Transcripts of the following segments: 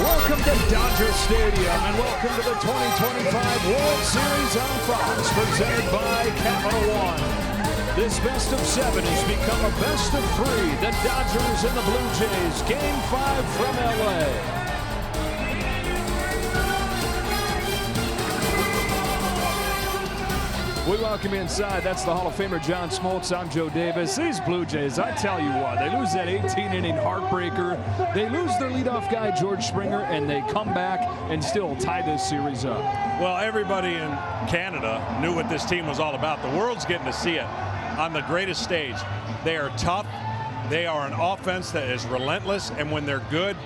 Welcome to Dodger Stadium and welcome to the 2025 World Series on Fox, presented by Capital One. This best of 7 has become a best of 3. The Dodgers and the Blue Jays, Game 5 from LA. We welcome you inside. That's the Hall of Famer John Smoltz. I'm Joe Davis. These Blue Jays, I tell you what, they lose that 18-inning heartbreaker. They lose their leadoff guy, George Springer, and they come back and still tie this series up. Well, everybody in Canada knew what this team was all about. The world's getting to see it on the greatest stage. They are tough. They are an offense that is relentless, and when they're good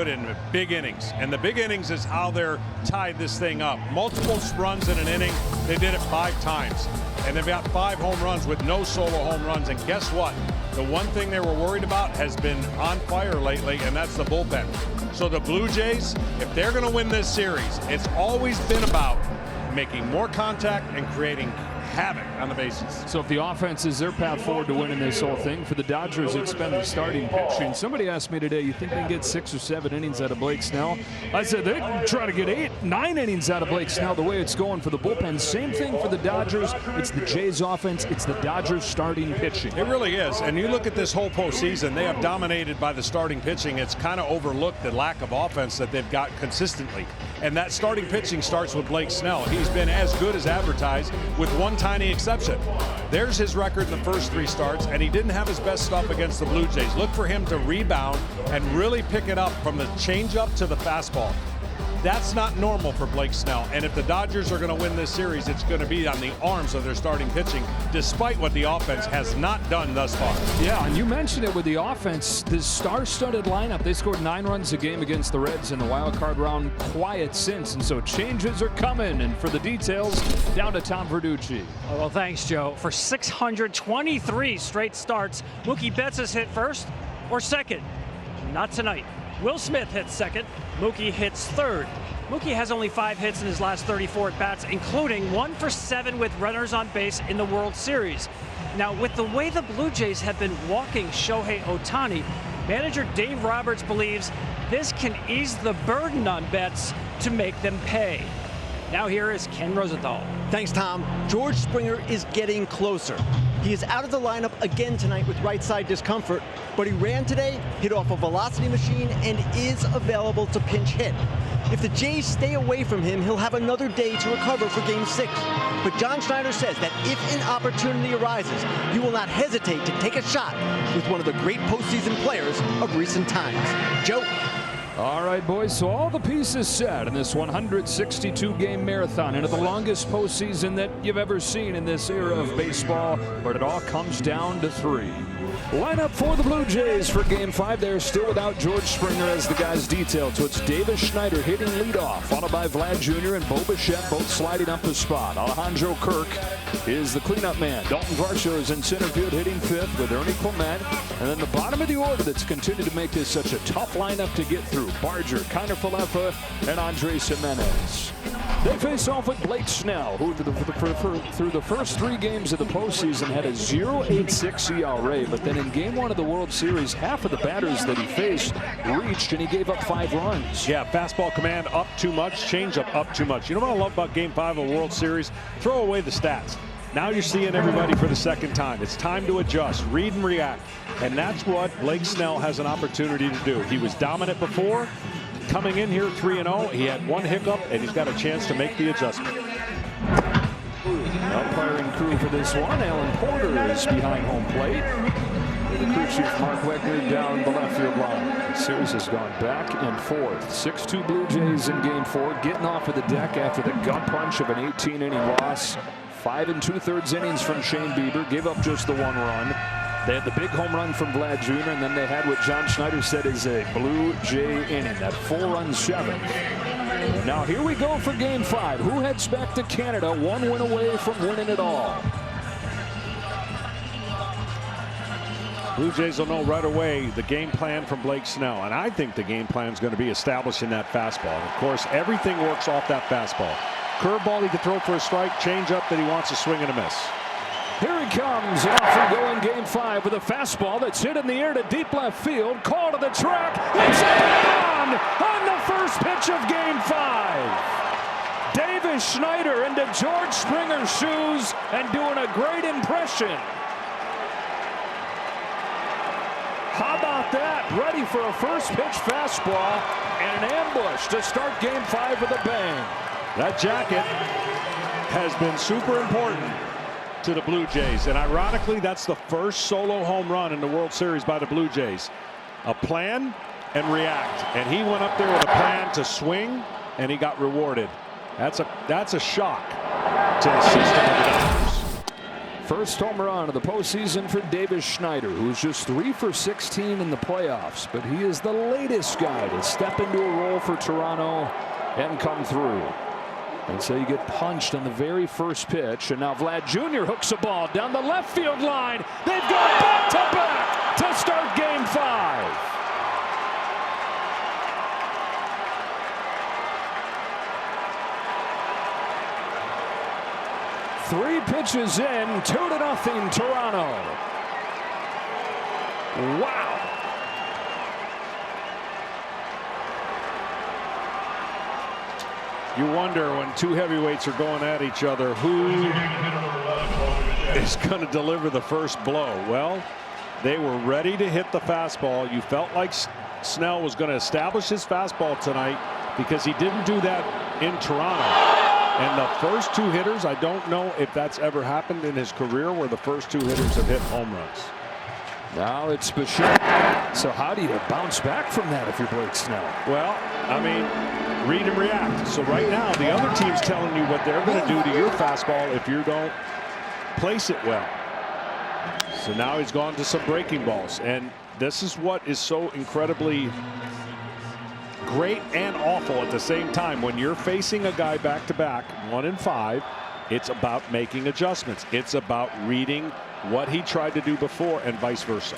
in big innings. And the big innings is how they're tied this thing up. Multiple runs in an inning. They did it 5 times. And they've got 5 home runs with no solo home runs. And guess what? The one thing they were worried about has been on fire lately, and that's the bullpen. So the Blue Jays, if they're going to win this series, it's always been about making more contact and creating havoc on the bases. So if the offense is their path forward to winning this whole thing, for the Dodgers, it's been the starting pitching. Somebody asked me today, you think they can get 6 or 7 innings out of Blake Snell? I said they can try to get 8, 9 innings out of Blake Snell the way it's going for the bullpen. Same thing for the Dodgers. It's the Jays offense. It's the Dodgers starting pitching. It really is. And you look at this whole postseason, they have dominated by the starting pitching. It's kind of overlooked the lack of offense that they've got consistently. And that starting pitching starts with Blake Snell. He's been as good as advertised, with one tiny exception. There's his record in the first 3 starts, and he didn't have his best stuff against the Blue Jays. Look for him to rebound and really pick it up from the changeup to the fastball. That's not normal for Blake Snell. And if the Dodgers are going to win this series, it's going to be on the arms of their starting pitching, despite what the offense has not done thus far. Yeah, and you mentioned it with the offense. This star-studded lineup, they scored 9 runs a game against the Reds in the wild card round, quiet since, and so changes are coming. And for the details, down to Tom Verducci. Well, thanks, Joe. For 623 straight starts, Mookie Betts has hit first or second. Not tonight. Will Smith hits second. Mookie hits third. Mookie has only 5 hits in his last 34 at-bats, including 1 for 7 with runners on base in the World Series. Now, with the way the Blue Jays have been walking Shohei Ohtani, manager Dave Roberts believes this can ease the burden on Betts to make them pay. Now here is Ken Rosenthal. Thanks, Tom. George Springer is getting closer. He is out of the lineup again tonight with right side discomfort, but he ran today, hit off a velocity machine, and is available to pinch hit. If the Jays stay away from him, he'll have another day to recover for Game 6. But John Schneider says that if an opportunity arises, he will not hesitate to take a shot with one of the great postseason players of recent times. Joe? All right, boys, so all the pieces set in this 162-game marathon into the longest postseason that you've ever seen in this era of baseball, but it all comes down to 3. Lineup for the Blue Jays for Game 5. They're still without George Springer as the guys detailed. So it's Davis Schneider hitting leadoff, followed by Vlad Jr. and Bo Bichette, both sliding up the spot. Alejandro Kirk is the cleanup man. Dalton Varsho is in center field hitting 5th with Ernie Clement. And then the bottom of the order that's continued to make this such a tough lineup to get through. Barger, Kiner Falefa, and Andres Jimenez. They face off with Blake Snell, who through the first 3 games of the postseason had a 0.86 ERA, but then in Game 1 of the World Series, half of the batters that he faced reached, and he gave up 5 runs. Yeah, fastball command up too much, changeup up too much. You know what I love about Game 5 of the World Series? Throw away the stats. Now you're seeing everybody for the second time. It's time to adjust, read and react. And that's what Blake Snell has an opportunity to do. He was dominant before. Coming in here 3-0, he had 1 hiccup, and he's got a chance to make the adjustment. Umpiring crew for this one, Alan Porter is behind home plate. The crew chief, Mark Wegner, down the left field line. The series has gone back and forth. 6-2 Blue Jays in Game 4, getting off of the deck after the gut punch of an 18-inning loss. 5 2/3 innings from Shane Bieber, gave up just the 1 run. They had the big home run from Vlad Jr., and then they had what John Schneider said is a Blue Jay inning, that 4-run 7th. Now here we go for Game 5. Who heads back to Canada 1 win away from winning it all? Blue Jays will know right away the game plan from Blake Snell, and I think the game plan is going to be establishing that fastball. Of course, everything works off that fastball. Curveball he can throw for a strike, changeup that he wants to swing and a miss. Here he comes, off and going Game 5 with a fastball that's hit in the air to deep left field. Call to the track. It's on the first first pitch of Game 5. Davis Schneider into George Springer's shoes and doing a great impression. How about that? Ready for a first pitch fastball and an ambush to start Game 5 with a bang. That jacket has been super important to the Blue Jays, and ironically that's the first solo home run in the World Series by the Blue Jays. A plan and react, and he went up there with a plan to swing and he got rewarded. That's a shock to the system of the Dodgers. First home run of the postseason for Davis Schneider, who's just 3 for 16 in the playoffs, but he is the latest guy to step into a role for Toronto and come through. And so you get punched on the very first pitch, and now Vlad Jr. hooks a ball down the left field line. They've got back-to-back to start Game 5. Three pitches in, 2-0 Toronto. Wow. You wonder when two heavyweights are going at each other, who is going to deliver the first blow? Well, they were ready to hit the fastball. You felt like Snell was going to establish his fastball tonight because he didn't do that in Toronto. And the first two hitters, I don't know if that's ever happened in his career where the first two hitters have hit home runs. Now it's Bichette. So how do you bounce back from that if you're Blake Snell? Well, I mean, read and react. So right now the other team's telling you what they're going to do to your fastball if you don't place it well. So now he's gone to some breaking balls, and this is what is so incredibly great and awful at the same time. When you're facing a guy back to back, 1 and 5, it's about making adjustments. It's about reading what he tried to do before and vice versa.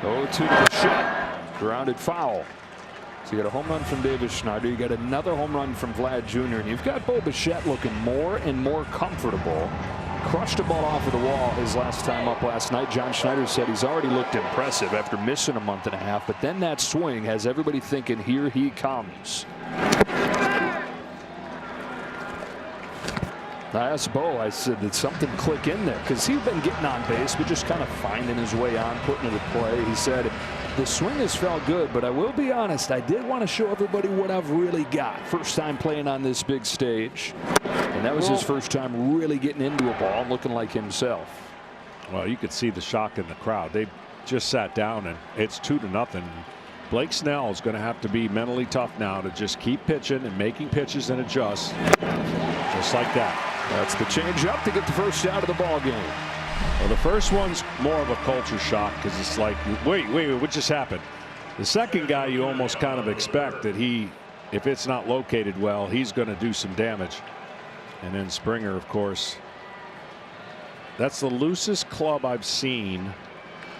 0-2 to Bichette. Grounded foul. So you got a home run from Davis Schneider. You got another home run from Vlad Jr. And you've got Bo Bichette looking more and more comfortable. Crushed a ball off of the wall his last time up last night. John Schneider said he's already looked impressive after missing a month and a half. But then that swing has everybody thinking, here he comes. I asked Bo, I said, did something click in there? Because he'd been getting on base, but just kind of finding his way on, putting it at play. He said, the swing has felt good, but I will be honest, I did want to show everybody what I've really got. First time playing on this big stage. And that was his first time really getting into a ball, looking like himself. Well, you could see the shock in the crowd. They just sat down, and it's 2-0. Blake Snell is going to have to be mentally tough now to just keep pitching and making pitches and adjust. Just like that. That's the change up to get the first out of the ball game. Well, the first one's more of a culture shock because it's like, wait, what just happened? The second guy, you almost kind of expect that if it's not located well, he's going to do some damage. And then Springer, of course, that's the loosest club I've seen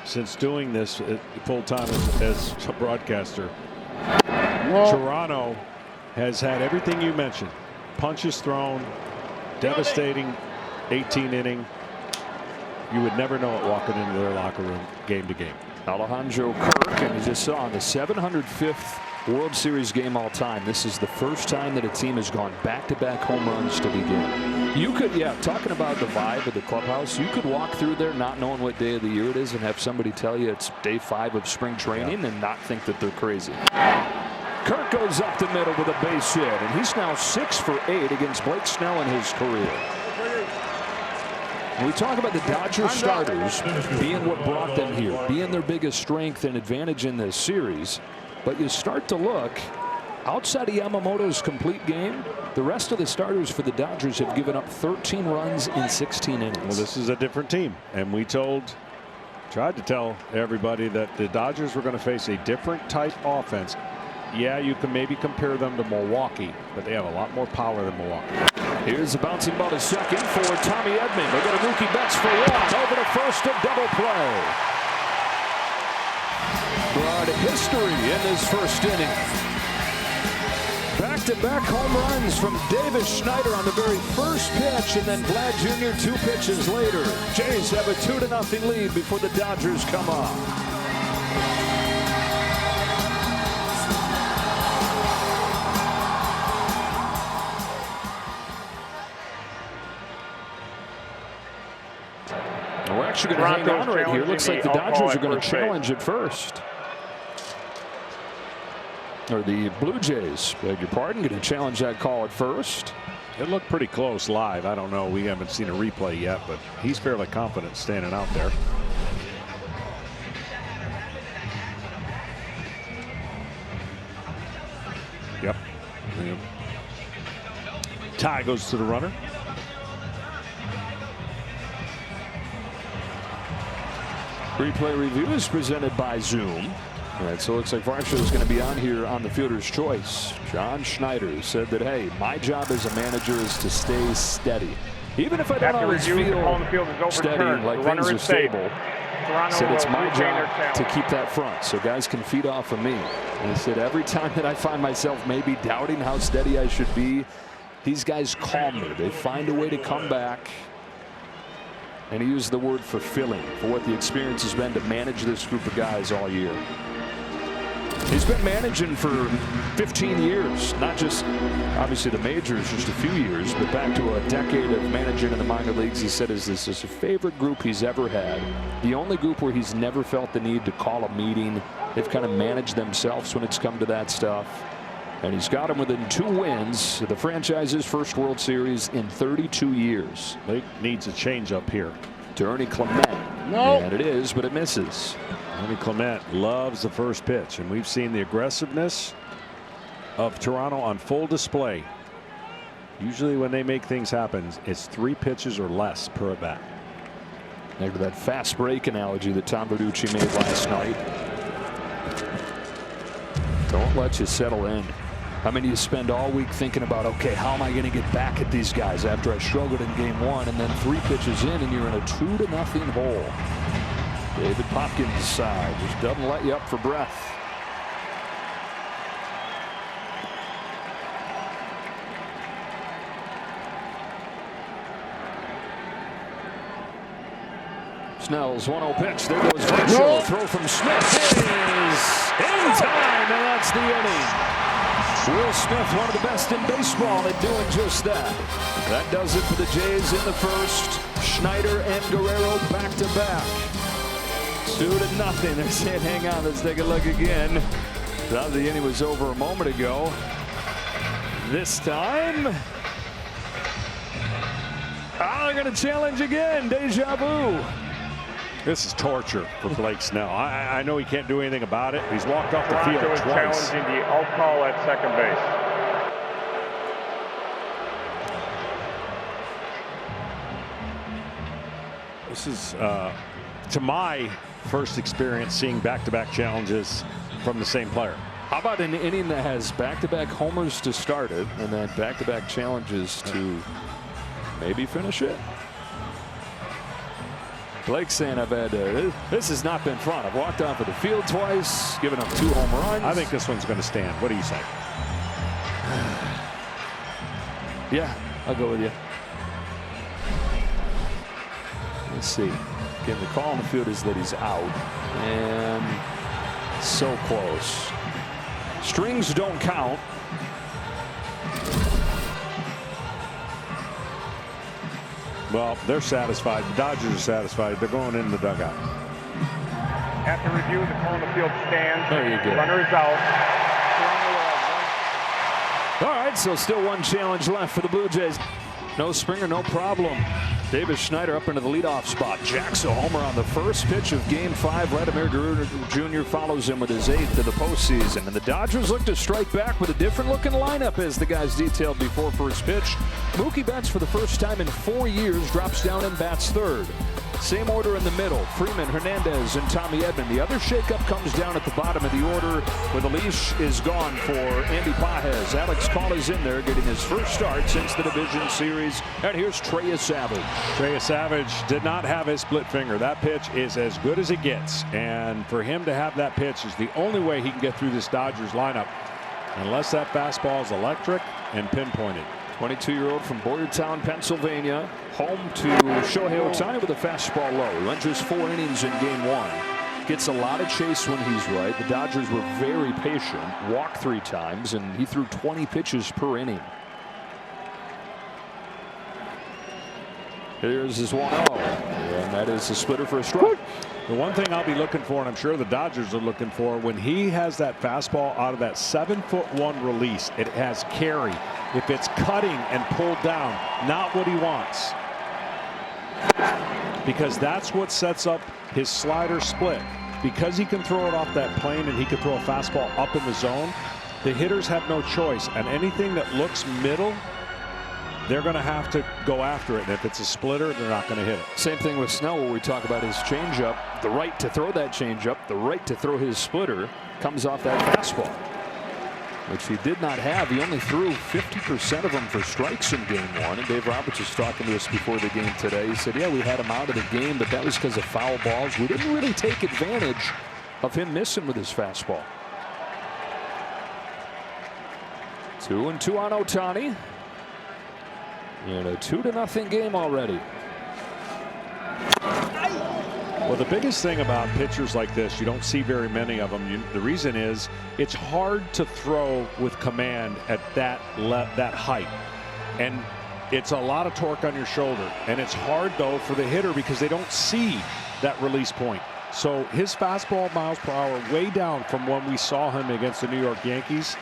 since doing this full time as a broadcaster. Toronto has had everything you mentioned. Punches thrown, devastating 18 inning. You would never know it walking into their locker room game to game. Alejandro Kirk, and you just saw in the 705th World Series game all time, this is the first time that a team has gone back-to-back home runs to begin. You could, talking about the vibe of the clubhouse, you could walk through there not knowing what day of the year it is and have somebody tell you it's day 5 of spring training and not think that they're crazy. Kirk goes up the middle with a base hit, and he's now 6 for 8 against Blake Snell in his career. When we talk about the Dodgers starters being what brought them here, being their biggest strength and advantage in this series, but you start to look outside of Yamamoto's complete game, the rest of the starters for the Dodgers have given up 13 runs in 16 innings. Well, this is a different team, and we tried to tell everybody that the Dodgers were going to face a different type offense. Yeah, you can maybe compare them to Milwaukee, but they have a lot more power than Milwaukee. Here's a bouncing ball to second for Tommy Edman. They got a Mookie Betts for 1 over to first, a double play. Broad history in this first inning. Back-to-back home runs from Davis Schneider on the very first pitch, and then Vlad Jr. 2 pitches later. Jays have a 2-0 lead before the Dodgers come up. are going to hang on right here. Looks like the Dodgers are going to challenge at first. Or the Blue Jays, beg your pardon, going to challenge that call at first. It looked pretty close live. I don't know. We haven't seen a replay yet, but he's fairly confident standing out there. Yep. Tie goes to the runner. Replay review is presented by Zoom. All right, so it looks like Varsho is going to be on here on the fielder's choice. John Schneider said that, hey, my job as a manager is to stay steady. Even if I don't always feel steady, like things are stable, said it's my job to keep that front so guys can feed off of me. And he said every time that I find myself maybe doubting how steady I should be, these guys calm me. They find a way to come back. And he used the word fulfilling for what the experience has been to manage this group of guys all year. He's been managing for 15 years, not just obviously the majors, just a few years, but back to a decade of managing in the minor leagues. He said this is his favorite group he's ever had. The only group where he's never felt the need to call a meeting. They've kind of managed themselves when it's come to that stuff. And he's got him within 2 wins, the franchise's first World Series in 32 years. Lake needs a changeup here. To Ernie Clement. No. And it is, but it misses. Ernie Clement loves the first pitch, and we've seen the aggressiveness of Toronto on full display. Usually when they make things happen, it's 3 pitches or less per at bat. Back to that fast break analogy that Tom Verducci made last night. Don't let you settle in. I mean, you spend all week thinking about, okay, how am I going to get back at these guys after I struggled in game 1, and then 3 pitches in and you're in a 2-0 hole. David Popkins' side just doesn't let you up for breath. Snell's 1-0 pitch. There goes Varsho. Throw from Smith is in time, and that's the inning. Will Smith, one of the best in baseball at doing just that. That does it for the Jays in the first. Schneider and Guerrero back to back. 2-0. They're saying, hang on, let's take a look again. Thought the inning was over a moment ago. This time, they're going to challenge again. Deja vu. This is torture for Blake Snell. I know he can't do anything about it. He's walked off the field twice. Challenging the out call at second base. This is, to my first experience seeing back-to-back challenges from the same player. How about an inning that has back-to-back homers to start it and then back-to-back challenges to maybe finish it? Blake saying, I've had this has not been fun. I've walked off of the field twice, given up 2 home runs. I think this one's going to stand. What do you say? Yeah, I'll go with you. Let's see. Again, the call on the field is that he's out, and so close. Strings don't count. Well, they're satisfied. The Dodgers are satisfied. They're going in the dugout. After review, the call on the field stands. There you go. Runner is out. All right, so still 1 challenge left for the Blue Jays. No Springer, no problem. Davis Schneider up into the leadoff spot. Jacks a homer on the first pitch of Game 5. Vladimir Guerrero Jr. follows him with his 8th of the postseason. And the Dodgers look to strike back with a different-looking lineup, as the guys detailed before first pitch. Mookie Betts, for the first time in 4 years, drops down and bats 3rd. Same order in the middle. Freeman, Hernandez, and Tommy Edman. The other shakeup comes down at the bottom of the order, where the leash is gone for Andy Pages. Alex Call is in there, getting his first start since the division series. And here's Trey Yesavage. Trey Yesavage did not have his split finger. That pitch is as good as it gets. And for him to have that pitch is the only way he can get through this Dodgers lineup, unless that fastball is electric and pinpointed. 22-year-old from Boyertown, Pennsylvania, home to Shohei Ohtani with a fastball low. He went just 4 innings in Game 1. Gets a lot of chase when he's right. The Dodgers were very patient, walked 3 times, and he threw 20 pitches per inning. Here's his 1-0. And that is the splitter for a strike. The one thing I'll be looking for, and I'm sure the Dodgers are looking for, when he has that fastball out of that 7'1" release, it has carry. If it's cutting and pulled down, not what he wants. Because that's what sets up his slider split. Because he can throw it off that plane and he can throw a fastball up in the zone, the hitters have no choice. And anything that looks middle, they're going to have to go after it. And if it's a splitter, they're not going to hit it. Same thing with Snell, where we talk about his changeup. The right to throw that changeup, the right to throw his splitter, comes off that fastball, which he did not have. He only threw 50% of them for strikes in game one. And Dave Roberts was talking to us before the game today. He said, yeah, we had him out of the game, but that was because of foul balls. We didn't really take advantage of him missing with his fastball. 2-2 on Ohtani. In a 2-0 game already. Well, the biggest thing about pitchers like this, you don't see very many of them. The reason is it's hard to throw with command at that height. And it's a lot of torque on your shoulder. And it's hard, though, for the hitter because they don't see that release point. So his fastball miles per hour way down from when we saw him against the New York Yankees.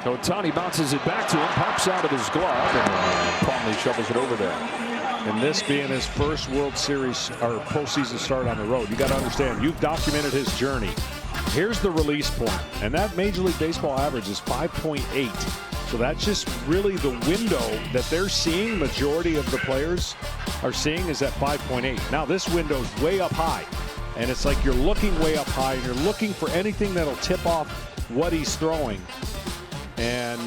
Ohtani bounces it back to him, pops out of his glove, and calmly shovels it over there. And this being his first World Series or postseason start on the road, you got to understand, you've documented his journey. Here's the release point, and that Major League Baseball average is 5.8. So that's just really the window that they're seeing. Majority of the players are seeing is at 5.8. Now this window's way up high, and it's like you're looking way up high, and you're looking for anything that'll tip off what he's throwing. And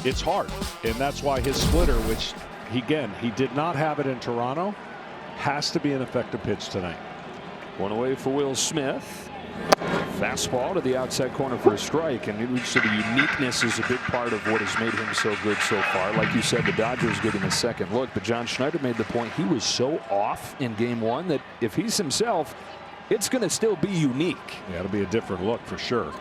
it's hard, and that's why his splitter, which he did not have it in Toronto, has to be an effective pitch tonight. One away for Will Smith. Fastball to the outside corner for a strike, and so the uniqueness is a big part of what has made him so good so far. Like you said, the Dodgers getting a second look, but John Schneider made the point he was so off in game one that if he's himself, it's going to still be unique. Yeah, it'll be a different look for sure.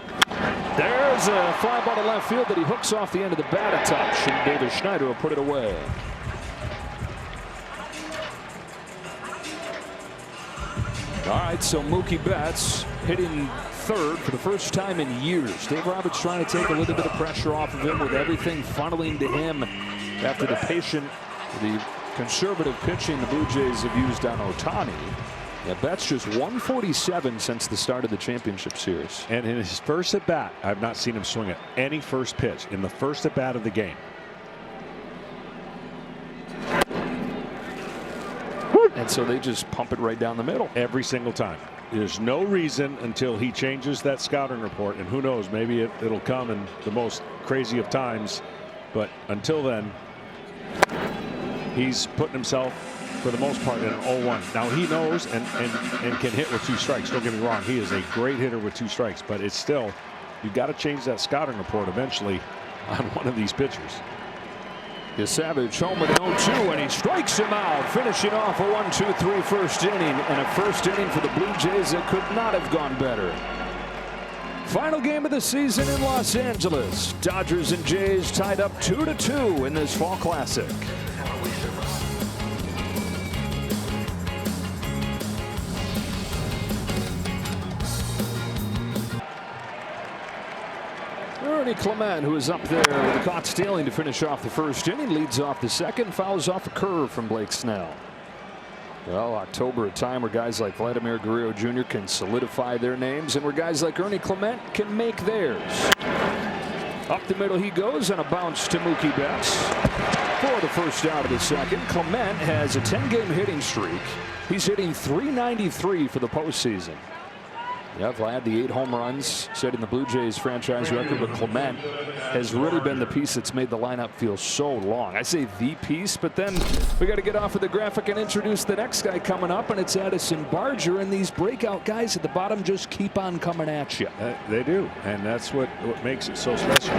There's a fly ball to left field that he hooks off the end of the bat a touch, and David Schneider will put it away. All right, so Mookie Betts hitting third for the first time in years. Dave Roberts trying to take a little bit of pressure off of him with everything funneling to him after the conservative pitching the Blue Jays have used on Ohtani. Yeah, Betts just 147 since the start of the championship series. And in his first at bat, I've not seen him swing at any first pitch in the first at bat of the game. And so they just pump it right down the middle every single time. There's no reason until he changes that scouting report, and who knows, maybe it'll come in the most crazy of times, but until then he's putting himself for the most part in an 0-1. Now he knows and can hit with 2 strikes. Don't get me wrong, he is a great hitter with 2 strikes, but it's still, you've got to change that scouting report eventually on one of these pitchers. Yesavage home with an 0-2, and he strikes him out, finishing off a 1-2-3 first inning, and a first inning for the Blue Jays that could not have gone better. Final game of the season in Los Angeles. Dodgers and Jays tied up 2-2 in this Fall Classic. Ernie Clement, who is up there with a caught stealing to finish off the first inning, leads off the second, fouls off a curve from Blake Snell. Well, October, a time where guys like Vladimir Guerrero Jr. can solidify their names, and where guys like Ernie Clement can make theirs. Up the middle he goes, and a bounce to Mookie Betts for the first out of the second. Clement has a 10-game hitting streak. He's hitting .393 for the postseason. Yeah, Vlad, the 8 home runs, setting the Blue Jays franchise record, but Clement has really been the piece that's made the lineup feel so long. I say the piece, but then we got to get off of the graphic and introduce the next guy coming up, and it's Addison Barger, and these breakout guys at the bottom just keep on coming at you. They do, and that's what makes it so special.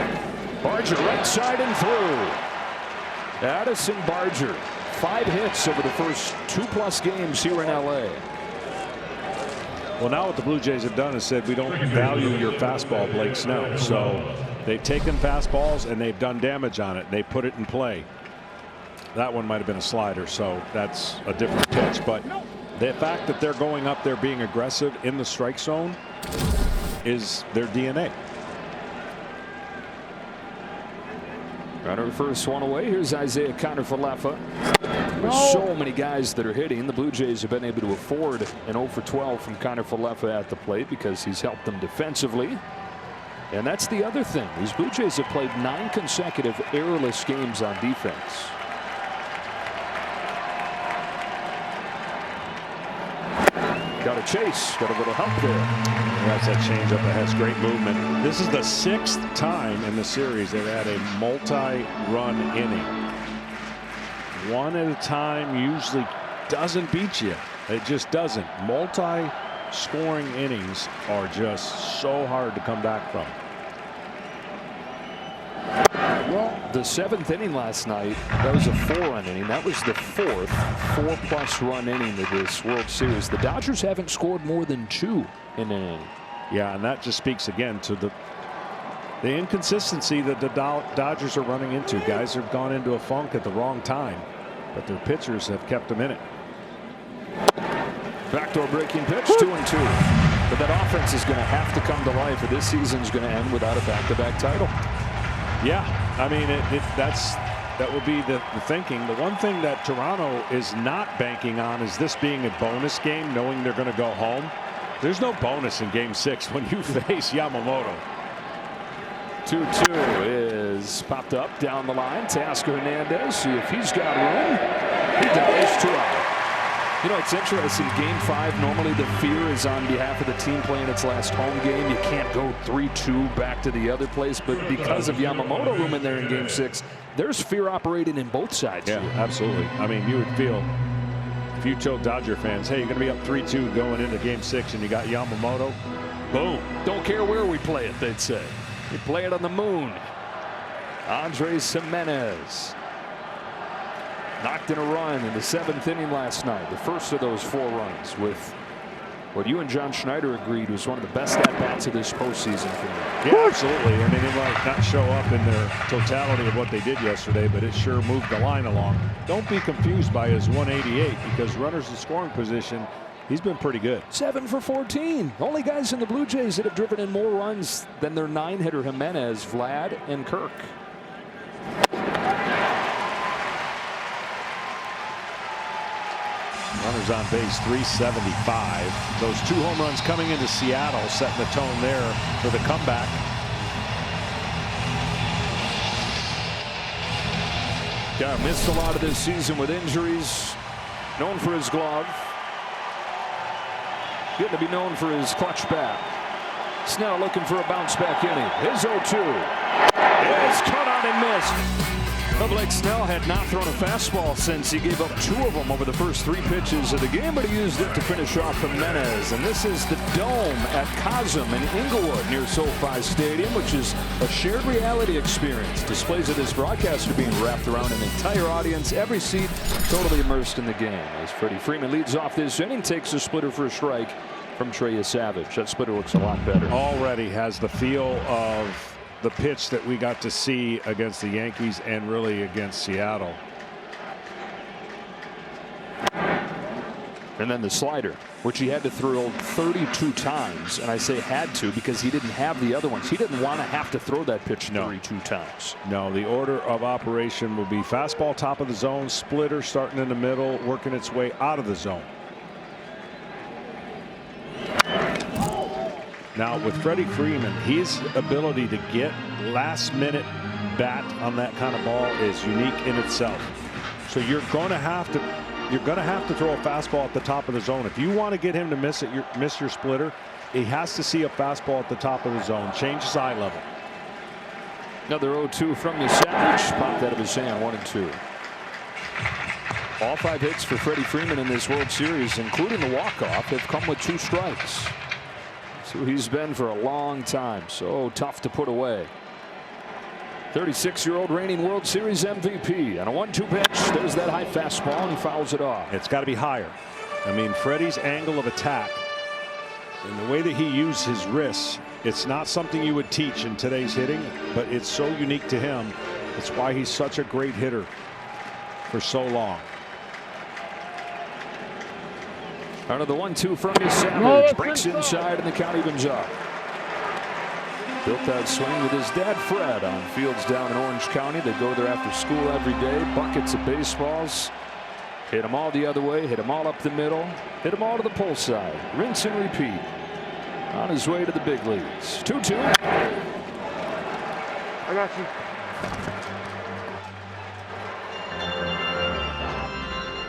Barger right side and through. Addison Barger, 5 hits over the first 2+ games here in L.A. Well, now what the Blue Jays have done is said, we don't value your fastball, Blake Snell. So they've taken fastballs and they've done damage on it. They put it in play. That one might have been a slider, so that's a different pitch. But the fact that they're going up there being aggressive in the strike zone is their DNA. Got our first one away. Here's Isaiah Kiner-Falefa. There's so many guys that are hitting. The Blue Jays have been able to afford an 0 for 12 from Kiner-Falefa at the plate because he's helped them defensively. And that's the other thing. These Blue Jays have played 9 consecutive errorless games on defense. Got a chase. Got a little help there. That's that changeup that has great movement. This is the 6th time in the series they've had a multi-run inning. One at a time usually doesn't beat you. It just doesn't. Multi-scoring innings are just so hard to come back from. Well, the 7th inning last night, that was a 4-run inning. That was the 4th 4+ run inning of this World Series. The Dodgers haven't scored more than 2 in an inning. Yeah, and that just speaks again to the inconsistency that the Dodgers are running into. Guys have gone into a funk at the wrong time, but their pitchers have kept them in it. Backdoor breaking pitch, 2-2. But that offense is going to have to come to life, or this season's going to end without a back-to-back title. Yeah, I mean, that would be the thinking. The one thing that Toronto is not banking on is this being a bonus game, knowing they're going to go home. There's no bonus in Game 6 when you face Yamamoto. 2-2 is popped up down the line. Teoscar Hernandez, see if he's got room. He does. 2 out. You know, it's interesting. Game 5, normally the fear is on behalf of the team playing its last home game. You can't go 3-2 back to the other place. But because of Yamamoto room in there in Game 6, there's fear operating in both sides. Yeah, absolutely. I mean, you would feel if you told Dodger fans, hey, you're going to be up 3-2 going into Game 6 and you got Yamamoto, boom. Don't care where we play it, they'd say. We play it on the moon. Andres Jimenez knocked in a run in the 7th inning last night. The first of those 4 runs with what you and John Schneider agreed was one of the best at-bats of this postseason for me. Yeah, absolutely. I mean, it might not show up in their totality of what they did yesterday, but it sure moved the line along. Don't be confused by his 188 because runners in scoring position, he's been pretty good. 7 for 14. Only guys in the Blue Jays that have driven in more runs than their 9-hitter Jimenez, Vlad, and Kirk. Runners on base 375. Those 2 home runs coming into Seattle setting the tone there for the comeback. Yeah, missed a lot of this season with injuries. Known for his glove. Getting to be known for his clutch bat. Snell looking for a bounce back inning. His 0-2. It's cut on and missed. Blake Snell had not thrown a fastball since he gave up 2 of them over the first 3 pitches of the game, but he used it to finish off Jimenez. And this is the Dome at Cosm in Inglewood near SoFi Stadium, which is a shared reality experience. Displays of this broadcast are being wrapped around an entire audience, every seat totally immersed in the game. As Freddie Freeman leads off this inning, takes a splitter for a strike from Trey Yesavage. That splitter looks a lot better. Already has the feel of the pitch that we got to see against the Yankees and really against Seattle. And then the slider, which he had to throw 32 times. And I say had to because he didn't have the other ones. He didn't want to have to throw that pitch 32 times. No, the order of operation will be fastball top of the zone, splitter starting in the middle, working its way out of the zone. Now with Freddie Freeman, his ability to get last minute bat on that kind of ball is unique in itself. So you're going to have to throw a fastball at the top of the zone. If you want to get him to miss your splitter, he has to see a fastball at the top of the zone. Change his eye level. Another 0-2 from Yesavage. Popped out of his hand. 1-2. All 5 hits for Freddie Freeman in this World Series, including the walk-off, have come with 2 strikes. That's who he's been for a long time. So tough to put away. 36-year-old reigning World Series MVP. On a 1-2 pitch, there's that high fastball, and he fouls it off. It's got to be higher. I mean, Freddie's angle of attack and the way that he used his wrists, it's not something you would teach in today's hitting, but it's so unique to him. It's why he's such a great hitter. for so long. Out of the 1-2 from Yesavage, breaks inside and the count evens up. Built that swing with his dad Fred on fields down in Orange County. They go there after school every day. Buckets of baseballs. Hit them all the other way, hit them all up the middle, hit them all to the pull side. Rinse and repeat. On his way to the big leagues. 2-2. I got you.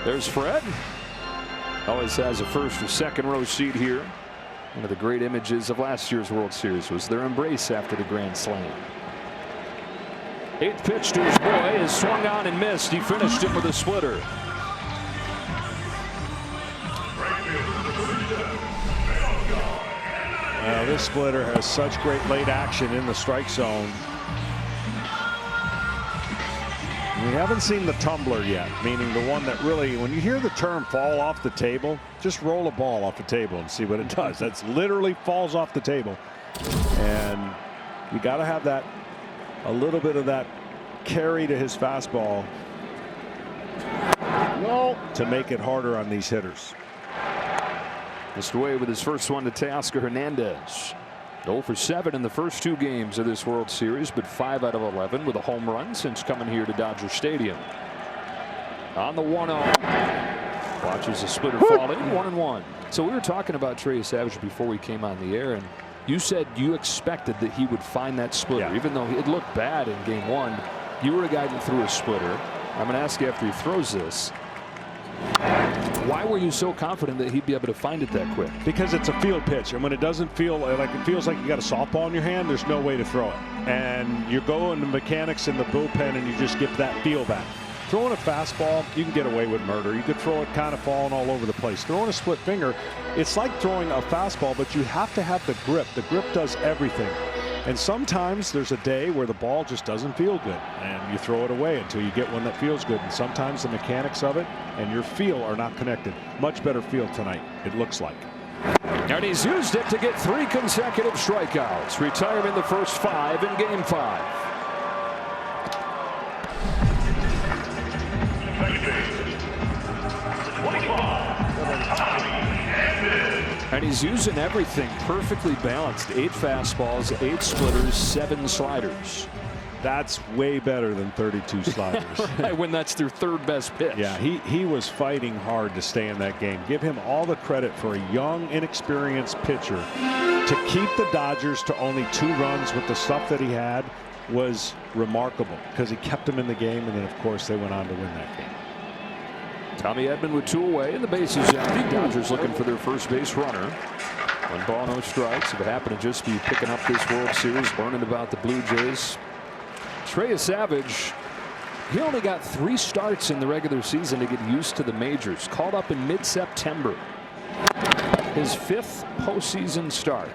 There's Fred. Always has a first or second row seat here. One of the great images of last year's World Series was their embrace after the grand slam. 8th pitch to his boy is swung on and missed. He finished it with a splitter. Well, this splitter has such great late action in the strike zone. We haven't seen the tumbler yet, meaning the one that really, when you hear the term fall off the table, just roll a ball off the table and see what it does. That's literally falls off the table. And you got to have that, a little bit of that carry to his fastball to make it harder on these hitters. Missed away with his first one to Teoscar Hernandez. 0 for 7 in the first 2 games of this World Series, but 5 out of 11 with a home run since coming here to Dodger Stadium. On the 1-0. Watches the splitter fall in, 1-1. So we were talking about Trey Yesavage before we came on the air, and you said you expected that he would find that splitter. Even though it looked bad in game 1, you were a guy that threw a splitter. I'm going to ask you after he throws this, why were you so confident that he'd be able to find it that quick? Because it's a field pitch, and when it doesn't feel like, it feels like you got a softball in your hand, there's no way to throw it. And you go in the mechanics in the bullpen and you just get that feel back. Throwing a fastball, you can get away with murder. You could throw it kind of falling all over the place. Throwing a split finger, it's like throwing a fastball, but you have to have the grip. The grip does everything. And sometimes there's a day where the ball just doesn't feel good, and you throw it away until you get one that feels good. And sometimes the mechanics of it and your feel are not connected. Much better feel tonight, it looks like. And he's used it to get 3 consecutive strikeouts. Retire in the first 5 in game 5. And he's using everything perfectly balanced. 8 fastballs, 8 splitters, 7 sliders. That's way better than 32 sliders. Right, when that's their 3rd best pitch. Yeah, he was fighting hard to stay in that game. Give him all the credit for a young, inexperienced pitcher to keep the Dodgers to only 2 runs with the stuff that he had was remarkable, because he kept them in the game, and then of course they went on to win that game. Tommy Edman with 2 away, and the bases empty. Dodgers looking for their first base runner. 1 ball, no strikes. If it happened to just be picking up this World Series, learning about the Blue Jays. Trey Yesavage, he only got 3 starts in the regular season to get used to the majors. Called up in mid-September. His 5th postseason start.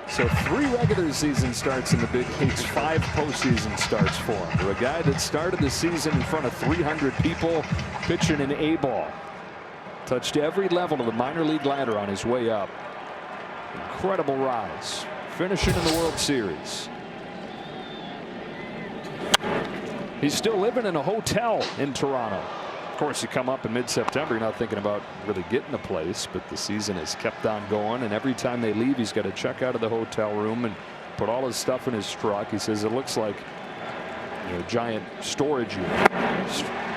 So 3 regular season starts in the big leagues, 5 postseason starts for him. For a guy that started the season in front of 300 people pitching an A-ball. Touched every level of the minor league ladder on his way up. Incredible rise. Finishing in the World Series. He's still living in a hotel in Toronto. Of course, you come up in mid-September, you're not thinking about really getting a place, but the season has kept on going, and every time they leave, he's got to check out of the hotel room and put all his stuff in his truck. He says it looks like a giant storage unit.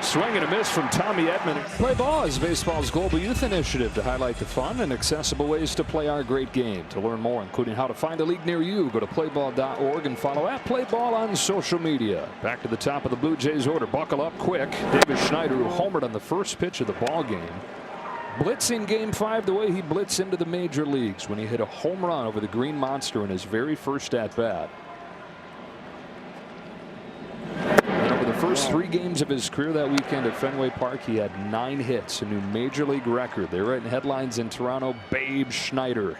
Swing and a miss from Tommy Edman. Play Ball is baseball's global youth initiative to highlight the fun and accessible ways to play our great game. To learn more, including how to find a league near you, go to playball.org and follow @PlayBall on social media. Back to the top of the Blue Jays order. Buckle up quick. Davis Schneider, who homered on the first pitch of the ball game. Blitzing game 5 the way he blitzed into the major leagues when he hit a home run over the Green Monster in his very first at-bat. The first 3 games of his career that weekend at Fenway Park, he had 9 hits, a new major league record. They were writing headlines in Toronto, Babe Schneider.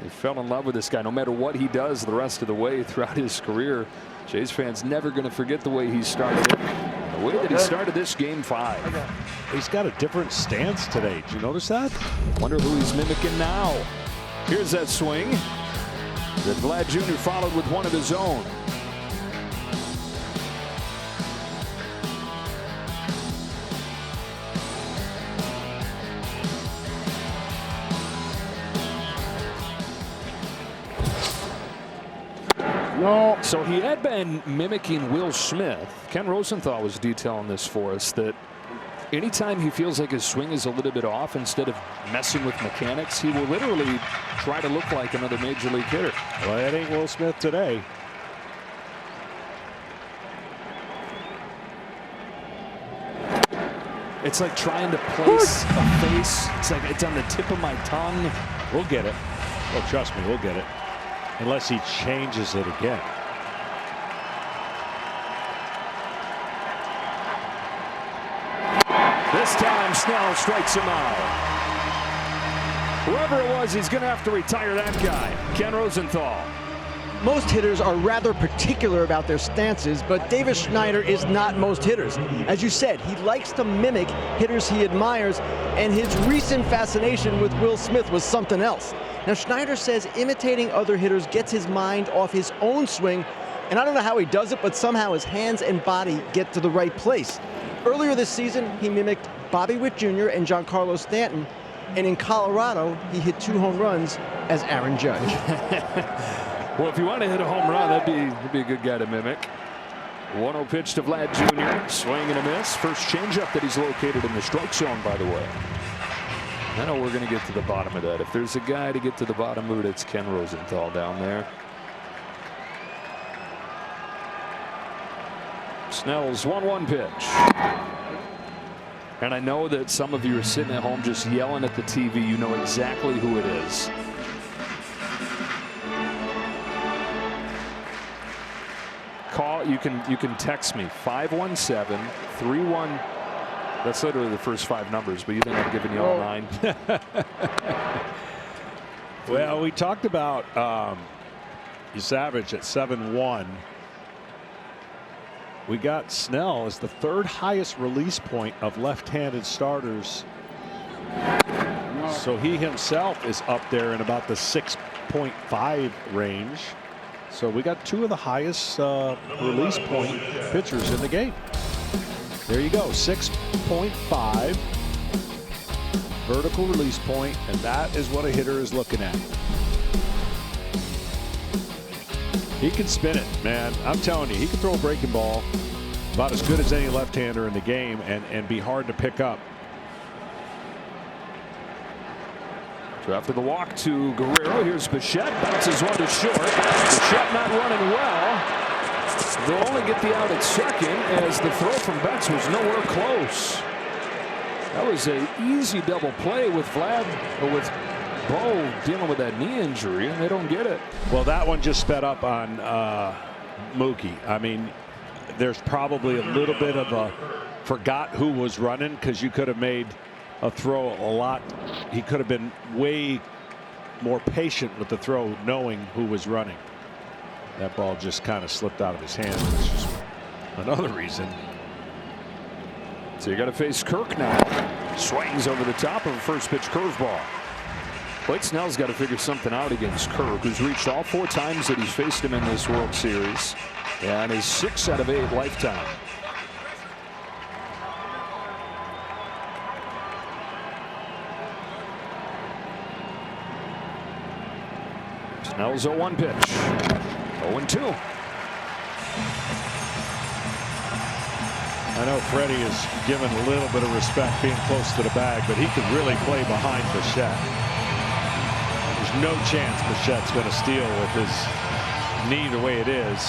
They fell in love with this guy no matter what he does the rest of the way throughout his career. Jays fans never going to forget the way he started it. The way that he started this game 5. He's got a different stance today. Did you notice that? Wonder who he's mimicking now. Here's that swing that Vlad Jr. followed with one of his own. No. So he had been mimicking Will Smith. Ken Rosenthal was detailing this for us, that anytime he feels like his swing is a little bit off, instead of messing with mechanics, he will literally try to look like another major league hitter. Well, that ain't Will Smith today. It's like trying to place a face. It's like it's on the tip of my tongue. We'll get it. Oh, trust me, we'll get it. Unless he changes it again. This time Snell strikes him out. Whoever it was, he's going to have to retire that guy. Ken Rosenthal. Most hitters are rather particular about their stances, but Davis Schneider is not most hitters. As you said, he likes to mimic hitters he admires, and his recent fascination with Will Smith was something else. Now, Schneider says imitating other hitters gets his mind off his own swing, and I don't know how he does it, but somehow his hands and body get to the right place. Earlier this season, he mimicked Bobby Witt Jr. and Giancarlo Stanton, and in Colorado, he hit 2 home runs as Aaron Judge. Well, if you want to hit a home run, that'd be a good guy to mimic. 1-0 pitch to Vlad Jr. Swing and a miss. First changeup that he's located in the strike zone, by the way. I know we're going to get to the bottom of that. If there's a guy to get to the bottom of it, it's Ken Rosenthal down there. Snell's 1-1 pitch. And I know that some of you are sitting at home just yelling at the TV. You know exactly who it is. Call, you can text me 517-31. That's literally the first 5 numbers, but you think I'm giving you all 9? Well, we talked about Yesavage at 7-1. We got Snell as the 3rd highest release point of left-handed starters. So he himself is up there in about the 6.5 range. So we got 2 of the highest release point pitchers in the game. There you go, 6.5 vertical release point, and that is what a hitter is looking at. He can spin it, man. I'm telling you, he can throw a breaking ball about as good as any left-hander in the game and be hard to pick up. So after the walk to Guerrero, here's Bichette. Bounces one to short. Bichette not running well. They'll only get the out at second as the throw from Betts was nowhere close. That was an easy double play with Vlad, or with Bo dealing with that knee injury, and they don't get it. Well, that one just sped up on Mookie. I mean, there's probably a little bit of a forgot who was running, because you could have made a throw a lot. He could have been way more patient with the throw, knowing who was running. That ball just kind of slipped out of his hand, which is another reason. So you got to face Kirk now. Swings over the top of a first pitch curveball. Blake Snell's got to figure something out against Kirk, who's reached all 4 times that he's faced him in this World Series, and is 6 out of 8 lifetime. Snell's 0-1 pitch. 0-2. I know Freddie is given a little bit of respect being close to the bag, but he can really play behind Bichette. There's no chance Bichette's going to steal with his knee the way it is.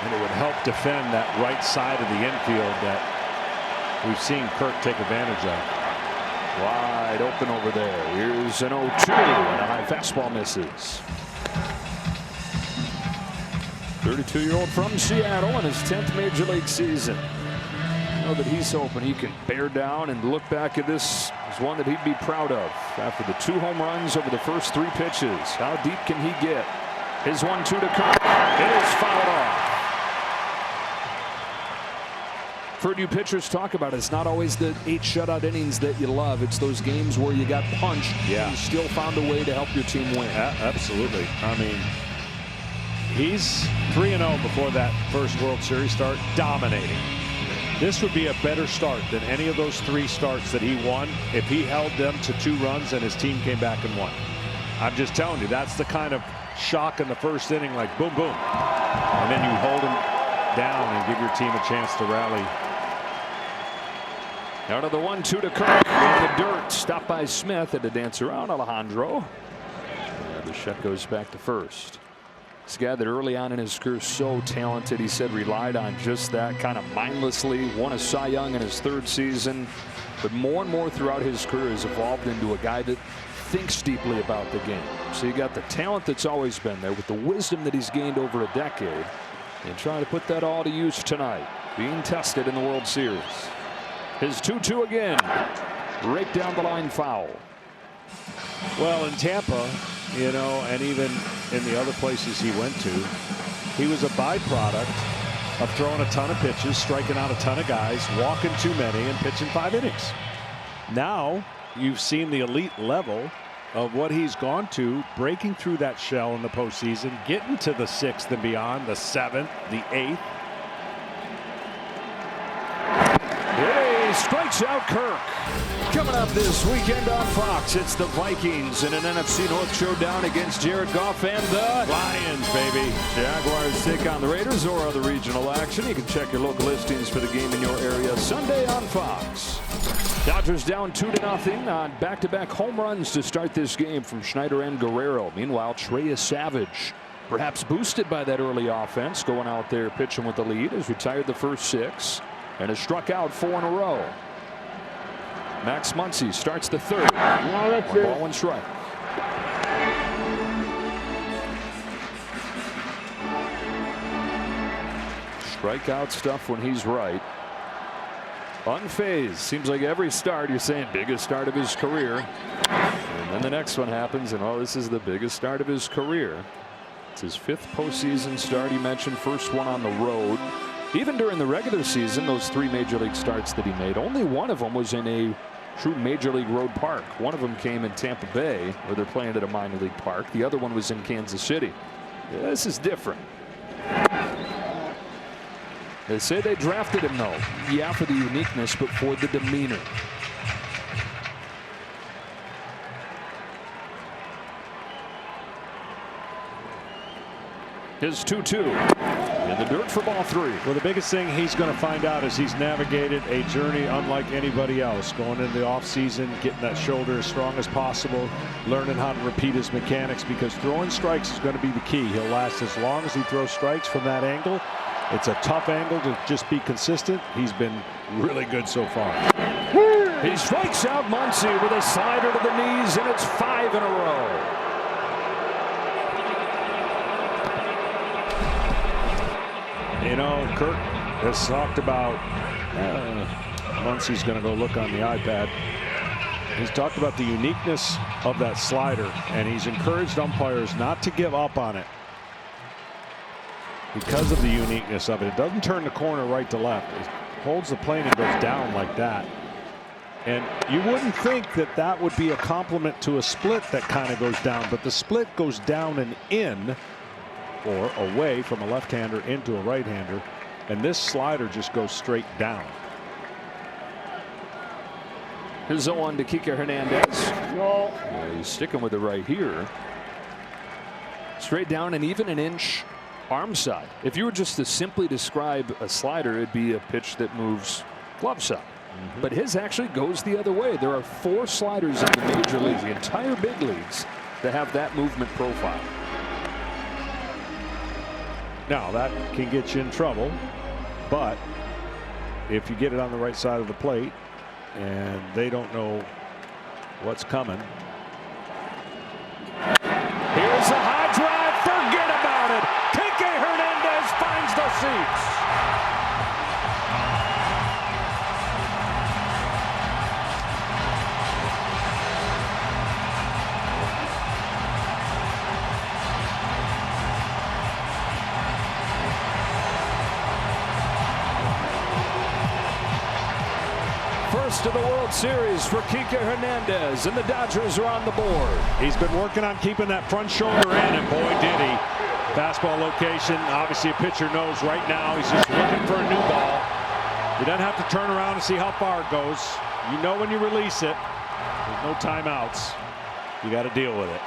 And it would help defend that right side of the infield that we've seen Kirk take advantage of. Wide open over there. Here's an 0-2, and a high fastball misses. 32-year-old from Seattle in his 10th major league season. I know that he's hoping he can bear down and look back at this as one that he'd be proud of after the 2 home runs over the first 3 pitches. How deep can he get? His 1-2 to Kirk. It is fouled off. For you pitchers talk about it, it's not always the 8 shutout innings that you love. It's those games where you got punched. Yeah. And you still found a way to help your team win. Absolutely. I mean, he's 3-0 before that first World Series start, dominating. This would be a better start than any of those 3 starts that he won if he held them to 2 runs and his team came back and won. I'm just telling you, that's the kind of shock in the first inning, like boom, boom. And then you hold him down and give your team a chance to rally. Out of the 1-2 to Kirk in the dirt. Stopped by Smith. Had to dance around Alejandro. And the shot goes back to first. This guy that early on in his career so talented, he said relied on just that kind of mindlessly. Won a Cy Young in his 3rd season, but more and more throughout his career has evolved into a guy that thinks deeply about the game. So you got the talent that's always been there with the wisdom that he's gained over a decade, and trying to put that all to use tonight, being tested in the World Series. His 2-2 again, right down the line foul. Well, in Tampa, you know, and even in the other places he went to, he was a byproduct of throwing a ton of pitches, striking out a ton of guys, walking too many, and pitching 5 innings. Now you've seen the elite level of what he's gone to, breaking through that shell in the postseason, getting to the 6th and beyond, the 7th, the 8th. He strikes out Kirk. Coming up this weekend on Fox, it's the Vikings in an NFC North showdown against Jared Goff and the Lions, baby. Jaguars take on the Raiders, or other regional action. You can check your local listings for the game in your area Sunday on Fox. Dodgers down 2-0 on back-to-back home runs to start this game from Schneider and Guerrero. Meanwhile, Trey Yesavage, perhaps boosted by that early offense, going out there pitching with the lead, has retired the first 6 and has struck out 4 in a row. Max Muncy starts the 3rd. No, that's it. 1 strike. Strikeout stuff when he's right. Unfazed. Seems like every start you're saying biggest start of his career. And then the next one happens and oh, this is the biggest start of his career. It's his 5th postseason start. He mentioned first one on the road. Even during the regular season, those 3 major league starts that he made, only one of them was in a true major league road park. One of them came in Tampa Bay, where they're playing at a minor league park. The other one was in Kansas City. Yeah, this is different. They say they drafted him, though. Yeah, for the uniqueness, but for the demeanor. His 2-2 in the dirt for ball 3. Well, the biggest thing he's going to find out is he's navigated a journey unlike anybody else, going into the offseason, getting that shoulder as strong as possible, learning how to repeat his mechanics, because throwing strikes is going to be the key. He'll last as long as he throws strikes from that angle. It's a tough angle to just be consistent. He's been really good so far. He strikes out Muncy with a slider to the knees, and it's 5 in a row. You know, Kirk has talked about Muncy's going to go look on the iPad. He's talked about the uniqueness of that slider, and he's encouraged umpires not to give up on it because of the uniqueness of it. It doesn't turn the corner right to left. It holds the plane and goes down like that. And you wouldn't think that that would be a compliment to a split that kind of goes down, but the split goes down and in, or away from a left-hander into a right-hander, and this slider just goes straight down. Here's 0-1 to Kike Hernandez. No. Yeah, he's sticking with it right here. Straight down and even an inch arm side. If you were just to simply describe a slider, it'd be a pitch that moves glove side. But his actually goes the other way. There are 4 sliders in the major leagues, the entire big leagues, that have that movement profile. Now that can get you in trouble, but if you get it on the right side of the plate and they don't know what's coming. Here's a high drive. Forget about it. Kike Hernandez finds the seats. First of the World Series for Kike Hernandez, and the Dodgers are on the board. He's been working on keeping that front shoulder in, and boy did he. Fastball location, obviously a pitcher knows right now he's just looking for a new ball. He doesn't have to turn around and see how far it goes. You know when you release it, there's no timeouts. You got to deal with it.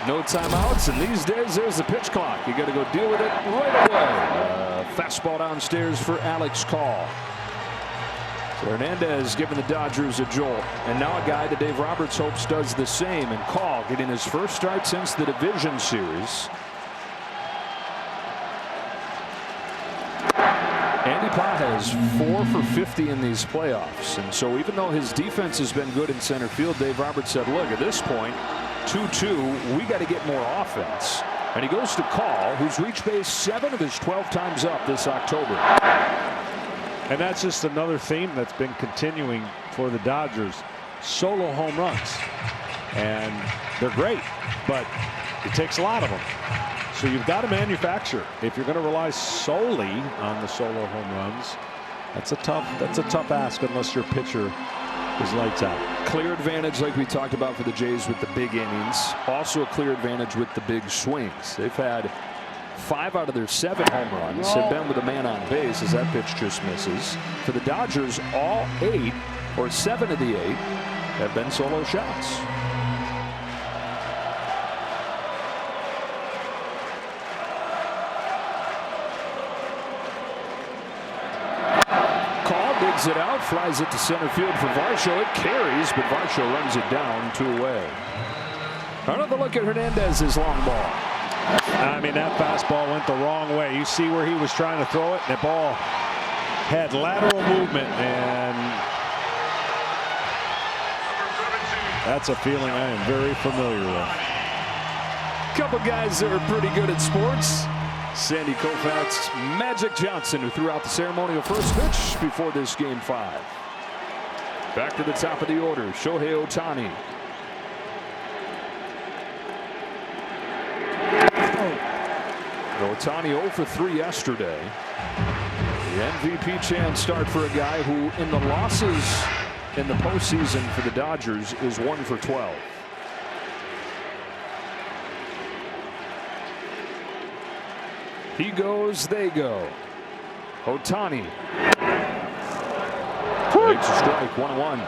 No timeouts, and these days there's the pitch clock. You got to go deal with it right away. Fastball downstairs for Alex Call. So Hernandez giving the Dodgers a jolt, and now a guy that Dave Roberts hopes does the same. And Call getting his first start since the division series. Andy Pott has 4 for 50 in these playoffs, and so even though his defense has been good in center field, Dave Roberts said, look, at this point, 2-2, we got to get more offense. And he goes to Call, who's reached base 7 of his 12 times up this October. And that's just another theme that's been continuing for the Dodgers. Solo home runs. And they're great, but it takes a lot of them. So you've got to manufacture. If you're going to rely solely on the solo home runs, that's a tough ask unless your pitcher is lights out. Clear advantage, like we talked about for the Jays with the big innings. Also a clear advantage with the big swings. They've had 5 out of their 7 home runs have been with a man on base, as that pitch just misses. For the Dodgers, all 8 or 7 of the 8 have been solo shots. Digs it out, flies it to center field for Varsho. It carries, but Varsho runs it down 2 away. Another look at Hernandez's long ball. I mean, that fastball went the wrong way. You see where he was trying to throw it, and the ball had lateral movement, and that's a feeling I am very familiar with. Couple guys that are pretty good at sports. Sandy Koufax, Magic Johnson, who threw out the ceremonial first pitch before this game 5. Back to the top of the order, Shohei Ohtani. Ohtani 0 for 3 yesterday. The MVP chance start for a guy who, in the losses in the postseason for the Dodgers, is 1 for 12. He goes, they go. Ohtani takes a strike, 1-1.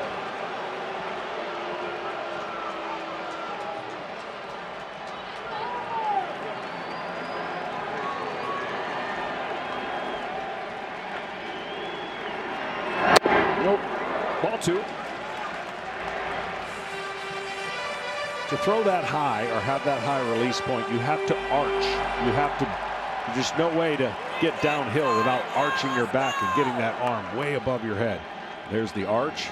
Nope. Ball 2. To throw that high or have that high release point, you have to arch. You have to. There's just no way to get downhill without arching your back and getting that arm way above your head. There's the arch.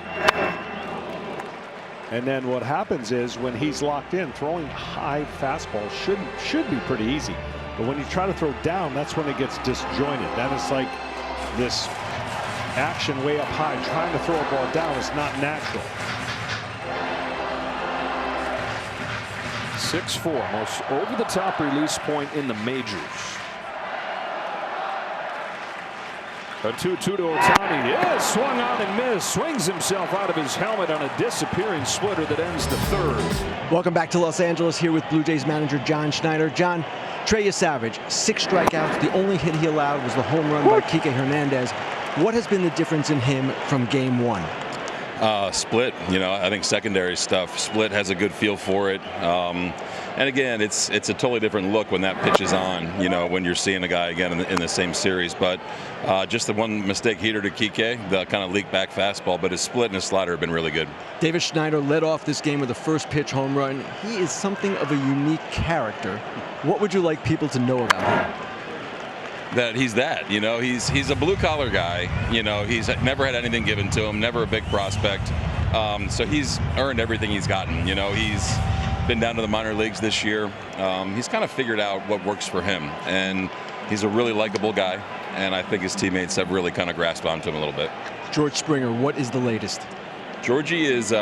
And then what happens is when he's locked in, throwing high fastballs should be pretty easy. But when you try to throw down, that's when it gets disjointed. That is like this action way up high. Trying to throw a ball down is not natural. 6'4", most over-the-top release point in the majors. A 2-2 to Ohtani. Yes, swung on and missed. Swings himself out of his helmet on a disappearing splitter that ends the 3rd. Welcome back to Los Angeles, here with Blue Jays manager John Schneider. John, Trey Yesavage, 6 strikeouts. The only hit he allowed was the home run by Kike Hernandez. What has been the difference in him from game 1? Split, I think secondary stuff. Split has a good feel for it. And again, it's a totally different look when that pitch is on, when you're seeing a guy again in the same series. But just the one mistake heater to Kike, the kind of leak back fastball, but his split and his slider have been really good. David Schneider led off this game with a first pitch home run. He is something of a unique character. What would you like people to know about him? That he's he's a blue collar guy. He's never had anything given to him, never a big prospect. So he's earned everything he's gotten. He's been down to the minor leagues this year. He's kind of figured out what works for him, and he's a really likable guy. And I think his teammates have really kind of grasped onto him a little bit. George Springer, what is the latest? Georgie is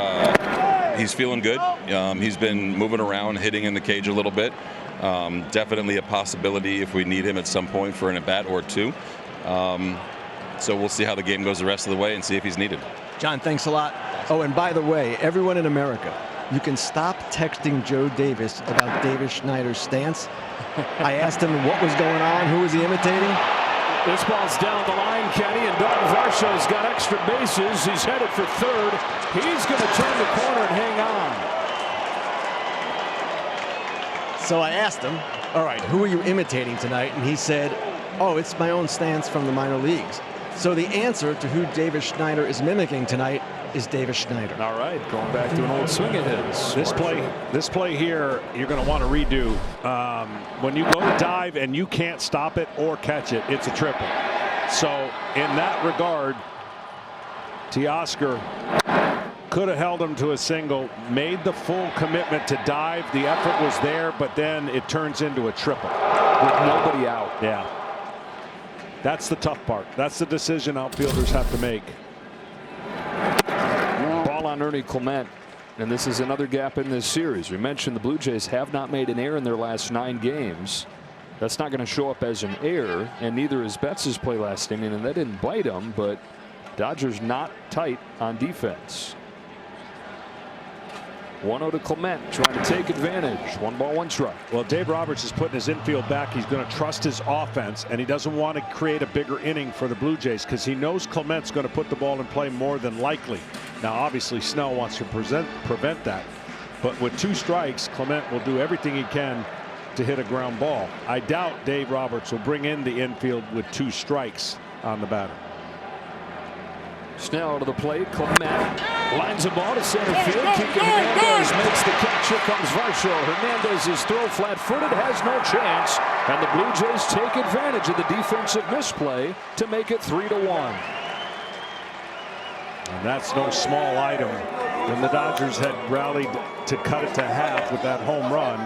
he's feeling good. He's been moving around, hitting in the cage a little bit. Definitely a possibility if we need him at some point for an at-bat or 2. So we'll see how the game goes the rest of the way and see if he's needed. John, thanks a lot. Oh, and by the way, everyone in America, you can stop texting Joe Davis about David Schneider's stance. I asked him what was going on, who was he imitating? This ball's down the line, Kenny, and Dalton Varsho's got extra bases. He's headed for 3rd. He's going to turn the corner and hang on. So I asked him, all right, who are you imitating tonight? And he said, oh, it's my own stance from the minor leagues. So the answer to who Davis Schneider is mimicking tonight is Davis Schneider. All right, going back to an old swing of his. This play here, you're going to want to redo. When you go to dive and you can't stop it or catch it, it's a triple. So in that regard, Teoscar could have held him to a single, made the full commitment to dive. The effort was there, but then it turns into a triple with nobody out. Yeah. That's the tough part. That's the decision outfielders have to make. Ball on Ernie Clement. And this is another gap in this series. We mentioned the Blue Jays have not made an error in their last 9 games. That's not going to show up as an error, and neither is Betts' play last inning, and that didn't bite him, but Dodgers not tight on defense. 1-0 to Clement, trying to take advantage. 1 ball, 1 strike. Well, Dave Roberts is putting his infield back. He's going to trust his offense, and he doesn't want to create a bigger inning for the Blue Jays because he knows Clement's going to put the ball in play more than likely. Now, obviously, Snell wants to prevent that, but with 2 strikes, Clement will do everything he can to hit a ground ball. I doubt Dave Roberts will bring in the infield with 2 strikes on the batter. Snell to the plate. Clement lines the ball to center field. Kike Hernandez makes the catch. Here comes Varsho. Hernandez's throw flat-footed, has no chance, and the Blue Jays take advantage of the defensive misplay to make it 3-1. And that's no small item. When the Dodgers had rallied to cut it to half with that home run.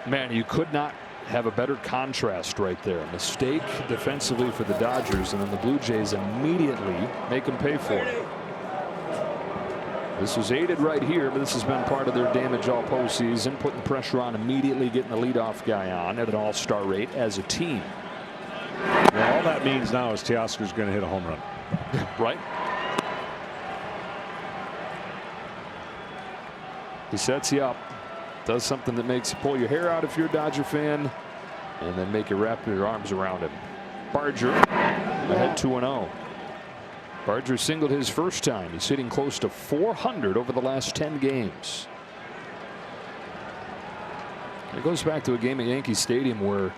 Man, you could not have a better contrast right there. Mistake defensively for the Dodgers, and then the Blue Jays immediately make them pay for it. This was aided right here, but this has been part of their damage all postseason, putting pressure on immediately, getting the leadoff guy on at an all-star rate as a team. Well, all that means now is Teoscar's going to hit a home run. Right. He sets you up. Does something that makes you pull your hair out if you're a Dodger fan, and then make you wrap your arms around him. Barger ahead 2-0. Barger singled his first time. He's hitting close to 400 over the last 10 games. It goes back to a game at Yankee Stadium where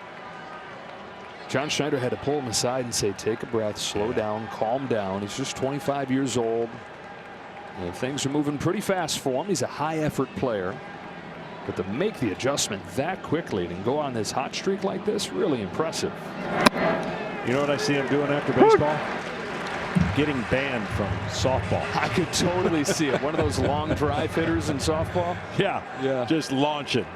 John Schneider had to pull him aside and say, take a breath, slow down, calm down. He's just 25 years old, and things are moving pretty fast for him. He's a high effort player. But to make the adjustment that quickly and go on this hot streak like this, really impressive. You know what I see him doing after baseball? Getting banned from softball. I could totally see it. One of those long drive hitters in softball. Yeah. Just launching.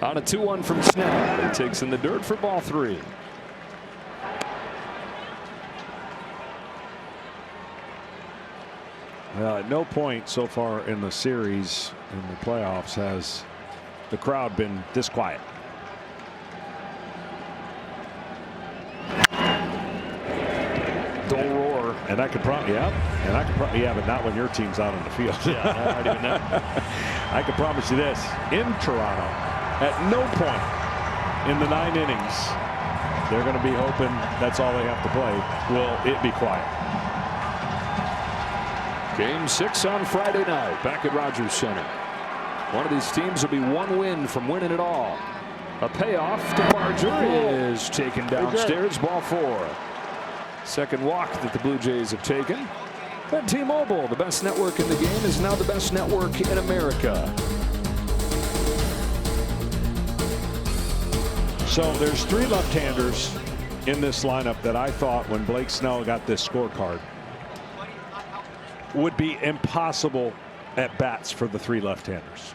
On a 2-1 from Snell. He takes in the dirt for ball 3. Well, at no point so far in the series, in the playoffs, has the crowd been this quiet. Dull roar. And I could probably, but not when your team's out on the field. Yeah, I don't even know. I can promise you this: in Toronto, at no point in the 9 innings, they're going to be hoping that's all they have to play. Will it be quiet? Game 6 on Friday night back at Rogers Center. One of these teams will be 1 win from winning it all. A payoff to Barger is taken downstairs. Ball 4. Second walk that the Blue Jays have taken. But T-Mobile, the best network in the game, is now the best network in America. So there's 3 left-handers in this lineup that I thought when Blake Snell got this scorecard would be impossible at bats for the 3 left-handers.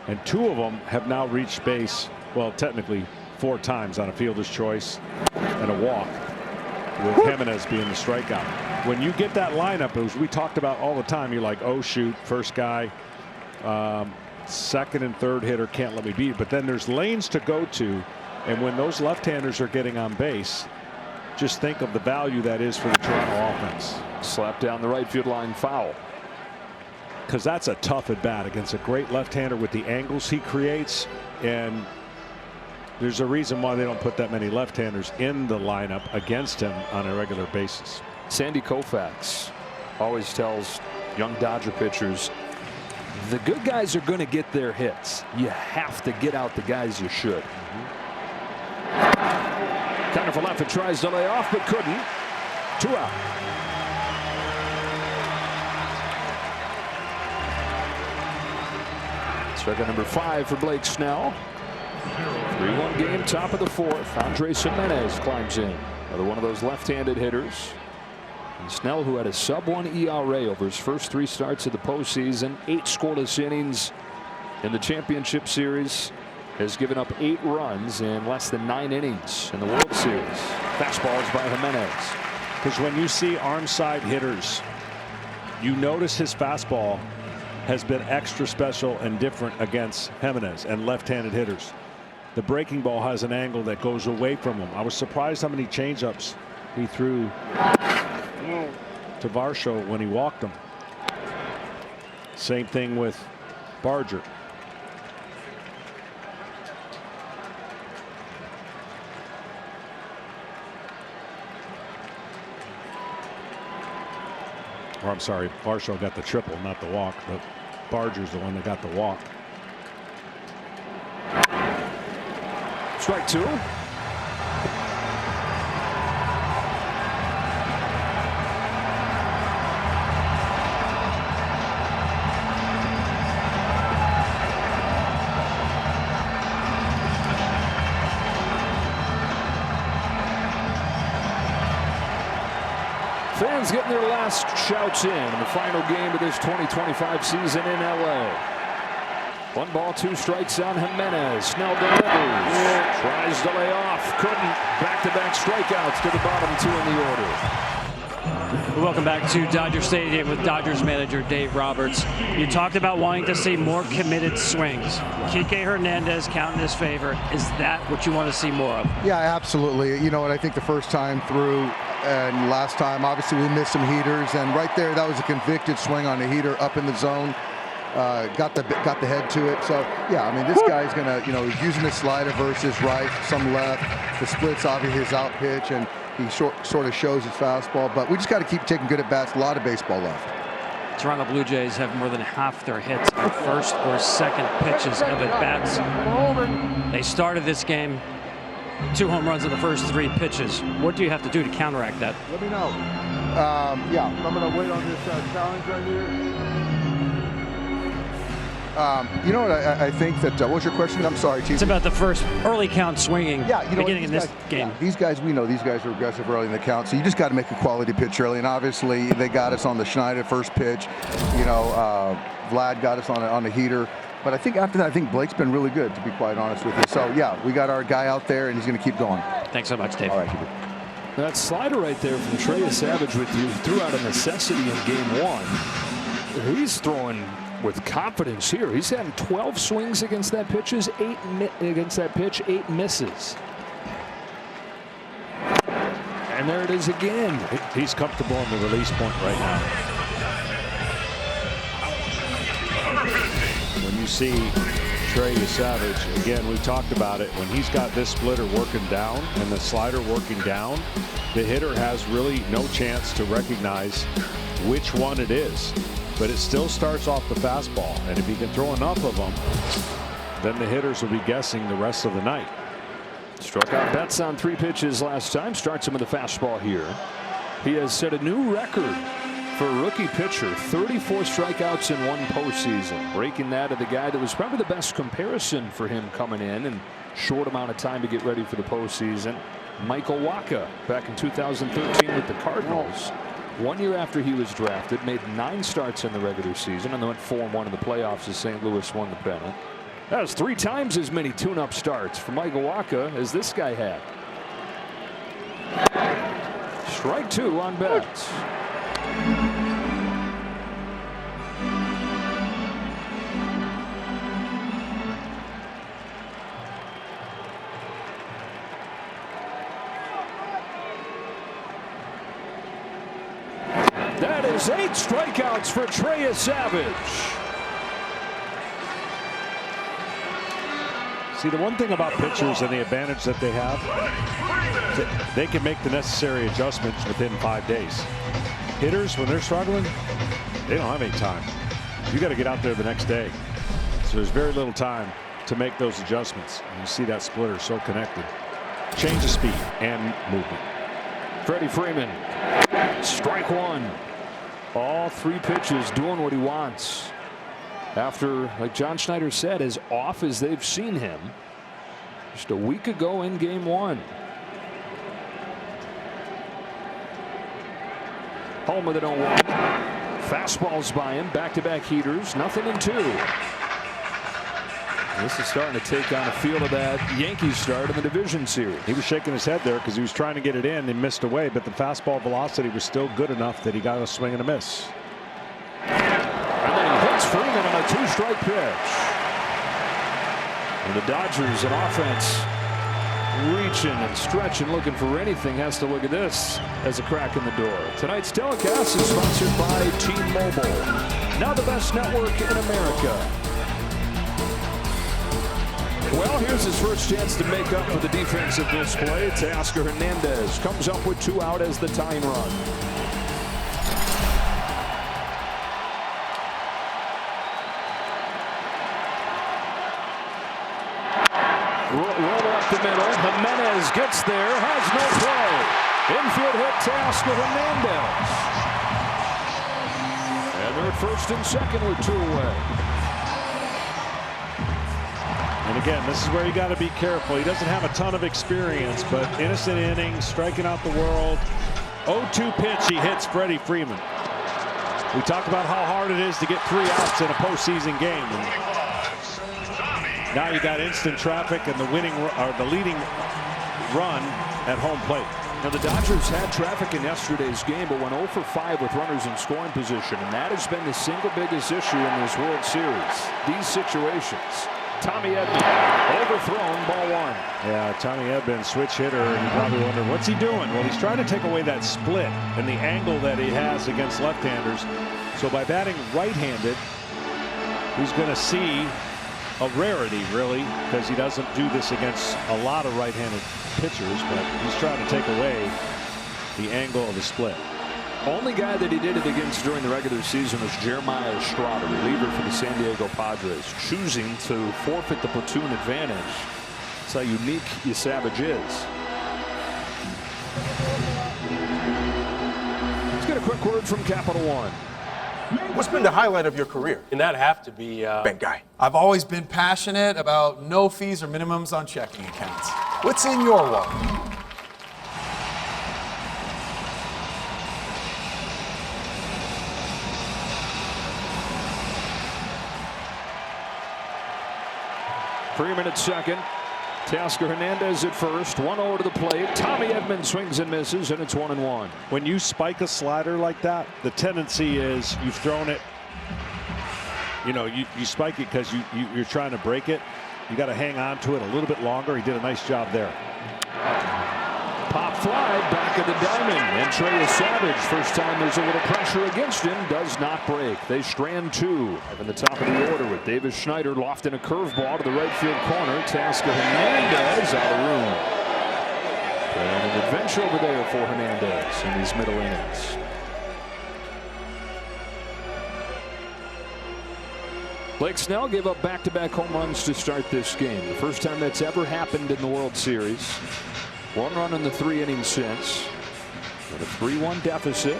And 2 of them have now reached base, well, technically 4 times on a fielder's choice and a walk, with Jimenez being the strikeout. When you get that lineup, as we talked about all the time, you're like, oh shoot, first guy, second and third hitter can't let me beat it. But then there's lanes to go to, and when those left-handers are getting on base, just think of the value that is for the Toronto offense. Slap down the right field line, foul. Because that's a tough at bat against a great left-hander with the angles he creates, and there's a reason why they don't put that many left-handers in the lineup against him on a regular basis. Sandy Koufax always tells young Dodger pitchers, the good guys are going to get their hits. You have to get out the guys you should. Kind of for left, it tries to lay off, but couldn't. 2 out. Strikeout number 5 for Blake Snell. 3-1 game, top of the 4th. Andres Jimenez climbs in. Another one of those left-handed hitters. And Snell, who had a sub-1 ERA over his first 3 starts of the postseason, 8 scoreless innings in the championship series, has given up 8 runs in less than 9 innings in the World Series. Fastballs by Jimenez. Because when you see arm side hitters, you notice his fastball has been extra special and different against Jimenez and left-handed hitters. The breaking ball has an angle that goes away from him. I was surprised how many changeups he threw to Varsho when he walked him. Same thing with Barger. Or I'm sorry, Varsho got the triple, not the walk, but Barger's the one that got the walk. Strike 2. Fans getting their last shouts in the final game of this 2025 season in LA. 1 ball, 2 strikes on Jimenez. Snell delivers. Tries to lay off. Couldn't. Back-to-back strikeouts to the bottom 2 in the order. Welcome back to Dodger Stadium with Dodgers manager Dave Roberts. You talked about wanting to see more committed swings. Kike Hernandez counting his favor. Is that what you want to see more of? Yeah, absolutely. You know what? I think the first time through and last time, obviously, we missed some heaters. And right there, that was a convicted swing on a heater up in the zone. Got the head to it. So yeah, I mean, this guy's gonna, he's using his slider versus right, some left. The split's obviously his out pitch, and he sort of shows his fastball. But we just got to keep taking good at bats. A lot of baseball left. Toronto Blue Jays have more than half their hits on first or second pitches of at bats. They started this game 2 home runs in the first 3 pitches. What do you have to do to counteract that? Let me know. Yeah, I'm gonna wait on this challenge right here. You know what? I think that. What was your question? I'm sorry, Chief. It's about the first early count swinging. Yeah, beginning in this game. Yeah, these guys, we know these guys are aggressive early in the count, so you just got to make a quality pitch early. And obviously, they got us on the Schneider first pitch. Vlad got us on a heater. But I think after that, I think Blake's been really good, to be quite honest with you. So yeah, we got our guy out there, and he's going to keep going. Thanks so much, Dave. All right, Chief. That slider right there from Trey Yesavage with you threw out a necessity in game 1. He's throwing with confidence here. He's had 12 swings against that pitch, 8 misses. And there it is again. He's comfortable on the release point right now. When you see Trey Yesavage, again, we talked about it, when he's got this splitter working down and the slider working down, the hitter has really no chance to recognize which one it is. But it still starts off the fastball, and if he can throw enough of them, then the hitters will be guessing the rest of the night. Struck out Betts on 3 pitches last time. Starts him with the fastball here. He has set a new record for a rookie pitcher, 34 strikeouts in 1 postseason, breaking that of the guy that was probably the best comparison for him coming in and short amount of time to get ready for the postseason. Michael Wacha back in 2013 with the Cardinals. 1 year after he was drafted, made 9 starts in the regular season and then went 4-1 in the playoffs as St. Louis won the pennant. That was 3 times as many tune-up starts for Michael Wacha as this guy had. Strike 2 on Betts. That is 8 strikeouts for Trey Yesavage. See, the one thing about pitchers and the advantage that they have, they can make the necessary adjustments within 5 days. hitters, when they're struggling, they don't have any time. You got to get out there the next day. So there's very little time to make those adjustments. And you see that splitter so connected. Change of speed and movement. Freddie Freeman, strike one. All 3 pitches doing what he wants. After, like John Schneider said, as off as they've seen him just a week ago in game 1. Home with an 0-1. Fastballs by him, back-to-back heaters, nothing in 2. This is starting to take on a feel of that Yankees start in the division series. He was shaking his head there because he was trying to get it in and missed away, but the fastball velocity was still good enough that he got a swing and a miss. And then he hits Freeman on a 2-strike pitch. And the Dodgers, an offense reaching and stretching, looking for anything, has to look at this as a crack in the door. Tonight's telecast is sponsored by T-Mobile, now the best network in America. Well, here's his first chance to make up for the defensive misplay. Teoscar Hernandez comes up with 2 out as the tying run. Roll up the middle. Jimenez gets there, has no play. Infield hit Teoscar Hernandez. And they're at first and second with 2 away. And again, this is where you got to be careful. He doesn't have a ton of experience, but innocent innings, striking out the world. 0-2 pitch, he hits Freddie Freeman. We talked about how hard it is to get 3 outs in a postseason game. And now you got instant traffic and the leading run at home plate. Now the Dodgers had traffic in yesterday's game, but went 0 for 5 with runners in scoring position, and that has been the single biggest issue in this World Series. These situations. Tommy Edman, overthrown, ball 1. Yeah, Tommy Edman, switch hitter, and you probably wonder, what's he doing? Well, he's trying to take away that split and the angle that he has against left-handers. So by batting right-handed, he's going to see a rarity, really, because he doesn't do this against a lot of right-handed pitchers, but he's trying to take away the angle of the split. Only guy that he did it against during the regular season was Jeremiah Estrada, reliever for the San Diego Padres, choosing to forfeit the platoon advantage. That's how unique Yesavage is. Let's get a quick word from Capital One. What's been the highlight of your career? And that'd have to be bank guy. I've always been passionate about no fees or minimums on checking accounts. What's in your wallet? Freeman at second. Teoscar Hernandez at first. 1-0 to the plate. Tommy Edman swings and misses, and it's 1-1. When you spike a slider like that, the tendency is you've thrown it. You know, you spike it because you're trying to break it. You got to hang on to it a little bit longer. He did a nice job there. Pop fly back of the diamond, and Trey Yesavage, first time there's a little pressure against him, does not break. They strand 2 in the top of the order with Davis Schneider lofting a curveball to the right field corner. Teoscar Hernandez out of room. And an adventure over there for Hernandez in these middle innings. Blake Snell gave up back-to-back home runs to start this game. The first time that's ever happened in the World Series. 1 run in the 3 innings since. With a 3-1 deficit.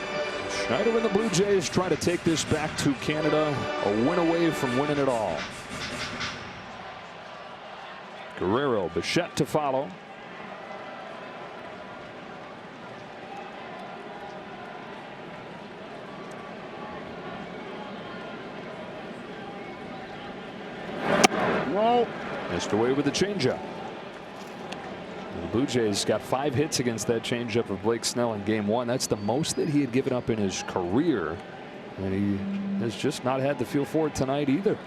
Schneider and the Blue Jays try to take this back to Canada, a win away from winning it all. Guerrero, Bichette to follow. Well, missed away with the changeup. The Blue Jays got 5 hits against that changeup of Blake Snell in game 1. That's the most that he had given up in his career. And he has just not had the feel for it tonight either.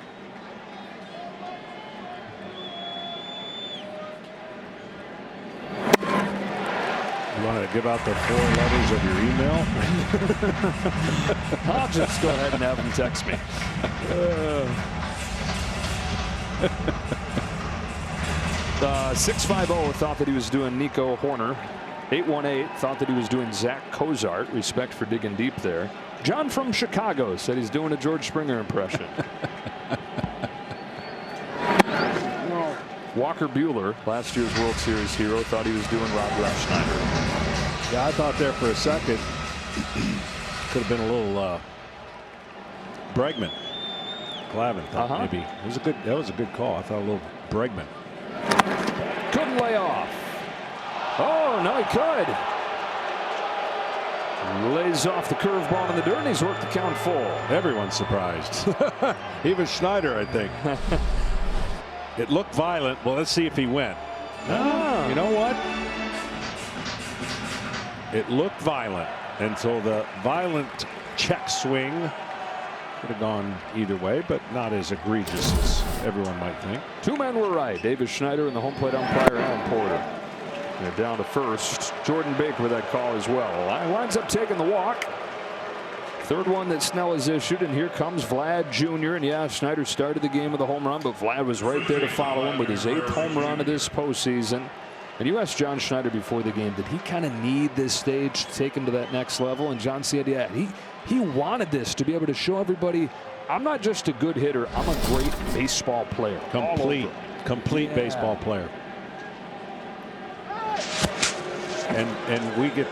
You want to give out the 4 letters of your email? I'll just go ahead and have him text me. 650 thought that he was doing Nico Horner. 818 thought that he was doing Zach Cozart. Respect for digging deep there. John from Chicago said he's doing a George Springer impression. Walker Buehler, last year's World Series hero, thought he was doing Rob Refsnyder. Yeah, I thought there for a second could have been a little Bregman. Glavine thought maybe it was a good. That was a good call. I thought a little Bregman. Couldn't lay off. Oh, no, he could. Lays off the curveball in the dirt, and he's worked the count full. Everyone's surprised. Even Schneider, I think. It looked violent. Well, let's see if he went. You know what? It looked violent, and so the violent check swing could have gone either way, but not as egregious as everyone might think. Two men were right. Davis Schneider and the home plate umpire, Alan Porter. They're down to first. Jordan Baker with that call as well. Winds up taking the walk. Third one that Snell has issued, and here comes Vlad Jr. And yeah, Schneider started the game with a home run, but Vlad was right there to follow him with his 8th home run of this postseason. And you asked John Schneider before the game, did he kind of need this stage to take him to that next level? And John said, yeah, he wanted this to be able to show everybody, I'm not just a good hitter, I'm a great baseball player. Complete baseball player. And we get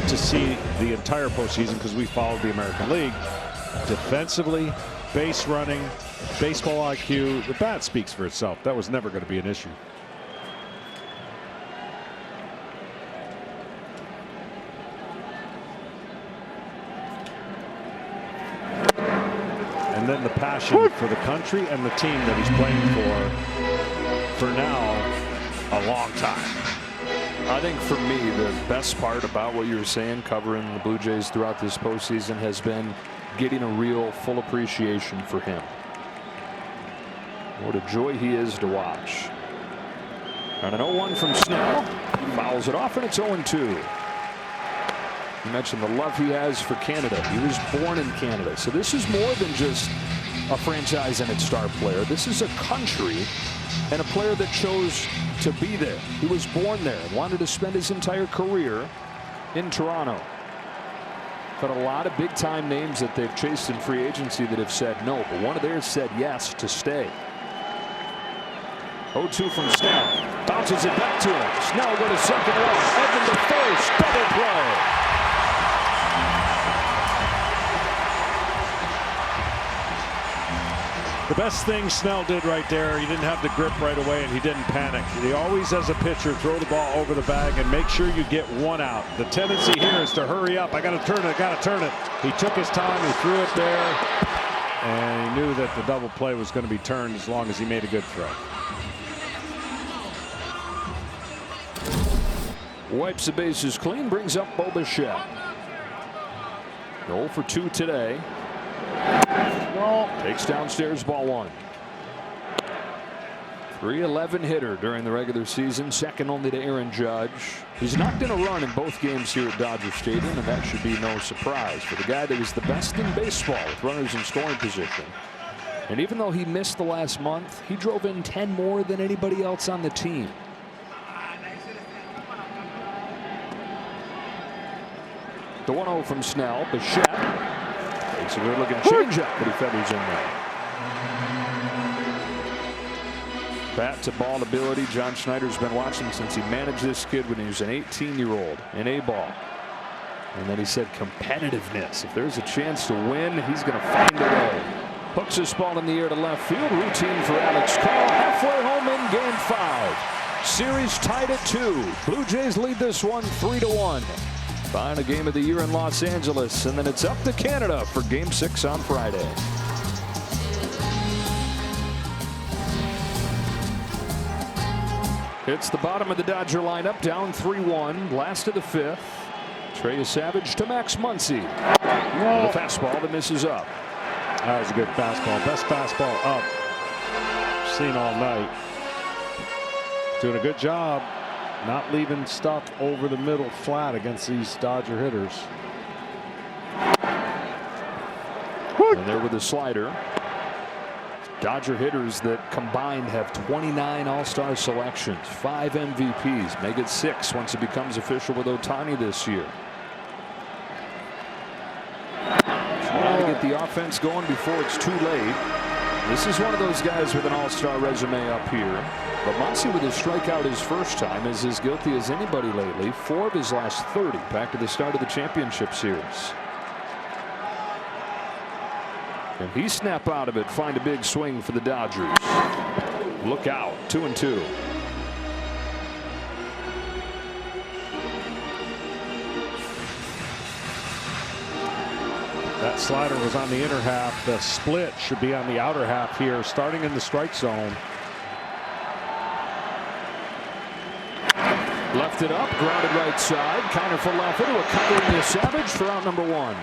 to see the entire postseason because we followed the American League. Defensively, base running, baseball IQ, the bat speaks for itself. That was never going to be an issue. And then the passion for the country and the team that he's playing for now, a long time. I think for me, the best part about what you were saying, covering the Blue Jays throughout this postseason, has been getting a real full appreciation for him. What a joy he is to watch. And an 0-1 from Snell. Fouls it off, and it's 0-2. You mentioned the love he has for Canada. He was born in Canada. So this is more than just a franchise and its star player. This is a country and a player that chose to be there. He was born there and wanted to spend his entire career in Toronto. But a lot of big-time names that they've chased in free agency that have said no, but one of theirs said yes to stay. 0-2 from Snell. Bounces it back to him. Snell go to second one. Edmund to first. Double play. The best thing Snell did right there, he didn't have the grip right away and he didn't panic. He always, as a pitcher, throw the ball over the bag and make sure you get one out. The tendency here is to hurry up. I got to turn it, got to turn it. He took his time, he threw it there, and he knew that the double play was going to be turned as long as he made a good throw. Wipes the bases clean, brings up Bo Bichette. 0 for 2 today. Takes downstairs, ball 1. 311 hitter during the regular season, second only to Aaron Judge. He's knocked in a run in both games here at Dodger Stadium, and that should be no surprise for the guy that was the best in baseball with runners in scoring position. And even though he missed the last month, he drove in 10 more than anybody else on the team. The 1-0 from Snell. Bichette takes a good looking changeup, but he feathers in there. Bat to ball ability. John Schneider's been watching since he managed this kid when he was an 18-year-old in A-ball. And then he said competitiveness. If there's a chance to win, he's going to find a way. Hooks this ball in the air to left field. Routine for Alex Carr. Halfway home in game 5. Series tied at 2. Blue Jays lead this one 3-1. Final game of the year in Los Angeles, and then it's up to Canada for game 6 on Friday. It's the bottom of the Dodger lineup, down 3-1, last of the 5th. Trey Yesavage to Max Muncy. The fastball that misses up. That was a good fastball. Best fastball up seen all night. Doing a good job. Not leaving stuff over the middle flat against these Dodger hitters. And there with the slider. Dodger hitters that combined have 29 All-Star selections, 5 MVPs, make it 6 once it becomes official with Ohtani this year. Trying to get the offense going before it's too late. This is one of those guys with an All-Star resume up here. But Muncy with his strikeout his first time is as guilty as anybody lately. 4 of his last 30 back to the start of the championship series. And he snap out of it, find a big swing for the Dodgers. Look out, 2-2. That slider was on the inner half. The split should be on the outer half here, starting in the strike zone. Left it up, grounded right side. Counter for left into a covering Yesavage for out number 1.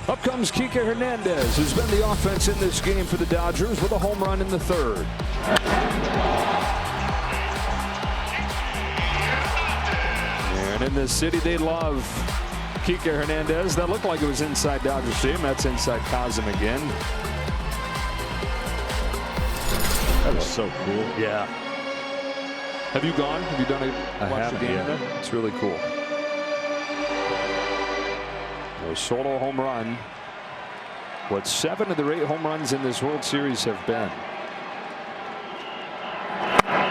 Up comes Kike Hernandez, who's been the offense in this game for the Dodgers with a home run in the 3rd. And in this city, they love Kike Hernandez. That looked like it was inside Dodger Stadium. That's inside Cosm again. That was so cool. Yeah. Have you gone? Have you done a watch the game? Yeah. It's really cool. A solo home run. What 7 of their 8 home runs in this World Series have been.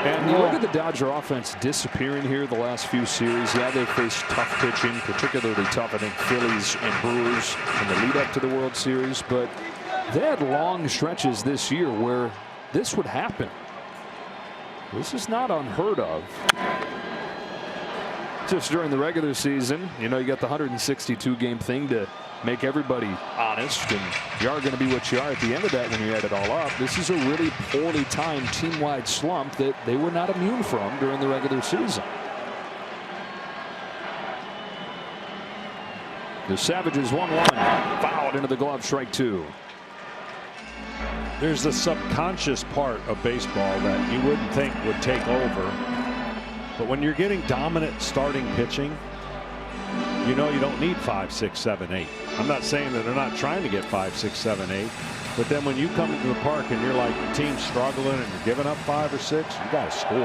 And you look at the Dodger offense disappearing here the last few series. Yeah, they've faced tough pitching, particularly tough, I think, Phillies and Brewers in the lead up to the World Series. But they had long stretches this year where this would happen. This is not unheard of. Just during the regular season, you know, you got the 162 game thing to make everybody honest, and you are going to be what you are at the end of that when you add it all up. This is a really poorly timed team-wide slump that they were not immune from during the regular season. The Savages 1-1, fouled into the glove, strike 2. There's the subconscious part of baseball that you wouldn't think would take over. But when you're getting dominant starting pitching, you know you don't need 5, 6, 7, 8. I'm not saying that they're not trying to get 5, 6, 7, 8. But then when you come into the park and you're like the team's struggling and you're giving up 5 or 6, you got to score.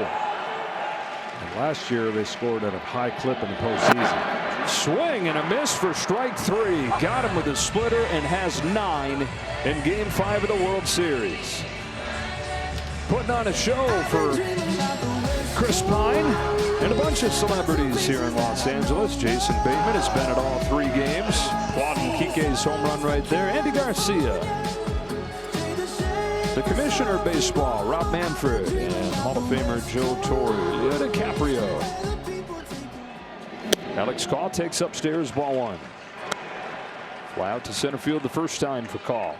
And last year they scored at a high clip in the postseason. Swing and a miss for strike 3. Got him with a splitter and has 9 in Game 5 of the World Series. Putting on a show for Chris Pine and a bunch of celebrities here in Los Angeles. Jason Bateman has been at all 3 games. Applauding Kike's home run right there. Andy Garcia. The Commissioner of Baseball, Rob Manfred, and Hall of Famer Joe Torre. Leo DiCaprio. Alex Call takes upstairs, ball 1. Fly out to center field the first time for Call.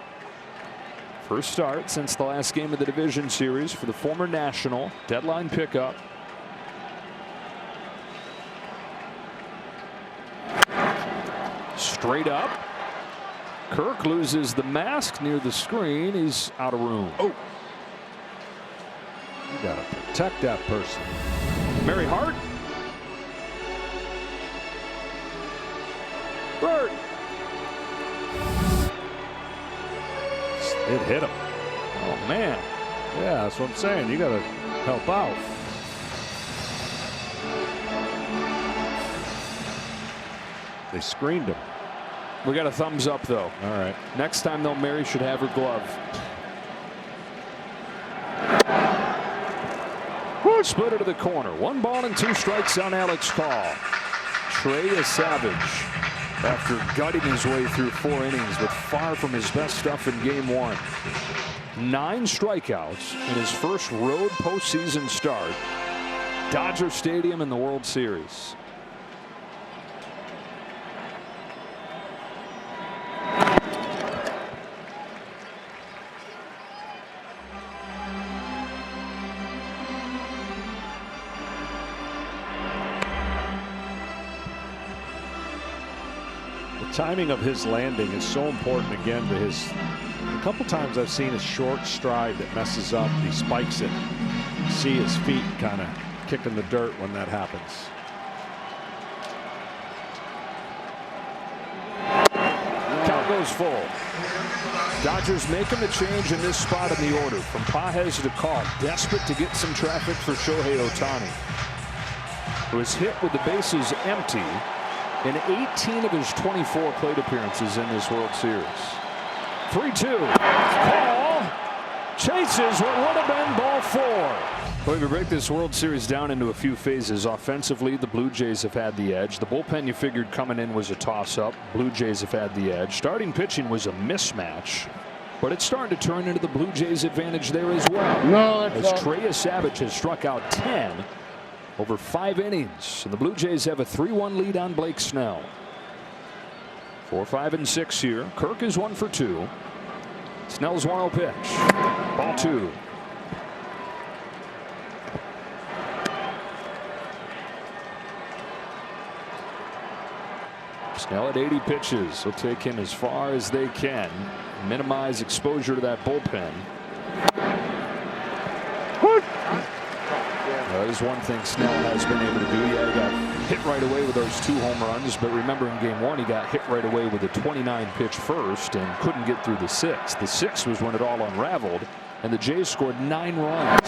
First start since the last game of the division series for the former National. Deadline pickup. Straight up. Kirk loses the mask near the screen. He's out of room. Oh. You got to protect that person. Mary Hart. Bert. It hit him. Oh, man. Yeah, that's what I'm saying. You got to help out. They screened him. We got a thumbs up, though. All right. Next time, though, Mary should have her glove. Split it to the corner. 1 ball and 2 strikes on Alex Call. Trey Yesavage, after gutting his way through 4 innings, but far from his best stuff in Game 1. 9 strikeouts in his first road postseason start. Dodger Stadium in the World Series. Timing of his landing is so important again to his. A couple times I've seen a short stride that messes up. He spikes it. You see his feet kind of kicking the dirt when that happens. Count goes full. Dodgers making the change in this spot in the order from Pages to Call, desperate to get some traffic for Shohei Ohtani, who was hit with the bases empty in 18 of his 24 plate appearances in this World Series. 3-2. Call chases what would have been ball 4. Well, if you break this World Series down into a few phases, offensively, the Blue Jays have had the edge. The bullpen you figured coming in was a toss-up. Blue Jays have had the edge. Starting pitching was a mismatch, but it's starting to turn into the Blue Jays' advantage there as well. As Trey Yesavage has struck out 10 over 5 innings, and the Blue Jays have a 3-1 lead on Blake Snell. 4, 5, and 6 here. Kirk is 1 for 2. Snell's 1-0 pitch. Ball 2. Snell at 80 pitches. Will take him as far as they can. Minimize exposure to that bullpen. That is one thing Snell has been able to do. Yeah, he got hit right away with those 2 home runs, but remember in game 1 he got hit right away with a 29 pitch first and couldn't get through the 6th. The 6th was when it all unraveled, and the Jays scored 9 runs.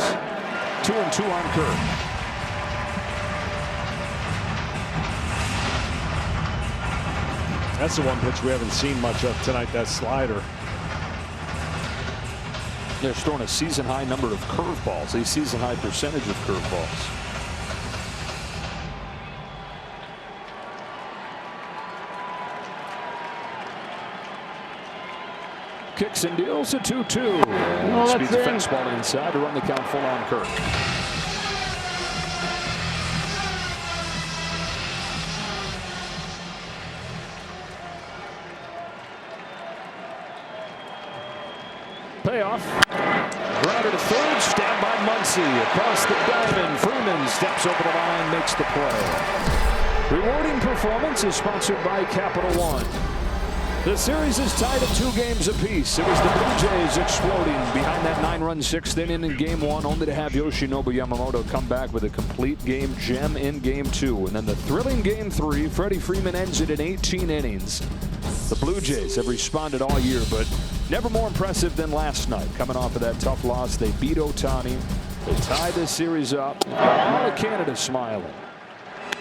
2-2 on Kirk. That's the one pitch we haven't seen much of tonight, that slider. They're throwing a season-high number of curveballs, a season-high percentage of curveballs. Kicks and deals a 2-2. Speeds the fastball inside to run the count full on Kirk. Payoff. Grounder to third. Stabbed by Muncy. Across the diamond. Freeman steps over the line, makes the play. Rewarding performance is sponsored by Capital One. The series is tied at 2 games apiece. It was the Blue Jays exploding behind that 9-run 6th inning in game 1, only to have Yoshinobu Yamamoto come back with a complete game gem in game 2. And then the thrilling game 3, Freddie Freeman ends it in 18 innings. The Blue Jays have responded all year, but never more impressive than last night. Coming off of that tough loss, they beat Ohtani. They tie this series up. All of Canada smiling.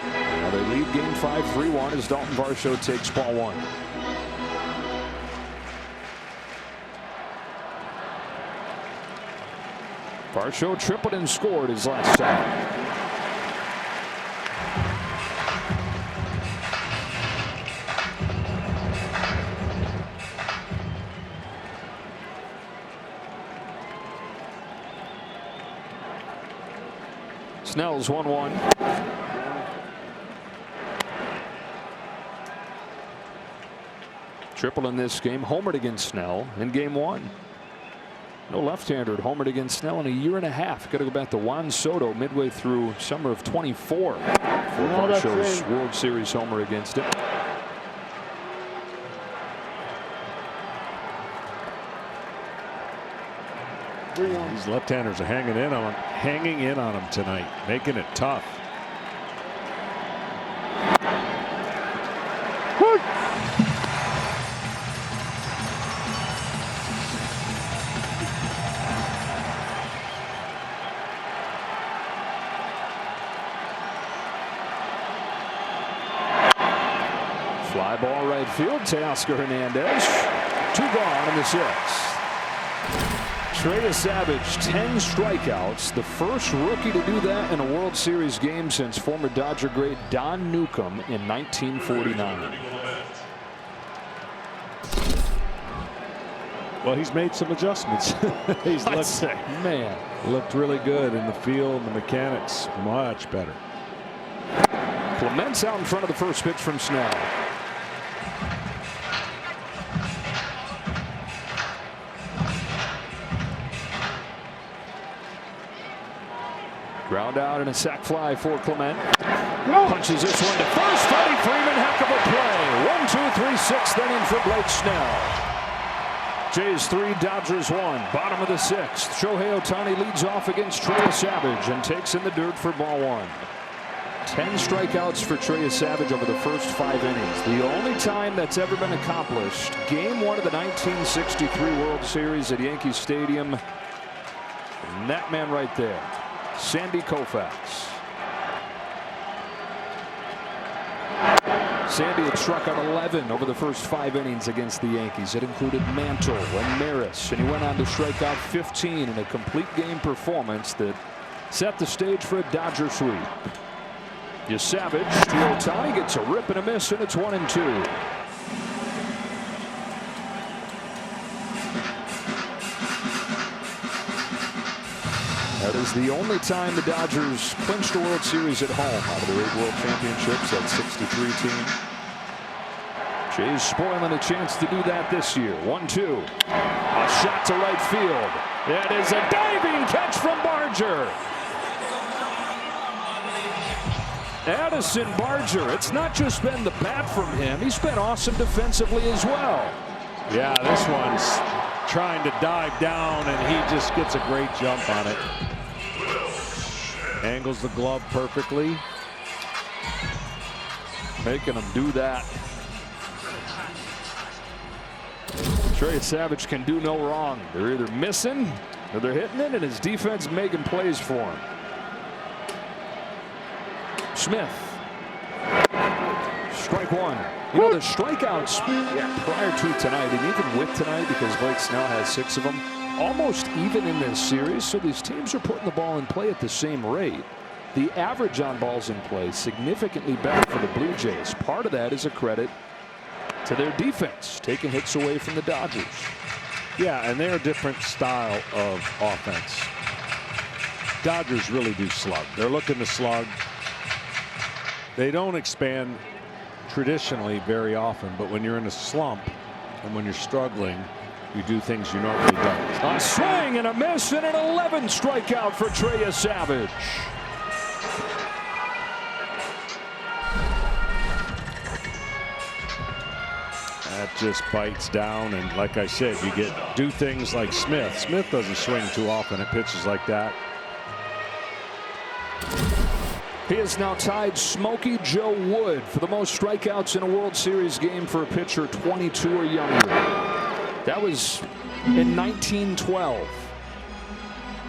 Now they lead game 5 3-1 as Dalton Varsho takes ball 1. Varsho tripled and scored his last time. Snell's 1-1. Triple in this game. Homered against Snell in game 1. No left-hander at homered against Snell in a year and a half. Got to go back to Juan Soto midway through summer of 24 for Varsho's World Series homer against him. These left-handers are hanging in on him tonight, making it tough. Fly ball right field to Oscar Hernandez. 2 gone in the 6th. Trey Yesavage, 10 strikeouts. The first rookie to do that in a World Series game since former Dodger great Don Newcomb in 1949. Well, he's made some adjustments. He's looked really good in the field. The mechanics much better. Clement's out in front of the first pitch from Snell. Ground out and a sac fly for Clement. Punches this one to first. Freddie Freeman, heck of a play. 1, 2, 3, 6th inning for Blake Snell. Jays 3, Dodgers 1. Bottom of the 6th. Shohei Ohtani leads off against Trey Yesavage and takes in the dirt for ball 1. 10 strikeouts for Trey Yesavage over the first 5 innings. The only time that's ever been accomplished. Game 1 of the 1963 World Series at Yankee Stadium. And that man right there, Sandy Koufax. Sandy had struck out 11 over the first 5 innings against the Yankees. It included Mantle and Maris, and he went on to strike out 15 in a complete game performance that set the stage for a Dodger sweep. Yesavage to Ohtani, gets a rip and a miss, and it's 1-2. That is the only time the Dodgers clinched a World Series at home out of their 8 World Championships, that 63 team. Jay's spoiling a chance to do that this year. 1-2. A shot to right field. That is a diving catch from Barger. Addison Barger. It's not just been the bat from him. He's been awesome defensively as well. Yeah, this one's trying to dive down, and he just gets a great jump on it. Angles the glove perfectly. Making him do that. Trey Yesavage can do no wrong. They're either missing or they're hitting it, and his defense making plays for him. Smith. Strike 1. You know, the strikeouts prior to tonight, and even with tonight, because Blake Snell has 6 of them, almost even in this series. So these teams are putting the ball in play at the same rate. The average on balls in play significantly better for the Blue Jays. Part of that is a credit to their defense, taking hits away from the Dodgers. Yeah, and they're a different style of offense. Dodgers really do slug. They're looking to slug. They don't expand traditionally very often, but when you're in a slump and when you're struggling, you do things you normally don't. A swing and a miss, and an 11 strikeout for Trey Yesavage. That just bites down, and like I said, you do things like Smith. Smith doesn't swing too often at pitches like that. He has now tied Smokey Joe Wood for the most strikeouts in a World Series game for a pitcher 22 or younger. That was in 1912.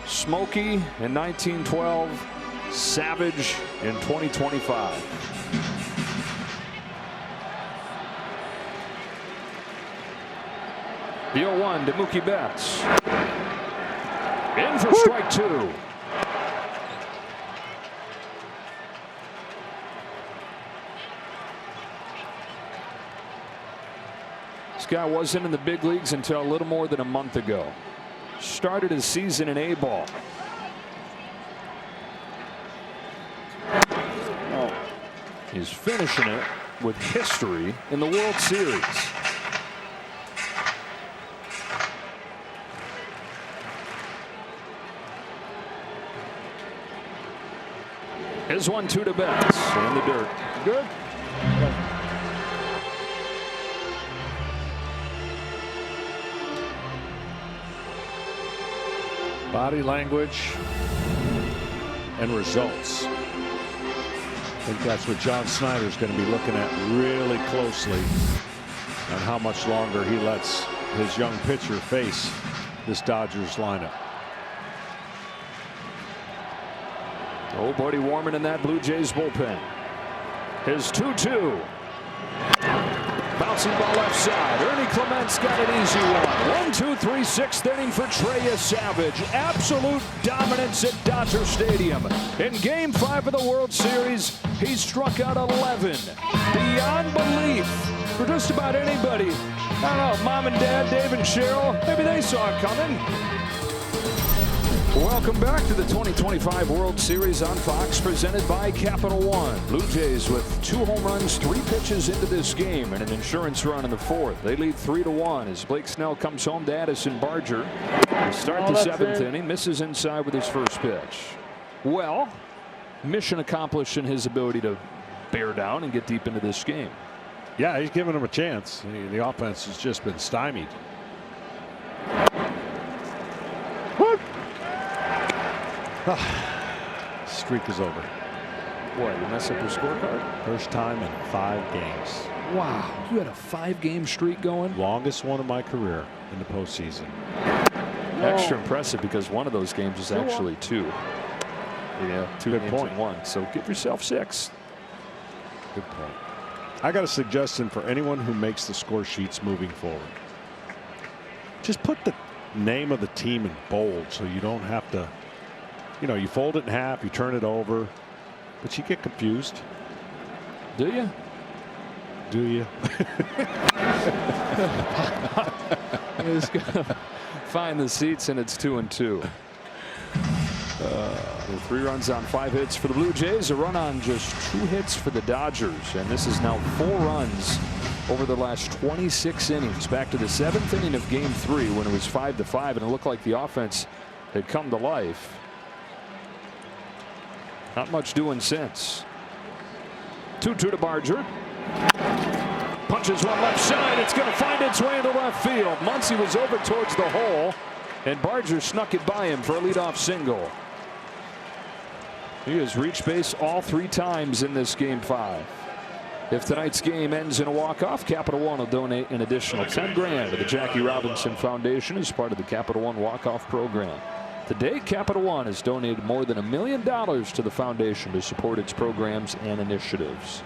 Smokey in 1912, Savage in 2025. The 0-1 to Mookie Betts. In for strike 2. This guy wasn't in the big leagues until a little more than a month ago. Started his season in A-ball. He's finishing it with history in the World Series. His 1-2 to Betts in the dirt. Good. Body language and results. I think that's what John Snyder's going to be looking at really closely, on how much longer he lets his young pitcher face this Dodgers lineup. Oh, Buddy Warman in that Blue Jays bullpen. His 2-2. Bouncing ball left side. Ernie Clement's got an easy one. 1-2-3, 6th inning for Trey Yesavage. Absolute dominance at Dodger Stadium. In Game 5 of the World Series, he struck out 11. Beyond belief for just about anybody. I don't know, Mom and Dad, Dave and Cheryl, maybe they saw it coming. Welcome back to the 2025 World Series on Fox, presented by Capital One. Blue Jays with 2 home runs, 3 pitches into this game, and an insurance run in the 4th. They lead 3-1 as Blake Snell comes home to Addison Barger. They start the 7th inning, misses inside with his first pitch. Well, mission accomplished in his ability to bear down and get deep into this game. Yeah, he's giving him a chance. The offense has just been stymied. Streak is over. What, you mess up your scorecard? First time in 5 games. Wow, you had a 5-game streak going? Longest one of my career in the postseason. Extra impressive because one of those games is actually 2. Yeah, 2 games in 1. So give yourself 6. Good point. I got a suggestion for anyone who makes the score sheets moving forward. Just put the name of the team in bold so you don't have to, you fold it in half, you turn it over, but you get confused. Do you? Do you? He's gonna find the seats, and it's 2-2. 3 runs on 5 hits for the Blue Jays, a run on just 2 hits for the Dodgers, and this is now 4 runs over the last 26 innings. Back to the 7th inning of Game 3 when it was 5-5, and it looked like the offense had come to life. Not much doing since. 2-2 to Barger. Punches one left side. It's going to find its way into left field. Muncy was over towards the hole, and Barger snuck it by him for a leadoff single. He has reached base all 3 times in this Game 5. If tonight's game ends in a walk-off, Capital One will donate an additional $10,000 to the Jackie Robinson Foundation as part of the Capital One walk-off program. To date, Capital One has donated more than $1 million to the foundation to support its programs and initiatives.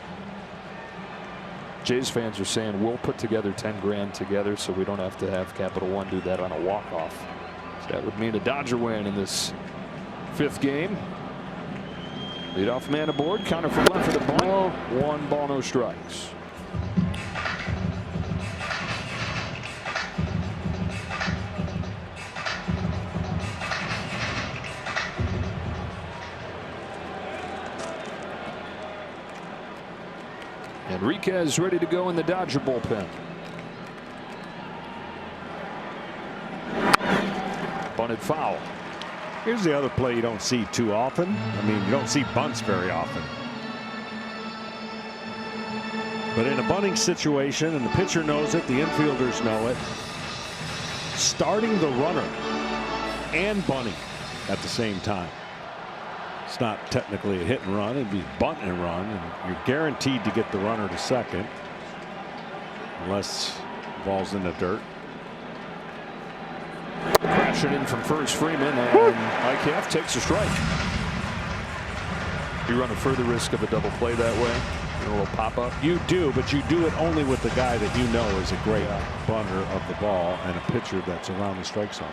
Jays fans are saying we'll put together $10,000 together so we don't have to have Capital One do that on a walk-off. So that would mean a Dodger win in this 5th game. Leadoff man aboard. Counter from left for the ball. 1 ball, no strikes. Enriquez ready to go in the Dodger bullpen. Bunted foul. Here's the other play you don't see too often. I mean, you don't see bunts very often. But in a bunting situation, and the pitcher knows it, the infielders know it, starting the runner and bunting at the same time. It's not technically a hit and run. It'd be bunt and run, and you're guaranteed to get the runner to second unless the ball's in the dirt. Crash it in from first. Freeman, and IKF takes a strike. You run a further risk of a double play that way. A little pop up. You do, but you do it only with the guy that you know is a great bunter of the ball and a pitcher that's around the strike zone.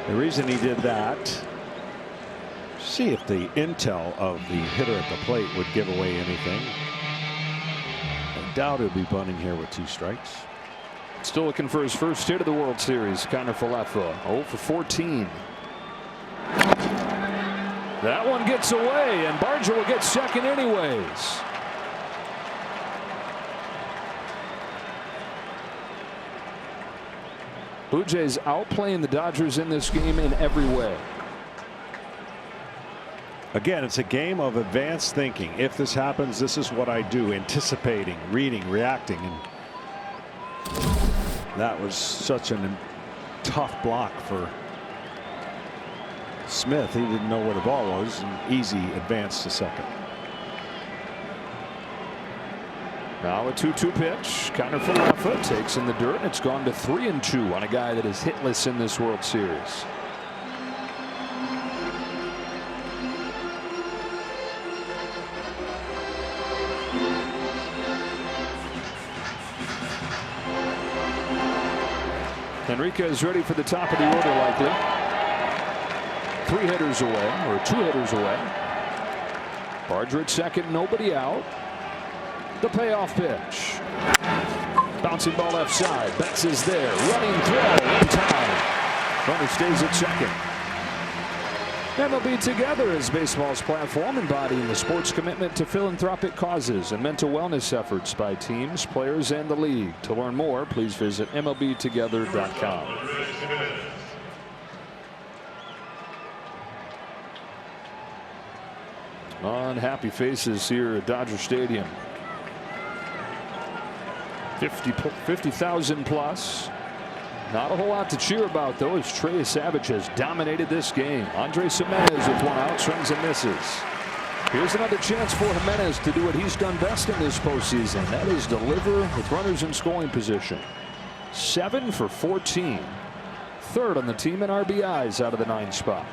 The reason he did that, see if the intel of the hitter at the plate would give away anything. I doubt he'll be bunting here with 2 strikes. Still looking for his first hit of the World Series. Connor Falefa 0 for 14. That one gets away, and Barger will get second anyways. Blue Jays outplaying the Dodgers in this game in every way. Again, it's a game of advanced thinking. If this happens, this is what I do. Anticipating, reading, reacting. And that was such a tough block for Smith. He didn't know where the ball was. And easy advance to second. Now a 2-2 pitch. Connor Falefa takes in the dirt, and it's gone to 3-2 on a guy that is hitless in this World Series. Enriquez ready for the top of the order, likely. 3 hitters away, or 2 hitters away. Barger at second, nobody out. The payoff pitch. Bouncing ball left side. Betts is there. Running throw in time. Runner stays at second. MLB Together is baseball's platform embodying the sport's commitment to philanthropic causes and mental wellness efforts by teams, players, and the league. To learn more, please visit MLBtogether.com. Unhappy faces here at Dodger Stadium. 50,000 plus. Not a whole lot to cheer about, though, as Trey Yesavage has dominated this game. Andres Jimenez with 1 out, swings and misses. Here's another chance for Jimenez to do what he's done best in this postseason. That is deliver with runners in scoring position. 7 for 14. Third on the team in RBIs out of the 9 spot.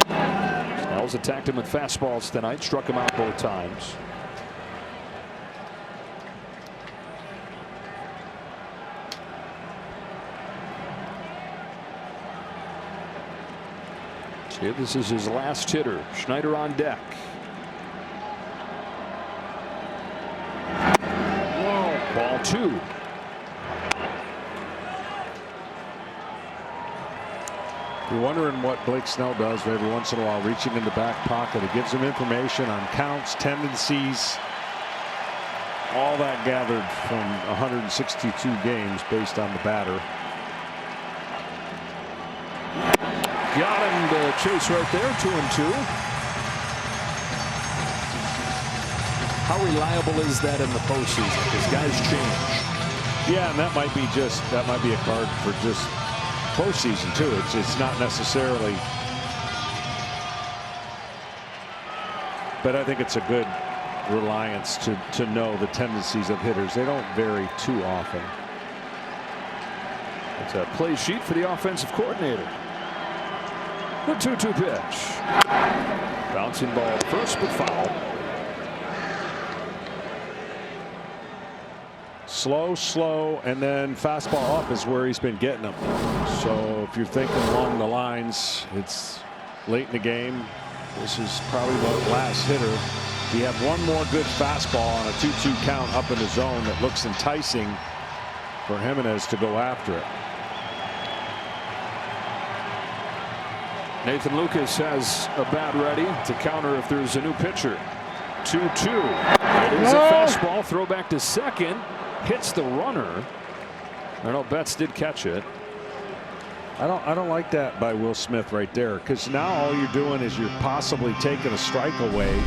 Snell's attacked him with fastballs tonight, struck him out both times. This is his last hitter. Schneider on deck. Whoa. Ball 2. You're wondering what Blake Snell does every once in a while, reaching in the back pocket. It gives him information on counts, tendencies, all that gathered from 162 games based on the batter. Got him to chase right there, 2-2. How reliable is that in the postseason? Because guys change. Yeah, and that might be a card for just postseason too. It's not necessarily, but I think it's a good reliance to know the tendencies of hitters. They don't vary too often. It's a play sheet for the offensive coordinator. The 2-2 pitch. Bouncing ball at first, but foul. Slow, and then fastball up is where he's been getting them. So if you're thinking along the lines, it's late in the game. This is probably the last hitter. You have one more good fastball on a 2-2 count up in the zone that looks enticing for Jimenez to go after it. Nathan Lucas has a bat ready to counter if there's a new pitcher. 2-2. It is a fastball. Throw back to second. Hits the runner. I know Betts did catch it. I don't like that by Will Smith right there, because now all you're doing is you're possibly taking a strike away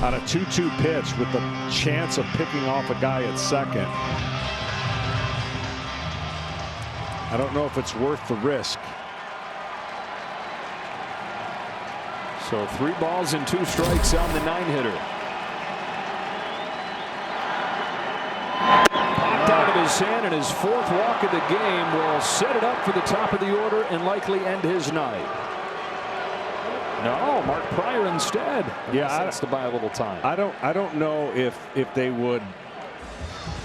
on a 2-2 pitch with the chance of picking off a guy at second. I don't know if it's worth the risk. So 3 balls and 2 strikes on the 9-hitter. Popped out of his hand, and his 4th walk of the game will set it up for the top of the order and likely end his night. No, Mark Pryor instead. Yeah, that's to buy a little time. I don't know if they would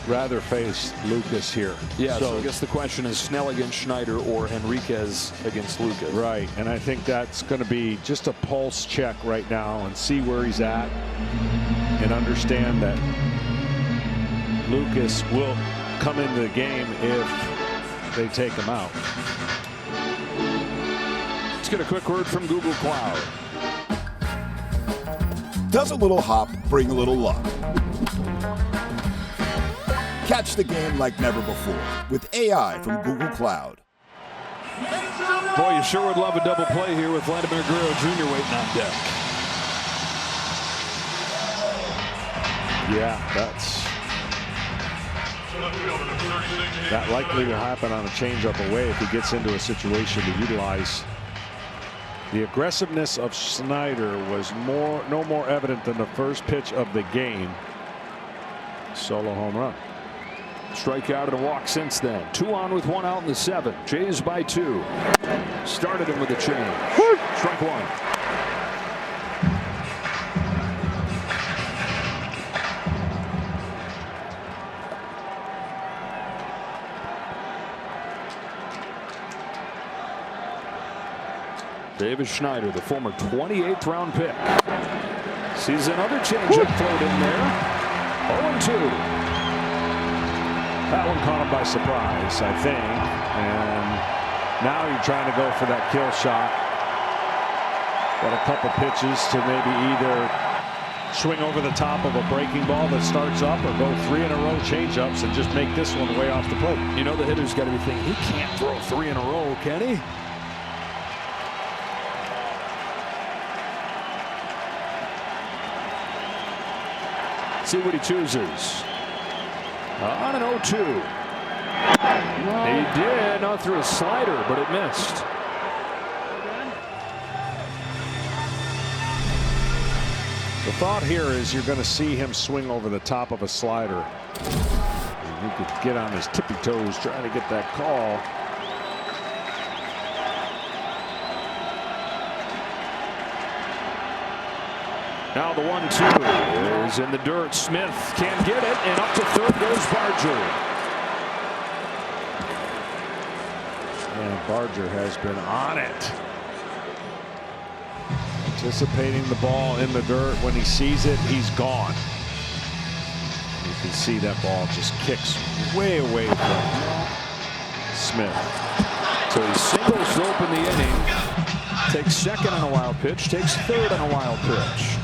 rather face Lucas here. Yeah, so I guess the question is Snell against Schneider or Henriquez against Lucas. Right, and I think that's going to be just a pulse check right now and see where he's at and understand that Lucas will come into the game if they take him out. Let's get a quick word from Google Cloud. Does a little hop bring a little luck? Catch the game like never before with AI from Google Cloud. Boy, you sure would love a double play here with Vladimir Guerrero Jr. waiting on deck. Yeah, that likely to happen on a changeup away if he gets into a situation to utilize. The aggressiveness of Snyder was no more evident than the first pitch of the game. Solo home run. Strikeout and a walk since then. 2 on with 1 out in the 7th. Jays by 2. Started him with a change. Strike 1. Davis Schneider, the former 28th round pick, sees another changeup float in there. 0-2. That one caught him by surprise, I think. And now you're trying to go for that kill shot. Got a couple pitches to maybe either swing over the top of a breaking ball that starts up or go 3 in a row changeups and just make this one way off the plate. You know the hitter's got to be thinking, he can't throw 3 in a row, can he? see what he chooses. On an 0-2. He did, not through a slider, but it missed. The thought here is you're going to see him swing over the top of a slider. He could get on his tippy toes trying to get that call. Now the 1-2 is in the dirt. Smith can't get it, and up to third goes Barger. And Barger has been on it. Anticipating the ball in the dirt. When he sees it, he's gone. You can see that ball just kicks way away from Smith. So he singles to open the inning. Takes second on a wild pitch. Takes third on a wild pitch.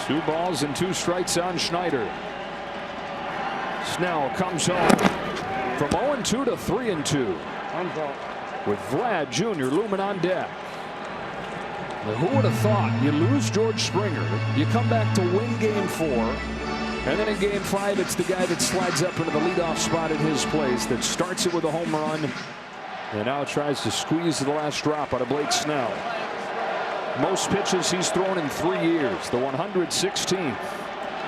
Two balls and 2 strikes on Schneider. Snell comes home from 0-2 to 3-2. With Vlad Jr. looming on deck. Now, who would have thought you lose George Springer, you come back to win game 4, and then in game 5 it's the guy that slides up into the leadoff spot in his place that starts it with a home run and now tries to squeeze the last drop out of Blake Snell. Most pitches he's thrown in 3 years. The 116th.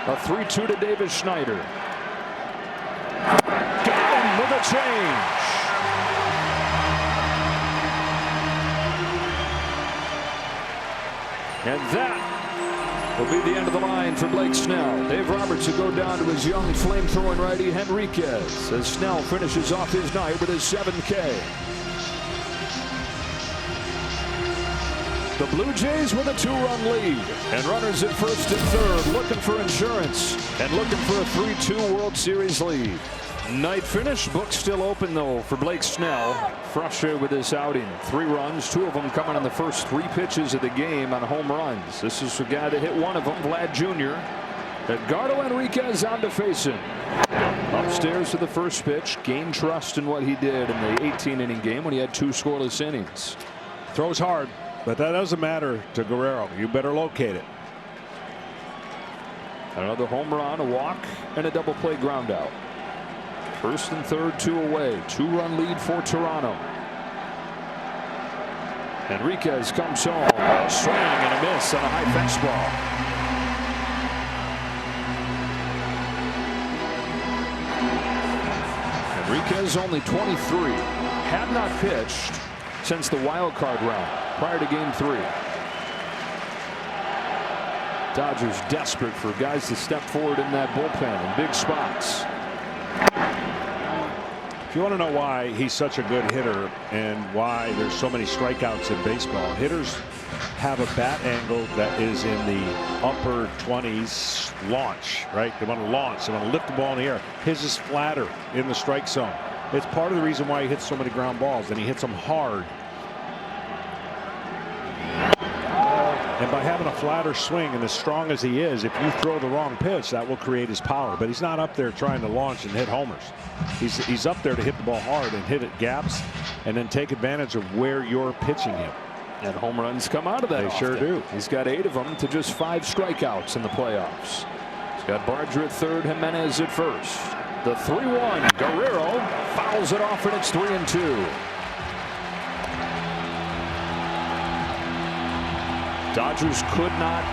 A 3-2 to Davis Schneider. Got him with a change. And that will be the end of the line for Blake Snell. Dave Roberts will go down to his young flame-throwing righty Henriquez as Snell finishes off his night with his 7K. The Blue Jays with a 2-run lead and runners at first and third looking for insurance and looking for a 3-2 World Series lead. Night finish. Book still open though for Blake Snell. Frustrated with this outing. 3 runs, 2 of them coming on the first 3 pitches of the game on home runs. This is the guy that hit one of them, Vlad Jr. Edgardo Henriquez on to face him. Upstairs to the first pitch. Gained trust in what he did in the 18-inning game when he had 2 scoreless innings. Throws hard, but that doesn't matter to Guerrero. You better locate it. Another home run, a walk, and a double play ground out. First and third, 2 away. 2-run lead for Toronto. Henriquez comes home. A swing and a miss on a high fastball. Henriquez only 23. Had not pitched since the wild card round prior to game 3. Dodgers desperate for guys to step forward in that bullpen in big spots. If you want to know why he's such a good hitter and why there's so many strikeouts in baseball, hitters have a bat angle that is in the upper 20s launch, right? They want to launch, they want to lift the ball in the air. His is flatter in the strike zone. It's part of the reason why he hits so many ground balls, and he hits them hard. And by having a flatter swing and as strong as he is, if you throw the wrong pitch, that will create his power. But he's not up there trying to launch and hit homers. He's up there to hit the ball hard and hit at gaps and then take advantage of where you're pitching him. And home runs come out of that. They sure do. He's got 8 of them to just 5 strikeouts in the playoffs. He's got Barger at third, Jimenez at first. The 3-1. Guerrero fouls it off, and it's 3-2. Dodgers could not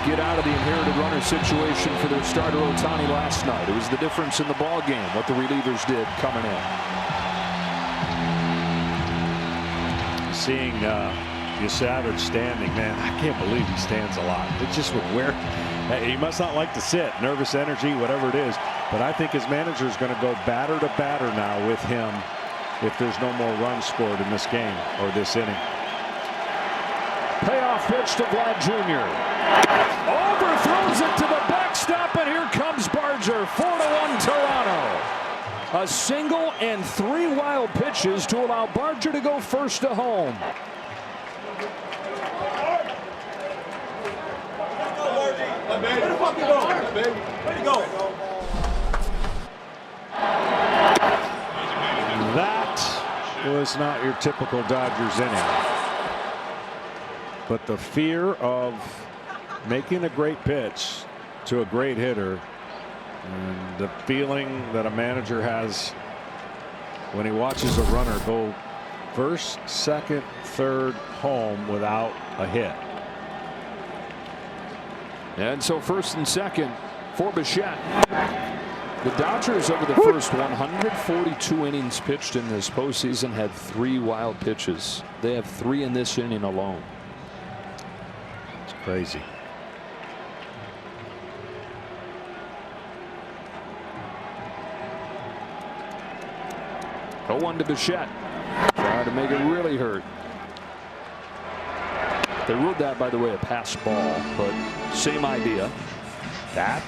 get out of the inherited runner situation for their starter Ohtani last night. It was the difference in the ball game what the relievers did coming in. Seeing Yesavage standing, man, I can't believe he stands a lot. It's just with where he must not like to sit, nervous energy, whatever it is. But I think his manager is going to go batter to batter now with him if there's no more runs scored in this game or this inning. Payoff pitch to Vlad Jr. Overthrows it to the backstop, and here comes Barger. 4-1 Toronto. A single and 3 wild pitches to allow Barger to go first to home. That was not your typical Dodgers inning. But the fear of making a great pitch to a great hitter, and the feeling that a manager has when he watches a runner go first, second, third, home without a hit. And so first and second for Bichette. The Dodgers over the first 142 innings pitched in this postseason had 3 wild pitches. They have 3 in this inning alone. It's crazy. Oh, 1 to Bichette. Trying to make it really hurt. They ruled that, by the way, a pass ball, but same idea. That?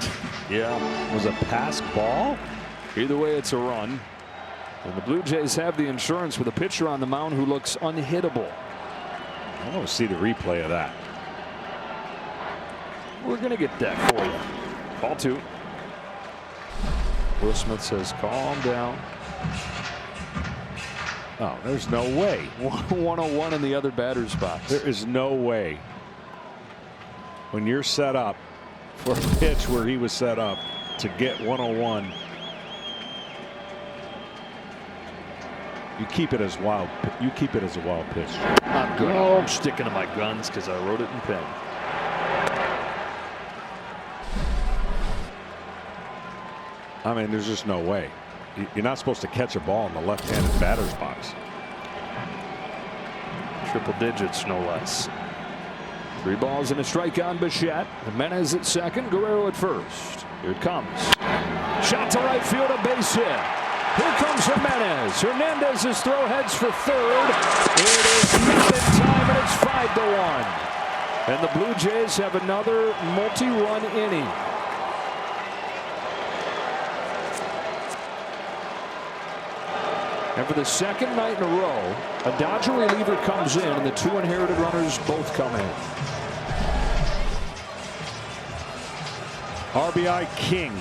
Yeah. Was a pass ball? Either way, it's a run. And the Blue Jays have the insurance with a pitcher on the mound who looks unhittable. I want to see the replay of that. We're going to get that for you. Ball 2. Will Smith says, calm down. Oh, there's no way. 101 in the other batter's box. There is no way. When you're set up for a pitch where he was set up to get 101, you keep it as wild. You keep it as a wild pitch. I'm good. I'm sticking to my guns because I wrote it in pen. I mean, there's just no way. You're not supposed to catch a ball in the left-handed batter's box. Triple digits, no less. 3 balls and a strike on Bichette. Jimenez at second, Guerrero at first. Here it comes. Shot to right field, a base hit. Here comes Jimenez. Hernandez's throw heads for third. It is not in time, and it's 5-1. And the Blue Jays have another multi-run inning. And for the second night in a row, a Dodger reliever comes in, and the 2 inherited runners both come in. RBI king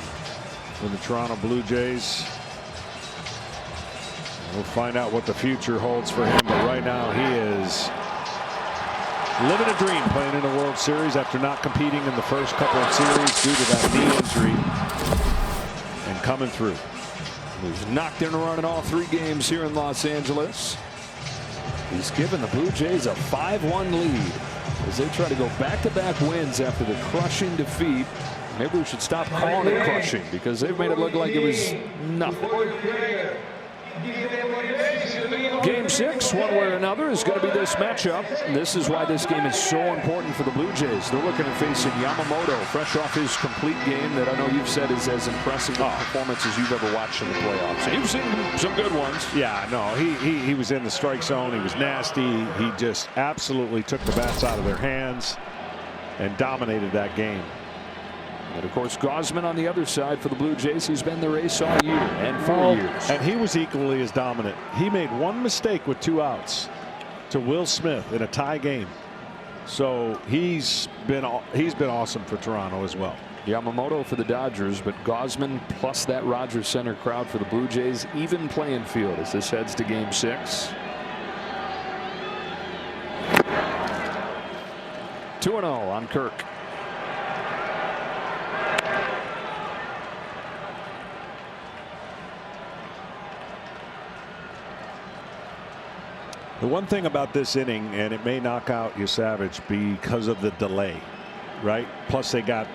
for the Toronto Blue Jays. We'll find out what the future holds for him, but right now he is living a dream playing in a World Series after not competing in the first couple of series due to that knee injury, and coming through. He's knocked in a run in all 3 games here in Los Angeles. He's given the Blue Jays a 5-1 lead as they try to go back-to-back wins after the crushing defeat. Maybe we should stop calling it crushing because they've made it look like it was nothing. Game 6, one way or another, is going to be this matchup. This is why this game is so important for the Blue Jays. They're looking at facing Yamamoto, fresh off his complete game that I know you've said is as impressive a performance as you've ever watched in the playoffs. And you've seen some good ones. Yeah, no, he was in the strike zone. He was nasty. He just absolutely took the bats out of their hands and dominated that game. And of course, Gausman on the other side for the Blue Jays. He's been their ace all year and 4 years. And he was equally as dominant. He made 1 mistake with 2 outs to Will Smith in a tie game. So he's been awesome for Toronto as well. Yamamoto for the Dodgers, but Gausman plus that Rogers Center crowd for the Blue Jays. Even playing field as this heads to game 6. 2-0 on Kirk. The one thing about this inning, and it may knock out Yesavage because of the delay, right? Plus they got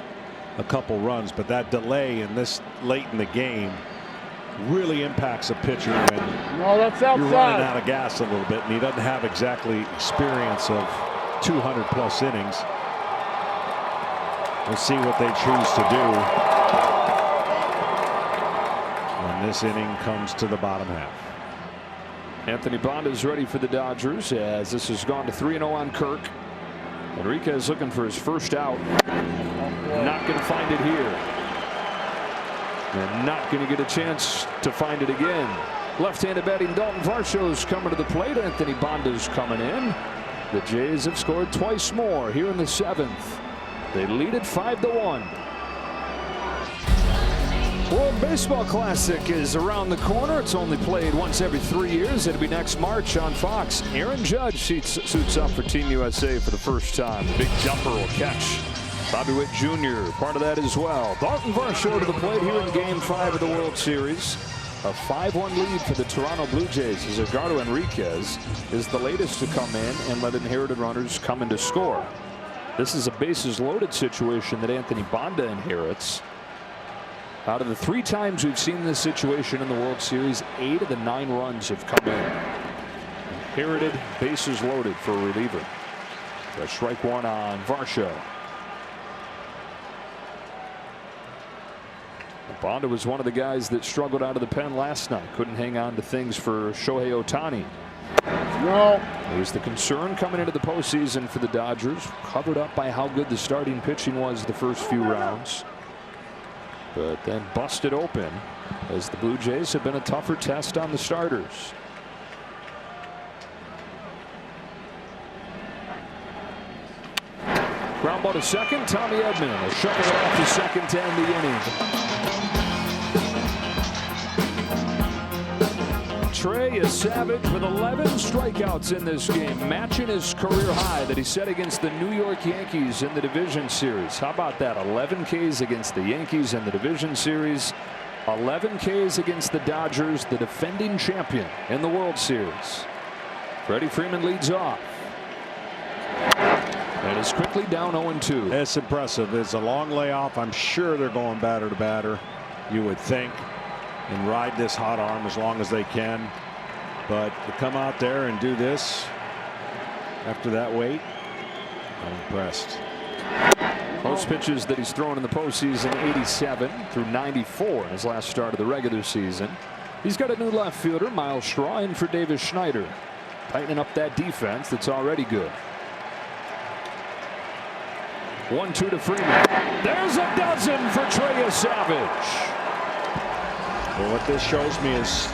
a couple runs, but that delay in this late in the game really impacts a pitcher when you're running out of gas a little bit, and he doesn't have exactly experience of 200+ innings. We'll see what they choose to do when this inning comes to the bottom half. Anthony Banda is ready for the Dodgers as this has gone to 3-0 on Kirk. Enriquez looking for his first out. Not going to find it here. And not going to get a chance to find it again. Left-handed batting Dalton Varsho's coming to the plate. Anthony Banda's coming in. The Jays have scored twice more here in the 7th. They lead it 5-1. World Baseball Classic is around the corner. It's only played once every 3 years. It'll be next March on Fox. Aaron Judge suits up for Team USA for the first time. Big jumper will catch. Bobby Witt Jr. part of that as well. Dalton Varsho to the plate here in Game 5 of the World Series. A 5-1 lead for the Toronto Blue Jays as Edgardo Enriquez is the latest to come in and let inherited runners come in to score. This is a bases loaded situation that Anthony Banda inherits. Out of the 3 times we've seen this situation in the World Series, 8 of the 9 runs have come in. Inherited, bases loaded for a reliever. A strike 1 on Varsho. Banda was one of the guys that struggled out of the pen last night. Couldn't hang on to things for Shohei Ohtani. There was the concern coming into the postseason for the Dodgers, covered up by how good the starting pitching was the first few rounds. But then busted open as the Blue Jays have been a tougher test on the starters. Ground ball to second. Tommy Edman will shuffle it off to second to end the inning. Trey Yesavage with 11 strikeouts in this game, matching his career high that he set against the New York Yankees in the division series. How about that? 11 Ks against the Yankees in the division series, 11 Ks against the Dodgers, the defending champion in the World Series. Freddie Freeman leads off. And is quickly down 0-2. It's impressive. It's a long layoff. I'm sure they're going batter to batter, you would think, and ride this hot arm as long as they can. But to come out there and do this after that wait, I'm impressed. Most pitches that he's thrown in the postseason, 87 through 94 in his last start of the regular season. He's got a new left fielder, Miles Straw, in for Davis Schneider, tightening up that defense that's already good. 1-2 to Freeman. There's a dozen for Trey Yesavage. Well, what this shows me is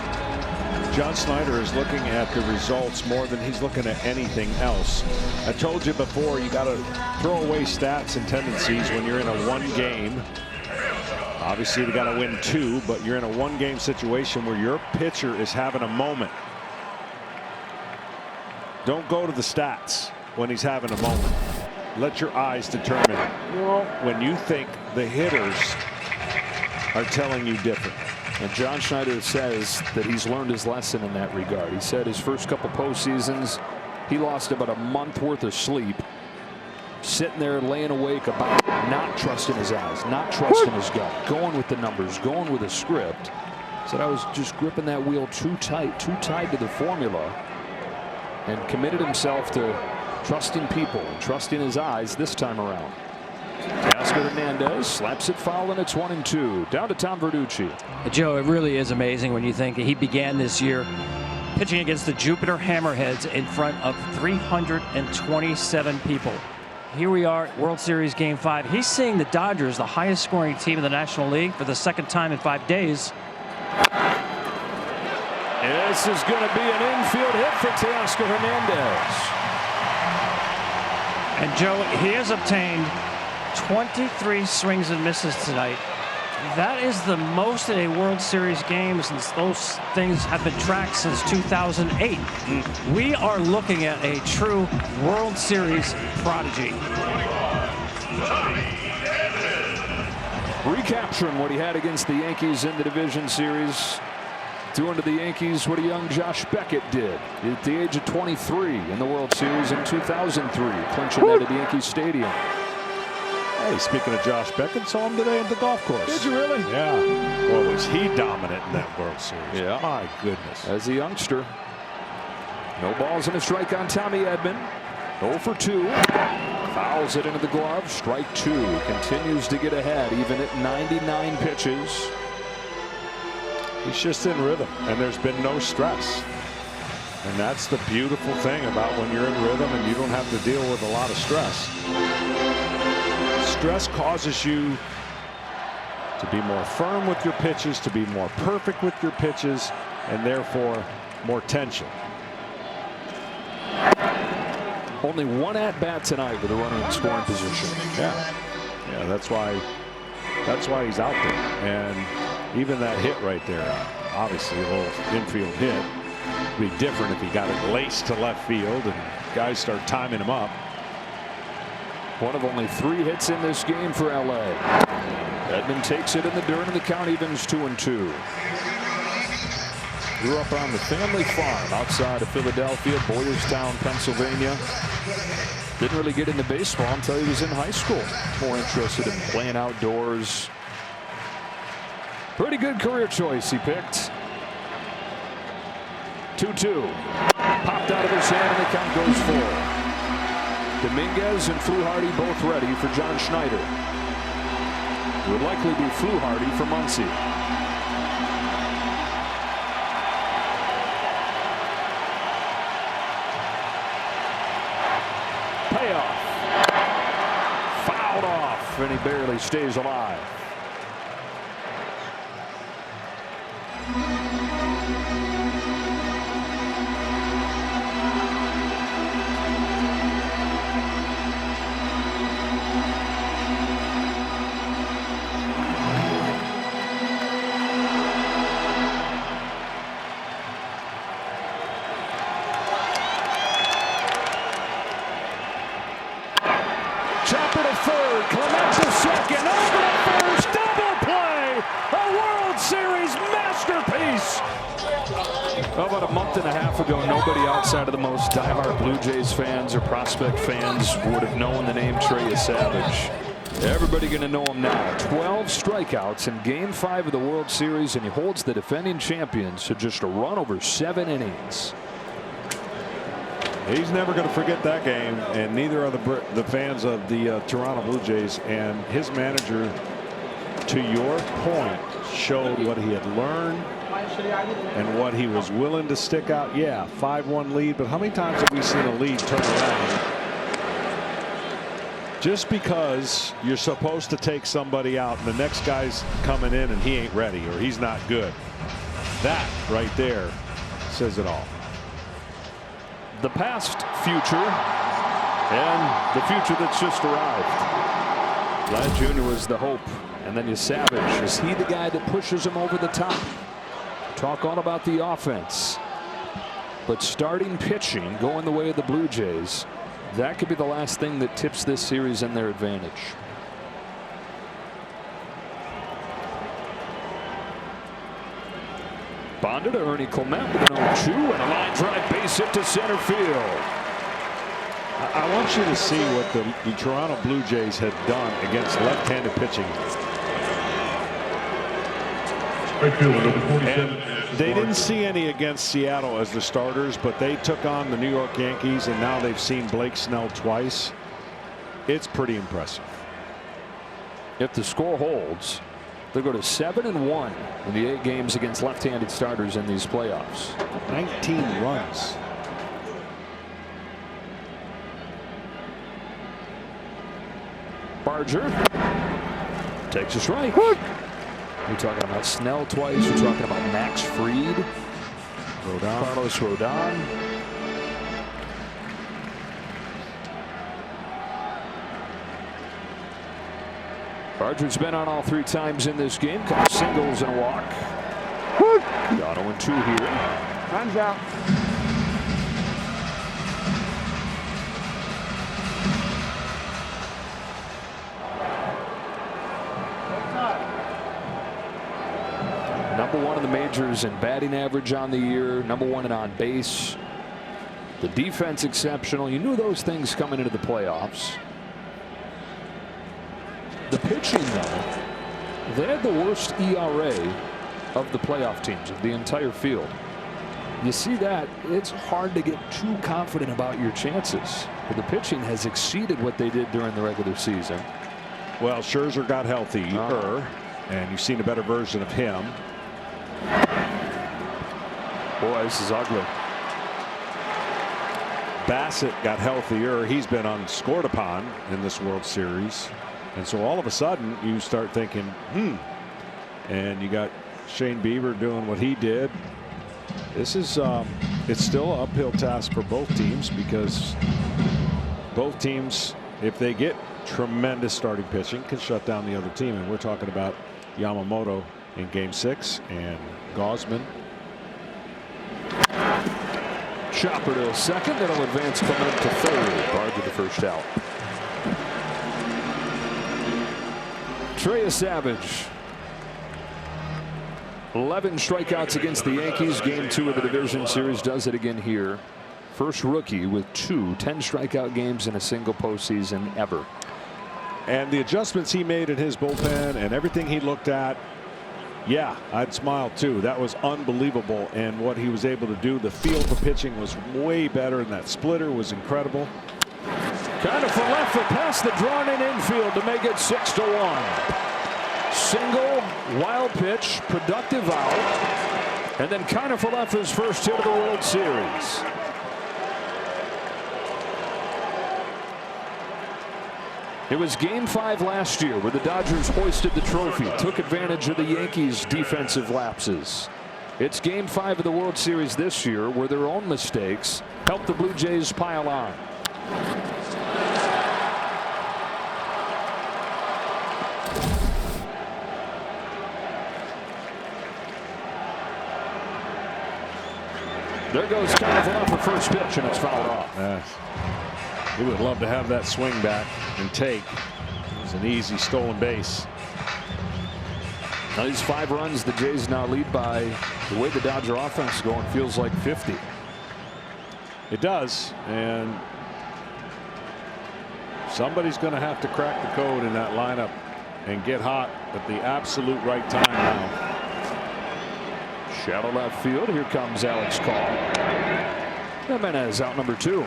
John Snyder is looking at the results more than he's looking at anything else. I told you before, you got to throw away stats and tendencies when you're in a 1-game. Obviously, you got to win 2, but you're in a 1-game situation where your pitcher is having a moment. Don't go to the stats when he's having a moment. Let your eyes determine when you think the hitters are telling you different. And John Schneider says that he's learned his lesson in that regard. He said his first couple postseasons, he lost about a month worth of sleep, sitting there laying awake about not trusting his eyes, not trusting his gut, going with the numbers, going with a script. Said I was just gripping that wheel too tight to the formula, and committed himself to trusting people and trusting his eyes this time around. Teoscar Hernandez slaps it foul, and it's 1-2. Down to Tom Verducci. Joe, it really is amazing when you think he began this year pitching against the Jupiter Hammerheads in front of 327 people. Here we are at World Series Game 5. He's seeing the Dodgers, the highest scoring team in the National League, for the second time in 5 days. This is going to be an infield hit for Teoscar Hernandez. And Joe, he has obtained 23 swings and misses tonight. That is the most in a World Series game since those things have been tracked since 2008. We are looking at a true World Series prodigy. Recapturing what he had against the Yankees in the division series. Doing to the Yankees what a young Josh Beckett did at the age of 23 in the World Series in 2003, clinching that at the Yankee Stadium. Hey, speaking of Josh Beckett, saw him today at the golf course. Did you really? Yeah. Well, was he dominant in that World Series? Yeah. My goodness. As a youngster. No balls and a strike on Tommy Edman. 0 for 2. Fouls it into the glove. Strike 2. Continues to get ahead even at 99 pitches. He's just in rhythm, and there's been no stress. And that's the beautiful thing about when you're in rhythm and you don't have to deal with a lot of stress. Stress causes you to be more firm with your pitches, to be more perfect with your pitches, and therefore more tension. Only one at bat tonight with a runner in scoring position. Yeah, that's why he's out there. And Even that hit right there, obviously a little infield hit. It'd be different if he got it laced to left field and guys start timing him up. One of only 3 hits in this game for LA. Edman takes it in the dirt, and the count evens 2-2. Grew up on the family farm outside of Philadelphia, Boyerstown, Pennsylvania. Didn't really get into baseball until he was in high school. More interested in playing outdoors. Pretty good career choice he picked. 2-2. Popped out of his hand, and the count goes 4. Dominguez and Fluharty both ready for John Schneider. It would likely be Fluharty for Muncy. Payoff. Fouled off, and he barely stays alive. Chopper to third, Clement to second, over to first, double play, a World Series masterpiece. About a month and a half ago, nobody outside of the most diehard Blue Jays fans or prospect fans would have known the name Trey Yesavage. Everybody going to know him now. 12 strikeouts in Game 5 of the World Series, and he holds the defending champions to just a run over 7 innings. He's never going to forget that game, and neither are the fans of the Toronto Blue Jays. And his manager, to your point, showed what he had learned and what he was willing to stick out. Yeah, 5-1 lead, but how many times have we seen a lead turn around just because you're supposed to take somebody out and the next guy's coming in and he ain't ready or he's not good? That right there says it all. The past, future, and the future that's just arrived. Vlad Jr. was the hope, and then Yesavage. Is he the guy that pushes him over the top? Talk all about the offense, but starting pitching going the way of the Blue Jays, that could be the last thing that tips this series in their advantage. Bonded to Ernie Clement with an 0-2 and a line drive base hit to center field. I want you to see what the Toronto Blue Jays had done against left-handed pitching. And they didn't see any against Seattle as the starters, but they took on the New York Yankees, and now they've seen Blake Snell twice. It's pretty impressive. If the score holds, they'll go to 7-1 in the 8 games against left-handed starters in these playoffs. 19 runs. Barger takes a strike. You're talking about Snell twice. You're talking about Max Fried, Carlos Rodon. Barger's been on all 3 times in this game. Couple singles and a walk. Got 0-2 here. Time's out. Number 1 in the majors in batting average on the year. Number 1 in on base. The defense exceptional. You knew those things coming into the playoffs. The pitching, though, they had the worst ERA of the playoff teams of the entire field. You see that, it's hard to get too confident about your chances. But the pitching has exceeded what they did during the regular season. Well, Scherzer got healthier, and you've seen a better version of him. Boy, this is ugly. Bassett got healthier. He's been unscored upon in this World Series. And so all of a sudden you start thinking, and you got Shane Bieber doing what he did. This is it's still an uphill task for both teams, because both teams, if they get tremendous starting pitching, can shut down the other team. And we're talking about Yamamoto in Game 6, and Gausman. Chopper to second. That'll advance Clement to third. Bard to the first out. Trey Yesavage. 11 strikeouts against the Yankees. Game 2 of the division series. Does it again here. First rookie with 10 strikeout games in a single postseason ever. And the adjustments he made in his bullpen and everything he looked at, yeah, I'd smile too. That was unbelievable. And what he was able to do, the feel for pitching was way better, and that splitter was incredible. Kind of for left for past the drawn in infield to make it 6-1. Single, wild pitch, productive out, and then kind of for left his first hit of the World Series. It was Game 5 last year where the Dodgers hoisted the trophy, took advantage of the Yankees' defensive lapses. It's Game 5 of the World Series this year where their own mistakes helped the Blue Jays pile on. There goes California for first pitch, and it's fouled off. Yes. He would love to have that swing back and take. It was an easy stolen base. Now these 5 runs the Jays now lead by. The way the Dodger offense is going feels like 50. It does, and somebody's going to have to crack the code in that lineup and get hot at the absolute right time now. Shallow left field. Here comes Alex Call. Jimenez out number 2.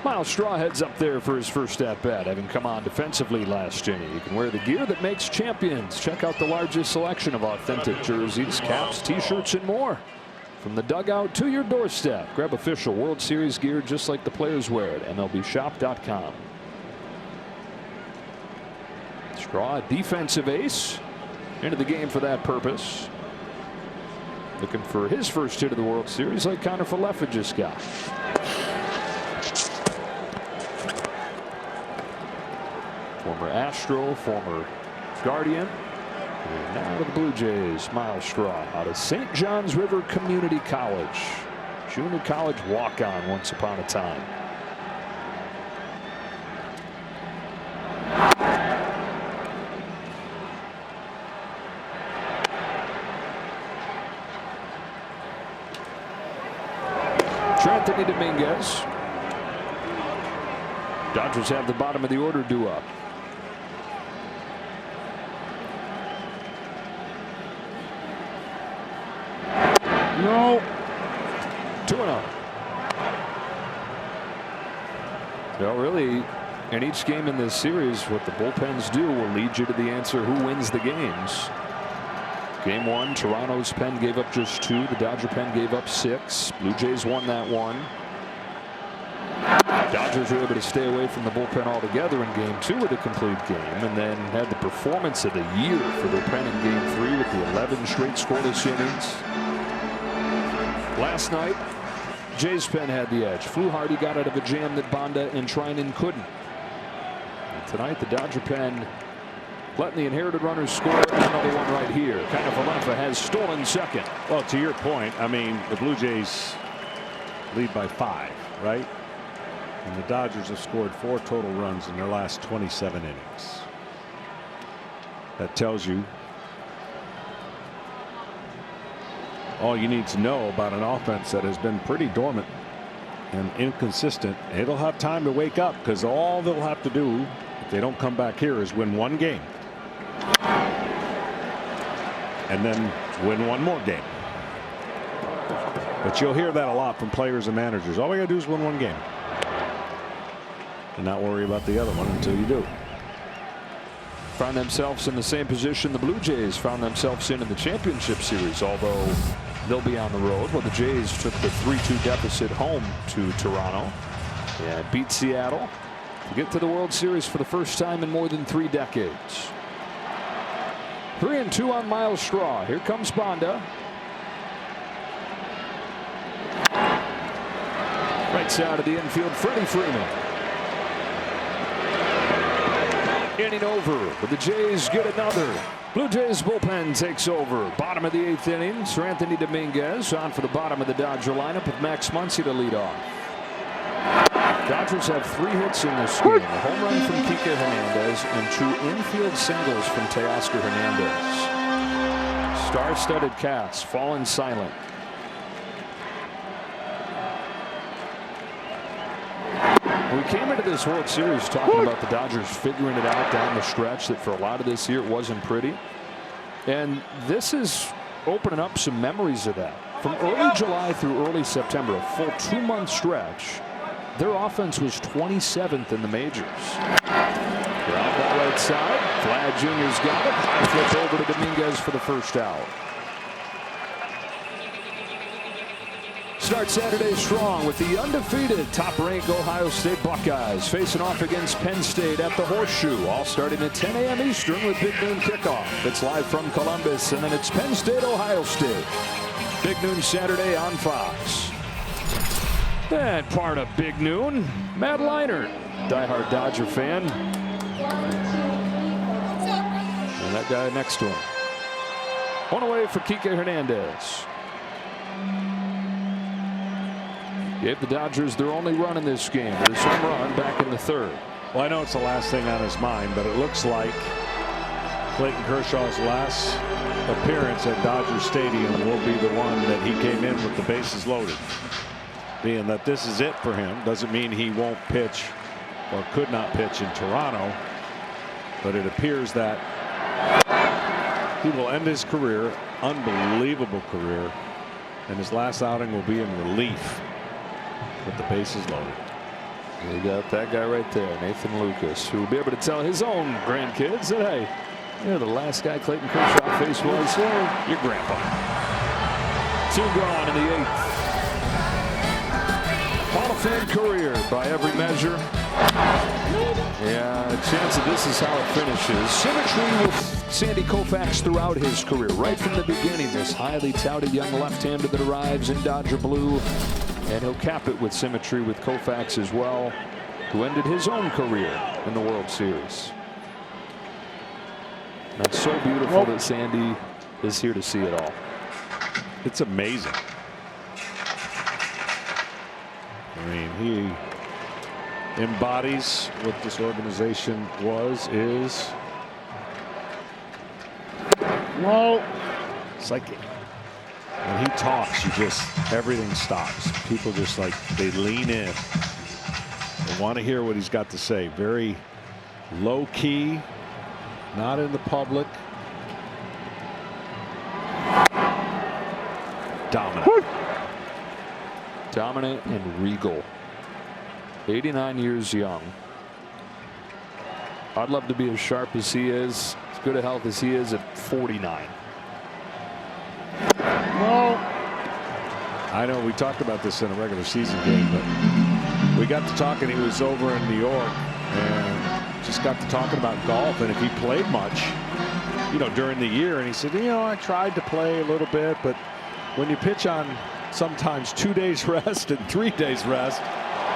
Miles Straw heads up there for his first at bat, having come on defensively last inning. You can wear the gear that makes champions. Check out the largest selection of authentic jerseys, caps, t-shirts, and more. From the dugout to your doorstep. Grab official World Series gear just like the players wear at MLBshop.com. Straw, a defensive ace, into the game for that purpose. Looking for his first hit of the World Series like Connor Falefa just got. Former Astro, former Guardian, and now to the Blue Jays. Miles Straw out of St. John's River Community College. Junior college walk-on once upon a time. Anthony Dominguez. Dodgers have the bottom of the order due up. No. 2-0. Well, really, in each game in this series, what the bullpens do will lead you to the answer who wins the games. Game 1, Toronto's pen gave up just 2. The Dodger pen gave up 6. Blue Jays won that one. Dodgers were able to stay away from the bullpen altogether in Game 2 with a complete game, and then had the performance of the year for their pen in Game 3 with the 11 straight scoreless innings. Last night, Jays pen had the edge. Fluharty got out of a jam that Banda and Treinen couldn't. And tonight, the Dodger pen letting the inherited runners score, and another one right here. Kind of Falefa has stolen second. Well, to your point, I mean, the Blue Jays lead by 5, right? And the Dodgers have scored 4 total runs in their last 27 innings. That tells you all you need to know about an offense that has been pretty dormant and inconsistent. It'll have time to wake up, because all they'll have to do if they don't come back here is win 1 game. And then win 1 more game. But you'll hear that a lot from players and managers. All we got to do is win 1 game. And not worry about the other one until you do. Found themselves in the same position the Blue Jays found themselves in the championship series, although they'll be on the road. Well, the Jays took the 3-2 deficit home to Toronto and beat Seattle to get to the World Series for the first time in more than 3 decades. 3-2 on Miles Straw. Here comes Banda. Right side of the infield, Freddie Freeman. Inning over, but the Jays get another. Blue Jays bullpen takes over. Bottom of the 8th inning. Sir Anthony Dominguez on for the bottom of the Dodger lineup with Max Muncy to lead off. Dodgers have 3 hits in this game. A home run from Kike Hernandez and 2 infield singles from Teoscar Hernandez. Star-studded cast fallen silent. We came into this World Series talking about the Dodgers figuring it out down the stretch, that for a lot of this year it wasn't pretty. And this is opening up some memories of that. From early July through early September, a full 2-month stretch, their offense was 27th in the majors. Ground ball right side. Vlad Jr.'s got it. High flip over to Dominguez for the first out. Start Saturday strong with the undefeated top-ranked Ohio State Buckeyes facing off against Penn State at the Horseshoe, all starting at 10 a.m. Eastern with Big Noon kickoff. It's live from Columbus, and then it's Penn State, Ohio State. Big Noon Saturday on Fox. And part of Big Noon, Matt Leinart, diehard Dodger fan. And that guy next to him. One away for Kike Hernandez. Gave the Dodgers their only run in this game. His home run back in the 3rd. Well, I know it's the last thing on his mind, but it looks like Clayton Kershaw's last appearance at Dodger Stadium will be the one that he came in with the bases loaded. Being that this is it for him doesn't mean he won't pitch or could not pitch in Toronto, but it appears that he will end his career, unbelievable career, and his last outing will be in relief with the bases loaded. We got that guy right there, Nathan Lucas, who will be able to tell his own grandkids that, hey, you know, the last guy Clayton Kershaw faced was your grandpa. 2 gone in the 8th. Hall of Fame career by every measure. Yeah, a chance that this is how it finishes. Symmetry with Sandy Koufax throughout his career. Right from the beginning, this highly touted young left-hander that arrives in Dodger blue. And he'll cap it with symmetry with Koufax as well, who ended his own career in the World Series. That's so beautiful that Sandy is here to see it all. It's amazing. I mean, he embodies what this organization is. Well, it's like when he talks, everything stops. People just like, they lean in. They want to hear what he's got to say. Very low key, not in the public. Dominant. Dominant and regal. 89 years young. I'd love to be as sharp as he is, as good a health as he is at 49. Well, I know we talked about this in a regular season game, but we got to talking. He was over in New York and just got to talking about golf and if he played much, you know, during the year. And he said, you know, I tried to play a little bit, but when you pitch on sometimes 2 days rest and 3 days rest,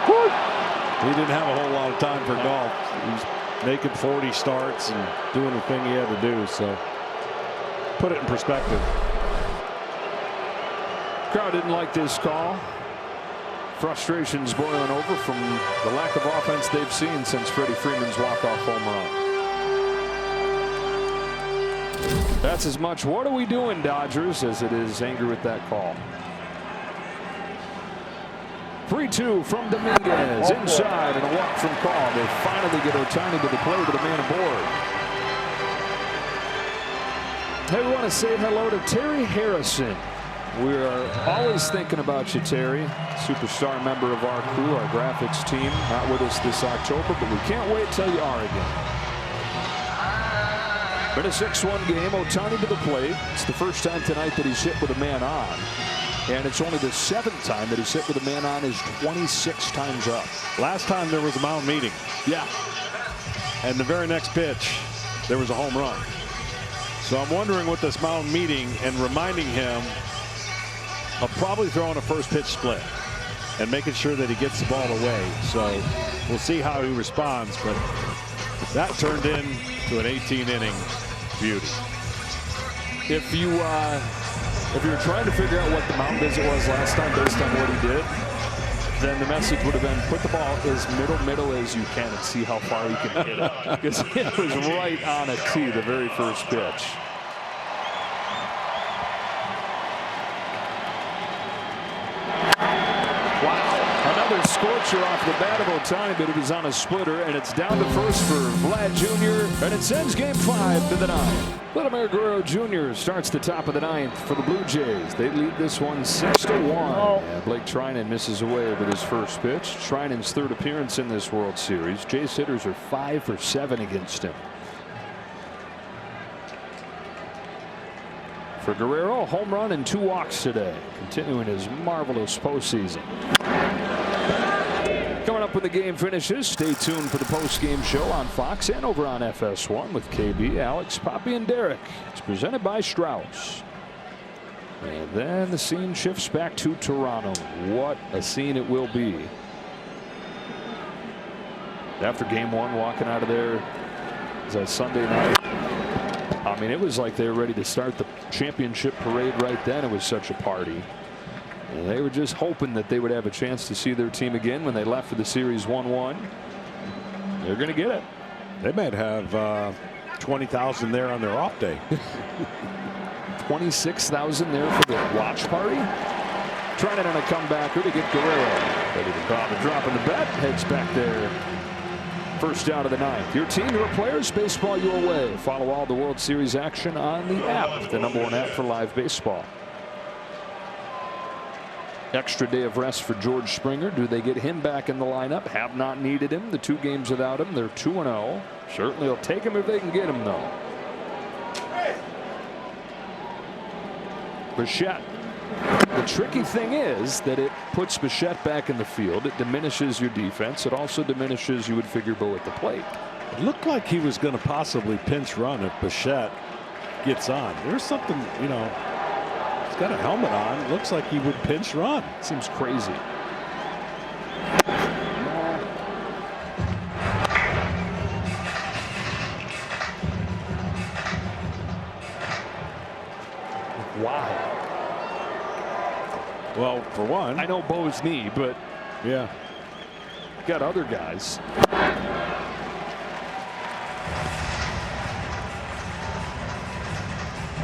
he didn't have a whole lot of time for golf. He was making 40 starts and doing the thing he had to do. So put it in perspective. Crowd didn't like this call. Frustrations boiling over from the lack of offense they've seen since Freddie Freeman's walk-off home run. That's as much "what are we doing, Dodgers" as it is anger with that call. 3-2 from Dominguez inside and a walk from Call. They finally get Ohtani to the plate with a man aboard. Hey, we want to say hello to Terry Harrison. We are always thinking about you, Terry. Superstar member of our crew, our graphics team. Not with us this October, but we can't wait till you are again. Been a 6-1 game. Ohtani to the plate. It's the first time tonight that he's hit with a man on. And it's only the 7th time that he's hit with a man on is 26 times up. Last time there was a mound meeting. Yeah. And the very next pitch, there was a home run. So I'm wondering what this mound meeting and reminding him of probably throwing a first pitch split and making sure that he gets the ball away. So we'll see how he responds. But That turned into an 18-inning beauty. If you're trying to figure out what the mound visit was last time based on what he did, then the message would have been put the ball as middle as you can and see how far you can hit it. Because it was right on a tee the very first pitch. Another scorcher off the bat of Ohtani, but it was on a splitter, and it's down to first for Vlad Jr., and it sends Game 5 to the 9th. Vladimir Guerrero Jr. starts the top of the 9th for the Blue Jays. They lead this one 6-1. And Blake Treinen misses away with his first pitch. Treinen's third appearance in this World Series. Jays hitters are 5 for 7 against him. For Guerrero, a home run and 2 walks today, continuing his marvelous postseason. Coming up when the game finishes, stay tuned for the post-game show on Fox and over on FS1 with KB, Alex, Poppy, and Derek. It's presented by Strauss. And then the scene shifts back to Toronto. What a scene it will be. After game 1, walking out of there, is that Sunday night? I mean, it was like they were ready to start the championship parade right then. It was such a party. And they were just hoping that they would have a chance to see their team again when they left for the series 1-1. They're going to get it. They might have 20,000 there on their off day. 26,000 there for the watch party. Trying it on a comebacker to get Guerrero. Ready to drop in the bet. Heads back there. First out of the 9th. Your team, your players, baseball your way. Follow all the World Series action on the app, the #1 app for live baseball. Extra day of rest for George Springer. Do they get him back in the lineup? Have not needed him. The 2 games without him, they're 2-0. Certainly will take him if they can get him, though. Bichette. The tricky thing is that it puts Bichette back in the field. It diminishes your defense. It also diminishes, you would figure, Bo at the plate. It looked like he was going to possibly pinch run if Bichette gets on. There's something, you know, he's got a helmet on. Looks like he would pinch run. Seems crazy. Wow. Well, for one, I know Bo's knee, but yeah, got other guys.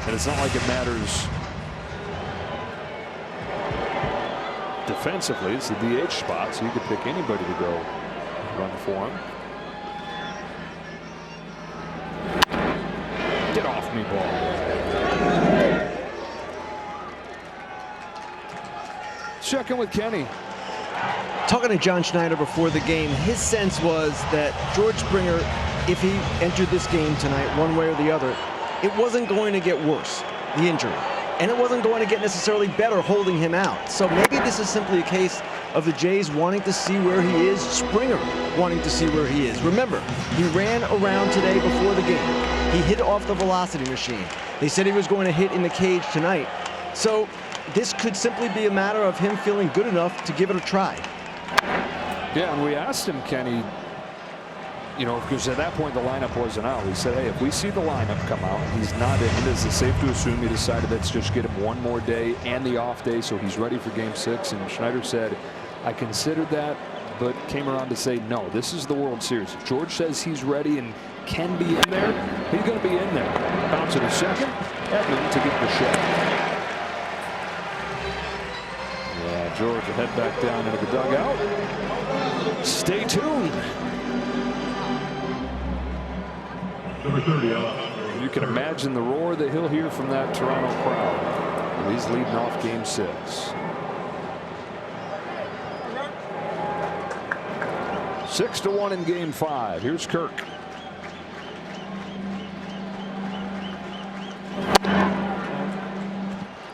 And it's not like it matters defensively. It's the DH spot, so you could pick anybody to go run for him. Get off me, ball. Check in with Kenny. Talking to John Schneider before the game, his sense was that George Springer, if he entered this game tonight one way or the other, it wasn't going to get worse, the injury. And it wasn't going to get necessarily better holding him out. So maybe this is simply a case of the Jays wanting to see where he is, Springer wanting to see where he is. Remember, he ran around today before the game. He hit off the velocity machine. They said he was going to hit in the cage tonight. So this could simply be a matter of him feeling good enough to give it a try. Yeah, and we asked him, Kenny, you know, because at that point the lineup wasn't out. We said, hey, if we see the lineup come out and he's not in, is it safe to assume he decided let's just get him one more day and the off day so he's ready for game 6? And Schneider said, I considered that, but came around to say, no, this is the World Series. If George says he's ready and can be in there, he's going to be in there. Bounce it a second, Edmund to get the shot. George will head back down into the dugout. Stay tuned. Number 30. You can imagine the roar that he'll hear from that Toronto crowd. He's leading off game 6. Six to 1 in game 5. Here's Kirk.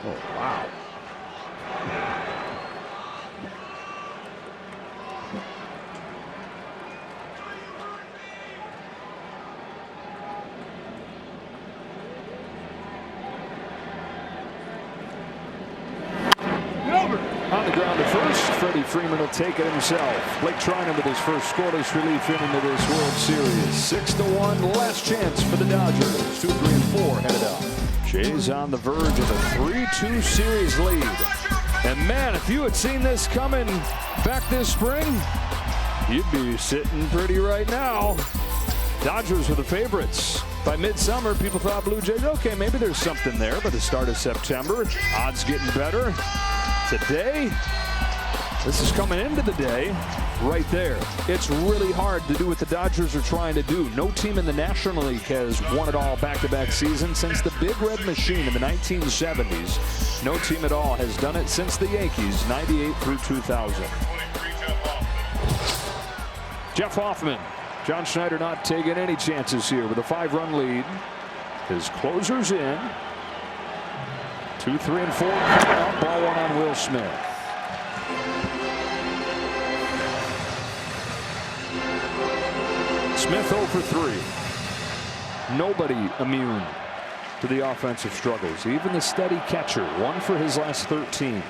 Oh, wow. On the ground to first. Freddie Freeman will take it himself. Blake Trinan with his first scoreless relief inning of this World Series. 6-1, last chance for the Dodgers. 2, 3, and 4 headed up. Jays on the verge of a 3-2 series lead. And man, if you had seen this coming back this spring, you'd be sitting pretty right now. Dodgers were the favorites. By midsummer, people thought Blue Jays, okay, maybe there's something there. By the start of September, odds getting better. Today, this is coming into the day right there. It's really hard to do what the Dodgers are trying to do. No team in the National League has won it all back-to-back seasons since the Big Red Machine in the 1970s. No team at all has done it since the Yankees, 98 through 2000. Jeff Hoffman. John Schneider not taking any chances here with a 5-run lead. His closer's in. 2, 3, and 4 coming up. Ball 1 on Will Smith. Smith 0 for 3. Nobody immune to the offensive struggles. Even the steady catcher. 1 for his last 13.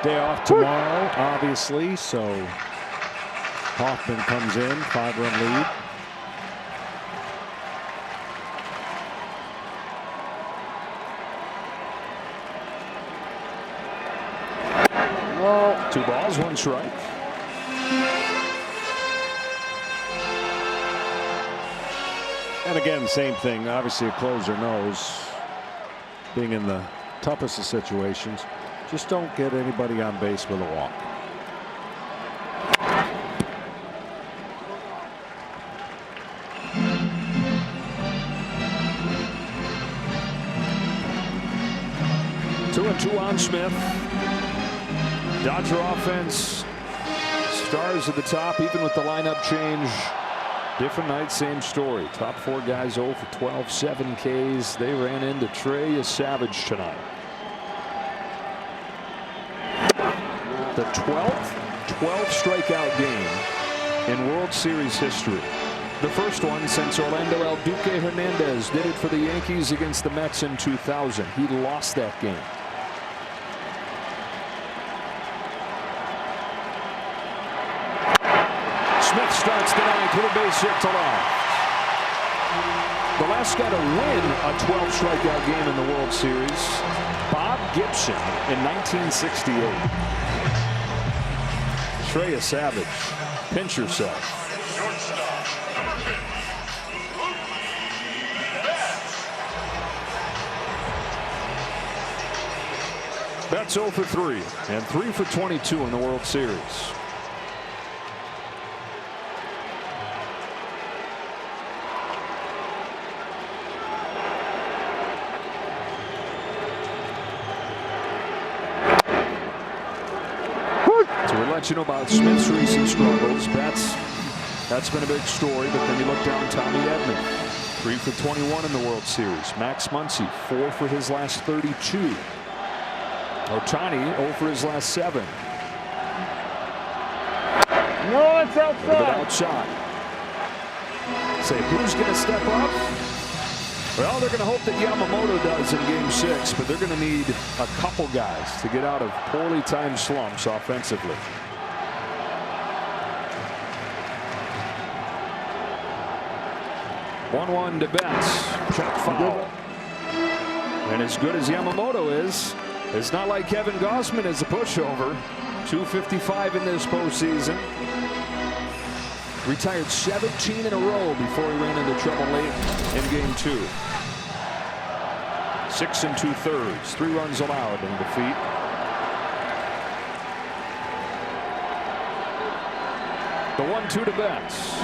Day off tomorrow, obviously, so Hoffman comes in, 5-run lead. Well, 2 balls, 1 strike. And again, same thing. Obviously, a closer knows, being in the toughest of situations, just don't get anybody on base with a walk. Two and 2 on Smith. Dodger offense, stars at the top, even with the lineup change. Different night, same story. Top 4 guys 0 for 12, 7 Ks. They ran into Trey Yesavage tonight. The 12th strikeout game in World Series history. The first one since Orlando El Duque Hernandez did it for the Yankees against the Mets in 2000. He lost that game. Smith starts the 9th with a base hit to left. The last guy to win a 12 strikeout game in the World Series, Bob Gibson in 1968. Trey Yesavage, pinch yourself. Betts 0 for 3 and 3 for 22 in the World Series. You know about Smith's recent struggles. That's been a big story, but then you look down Tommy Edman, 3 for 21 in the World Series. Max Muncy 4 for his last 32. Ohtani 0 for his last 7. No, it's outside. A little bit outside. Say, who's going to step up? Well, they're going to hope that Yamamoto does in Game 6, but they're going to need a couple guys to get out of poorly timed slumps offensively. 1-1 to Betts. Check foul. And as good as Yamamoto is, it's not like Kevin Gausman is a pushover. 255 in this postseason. Retired 17 in a row before he ran into trouble late in Game 2. 6 2/3. 3 runs allowed in defeat. The 1-2 to Betts.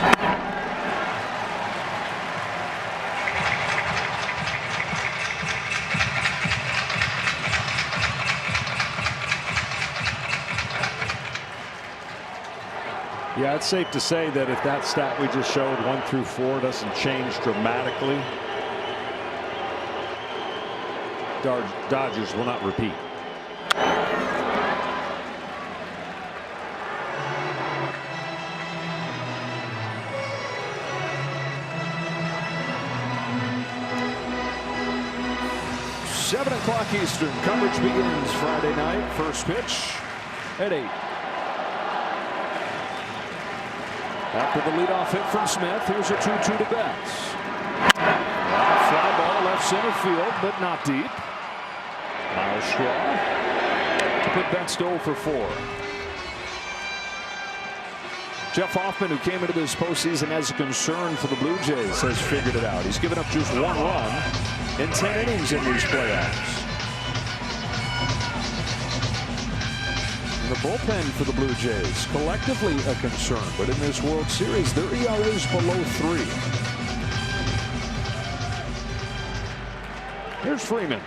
Yeah, it's safe to say that if that stat we just showed, 1 through 4, doesn't change dramatically, Dodgers will not repeat. 7 o'clock Eastern. Coverage begins Friday night. First pitch at 8. After the leadoff hit from Smith, here's a 2-2 to Betts. Fly ball left center field, but not deep. Miles Straw to put Betts to 0 for 4. Jeff Hoffman, who came into this postseason as a concern for the Blue Jays, has figured it out. He's given up just 1 run in 10 innings in these playoffs. The bullpen for the Blue Jays, collectively a concern, but in this World Series, their ERA is below 3. Here's Freeman.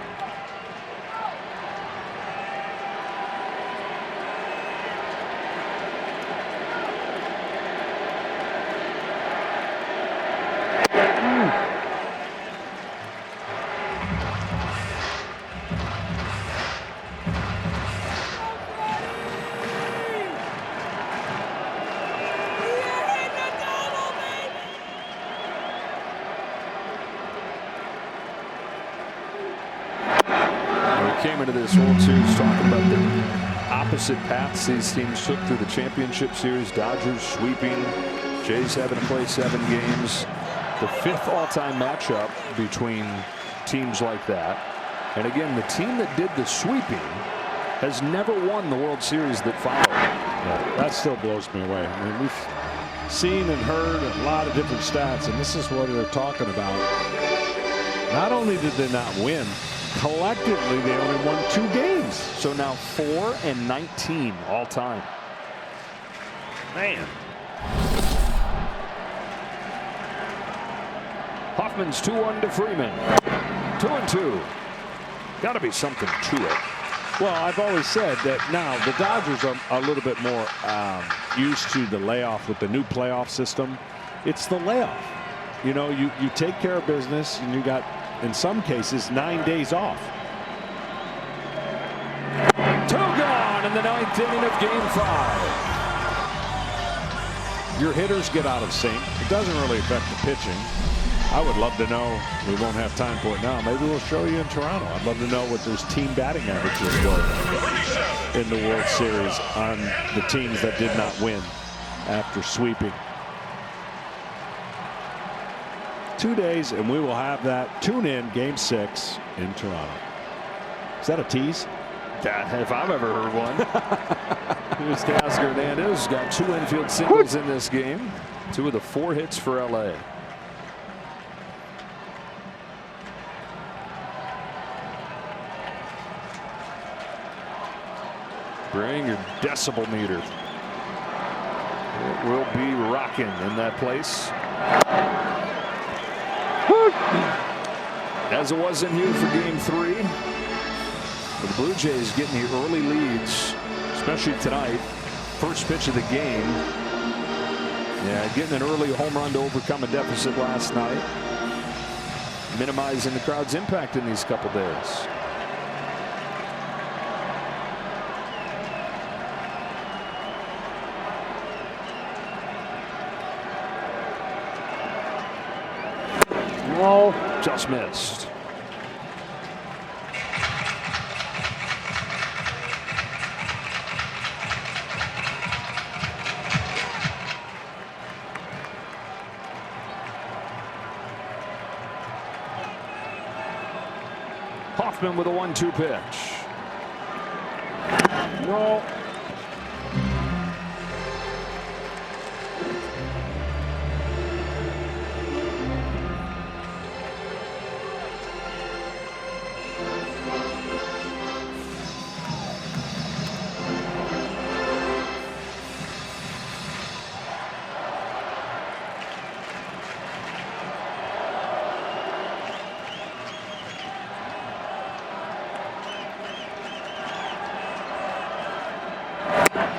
Came into this World Series talking about the opposite paths these teams took through the championship series. Dodgers sweeping, Jays having to play 7 games. The 5th all-time matchup between teams like that. And again, the team that did the sweeping has never won the World Series that followed. Yeah, that still blows me away. I mean, we've seen and heard a lot of different stats, and this is what they're talking about. Not only did they not win, collectively, they only won 2 games. So now 4-19 all time. Man. Hoffman's 2-1 to Freeman. 2-2. Got to be something to it. Well, I've always said that now the Dodgers are a little bit more used to the layoff with the new playoff system. It's the layoff. You know, you take care of business, and you got, in some cases, 9 days off. 2 gone in the 9th inning of Game 5. Your hitters get out of sync. It doesn't really affect the pitching. I would love to know. We won't have time for it now. Maybe we'll show you in Toronto. I'd love to know what those team batting averages were in the World Series on the teams that did not win after sweeping. 2 days, and we will have that. Tune in Game 6 in Toronto. Is that a tease? If I've ever heard one. Here's Teoscar Hernandez. Got 2 infield singles in this game. 2 of the 4 hits for LA. Bring your decibel meter. It will be rocking in that place. As it was in here for Game 3. The Blue Jays getting the early leads, especially tonight. First pitch of the game. Yeah, getting an early home run to overcome a deficit last night. Minimizing the crowd's impact in these couple days. No. Just missed. Hoffman with a 1-2 pitch. No.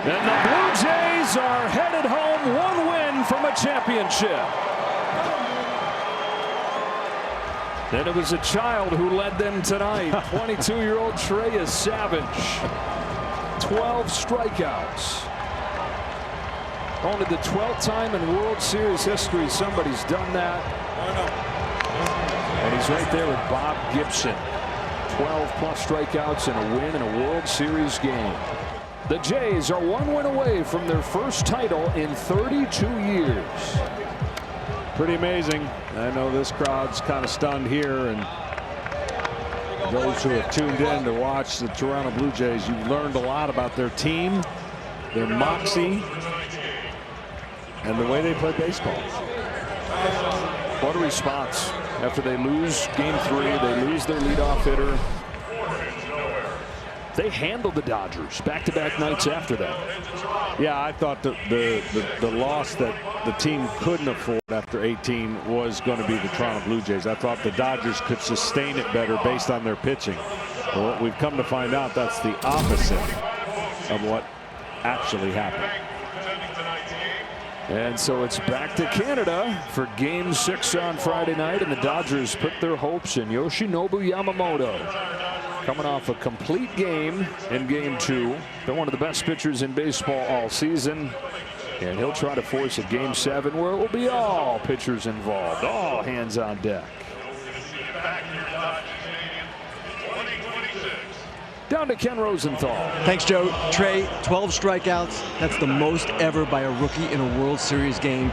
And the Blue Jays are headed home, 1 win from a championship. And it was a child who led them tonight. 22-year-old Trey Yesavage. 12 strikeouts. Only the 12th time in World Series history somebody's done that. And he's right there with Bob Gibson. 12+ strikeouts and a win in a World Series game. The Jays are 1 win away from their first title in 32 years. Pretty amazing. I know this crowd's kind of stunned here, and those who have tuned in to watch the Toronto Blue Jays, you've learned a lot about their team, their moxie, and the way they play baseball. What a response. After they lose game 3, they lose their leadoff hitter. They handled the Dodgers back-to-back nights after that. Yeah, I thought the loss that the team couldn't afford after 18 was going to be the Toronto Blue Jays. I thought the Dodgers could sustain it better based on their pitching. Well, we've come to find out that's the opposite of what actually happened. And so it's back to Canada for Game 6 on Friday night, and the Dodgers put their hopes in Yoshinobu Yamamoto. Coming off a complete game in Game 2. They're one of the best pitchers in baseball all season. And he'll try to force a Game 7 where it will be all pitchers involved, all hands on deck. Down to Ken Rosenthal. Thanks, Joe. Trey, 12 strikeouts. That's the most ever by a rookie in a World Series game.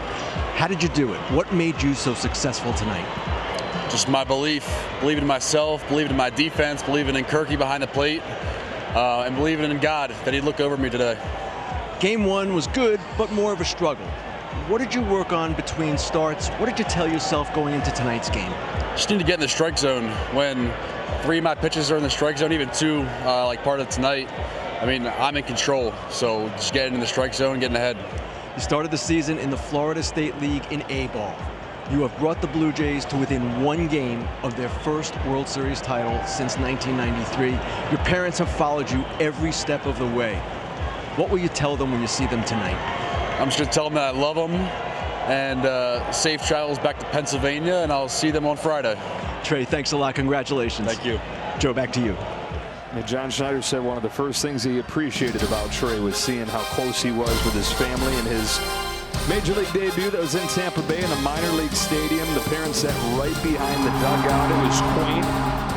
How did you do it? What made you so successful tonight? Just my belief, believing in myself, believing in my defense, believing in Kirky behind the plate, and believing in God that he'd look over me today. Game 1 was good, but more of a struggle. What did you work on between starts? What did you tell yourself going into tonight's game? Just need to get in the strike zone. When 3 of my pitches are in the strike zone, even 2 like part of tonight, I mean, I'm in control. So just getting in the strike zone, getting ahead. You started the season in the Florida State League in A-ball. You have brought the Blue Jays to within 1 game of their first World Series title since 1993. Your parents have followed you every step of the way. What will you tell them when you see them tonight? I'm just going to tell them that I love them, and safe travels back to Pennsylvania, and I'll see them on Friday. Trey, thanks a lot. Congratulations. Thank you. Joe, back to you. And John Schneider said one of the first things he appreciated about Trey was seeing how close he was with his family and his Major League debut that was in Tampa Bay in a minor league stadium. The parents sat right behind the dugout. It was quaint.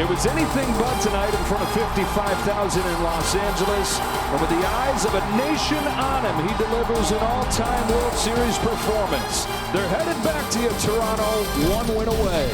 It was anything but tonight in front of 55,000 in Los Angeles. And with the eyes of a nation on him, he delivers an all-time World Series performance. They're headed back to Toronto, 1 win away.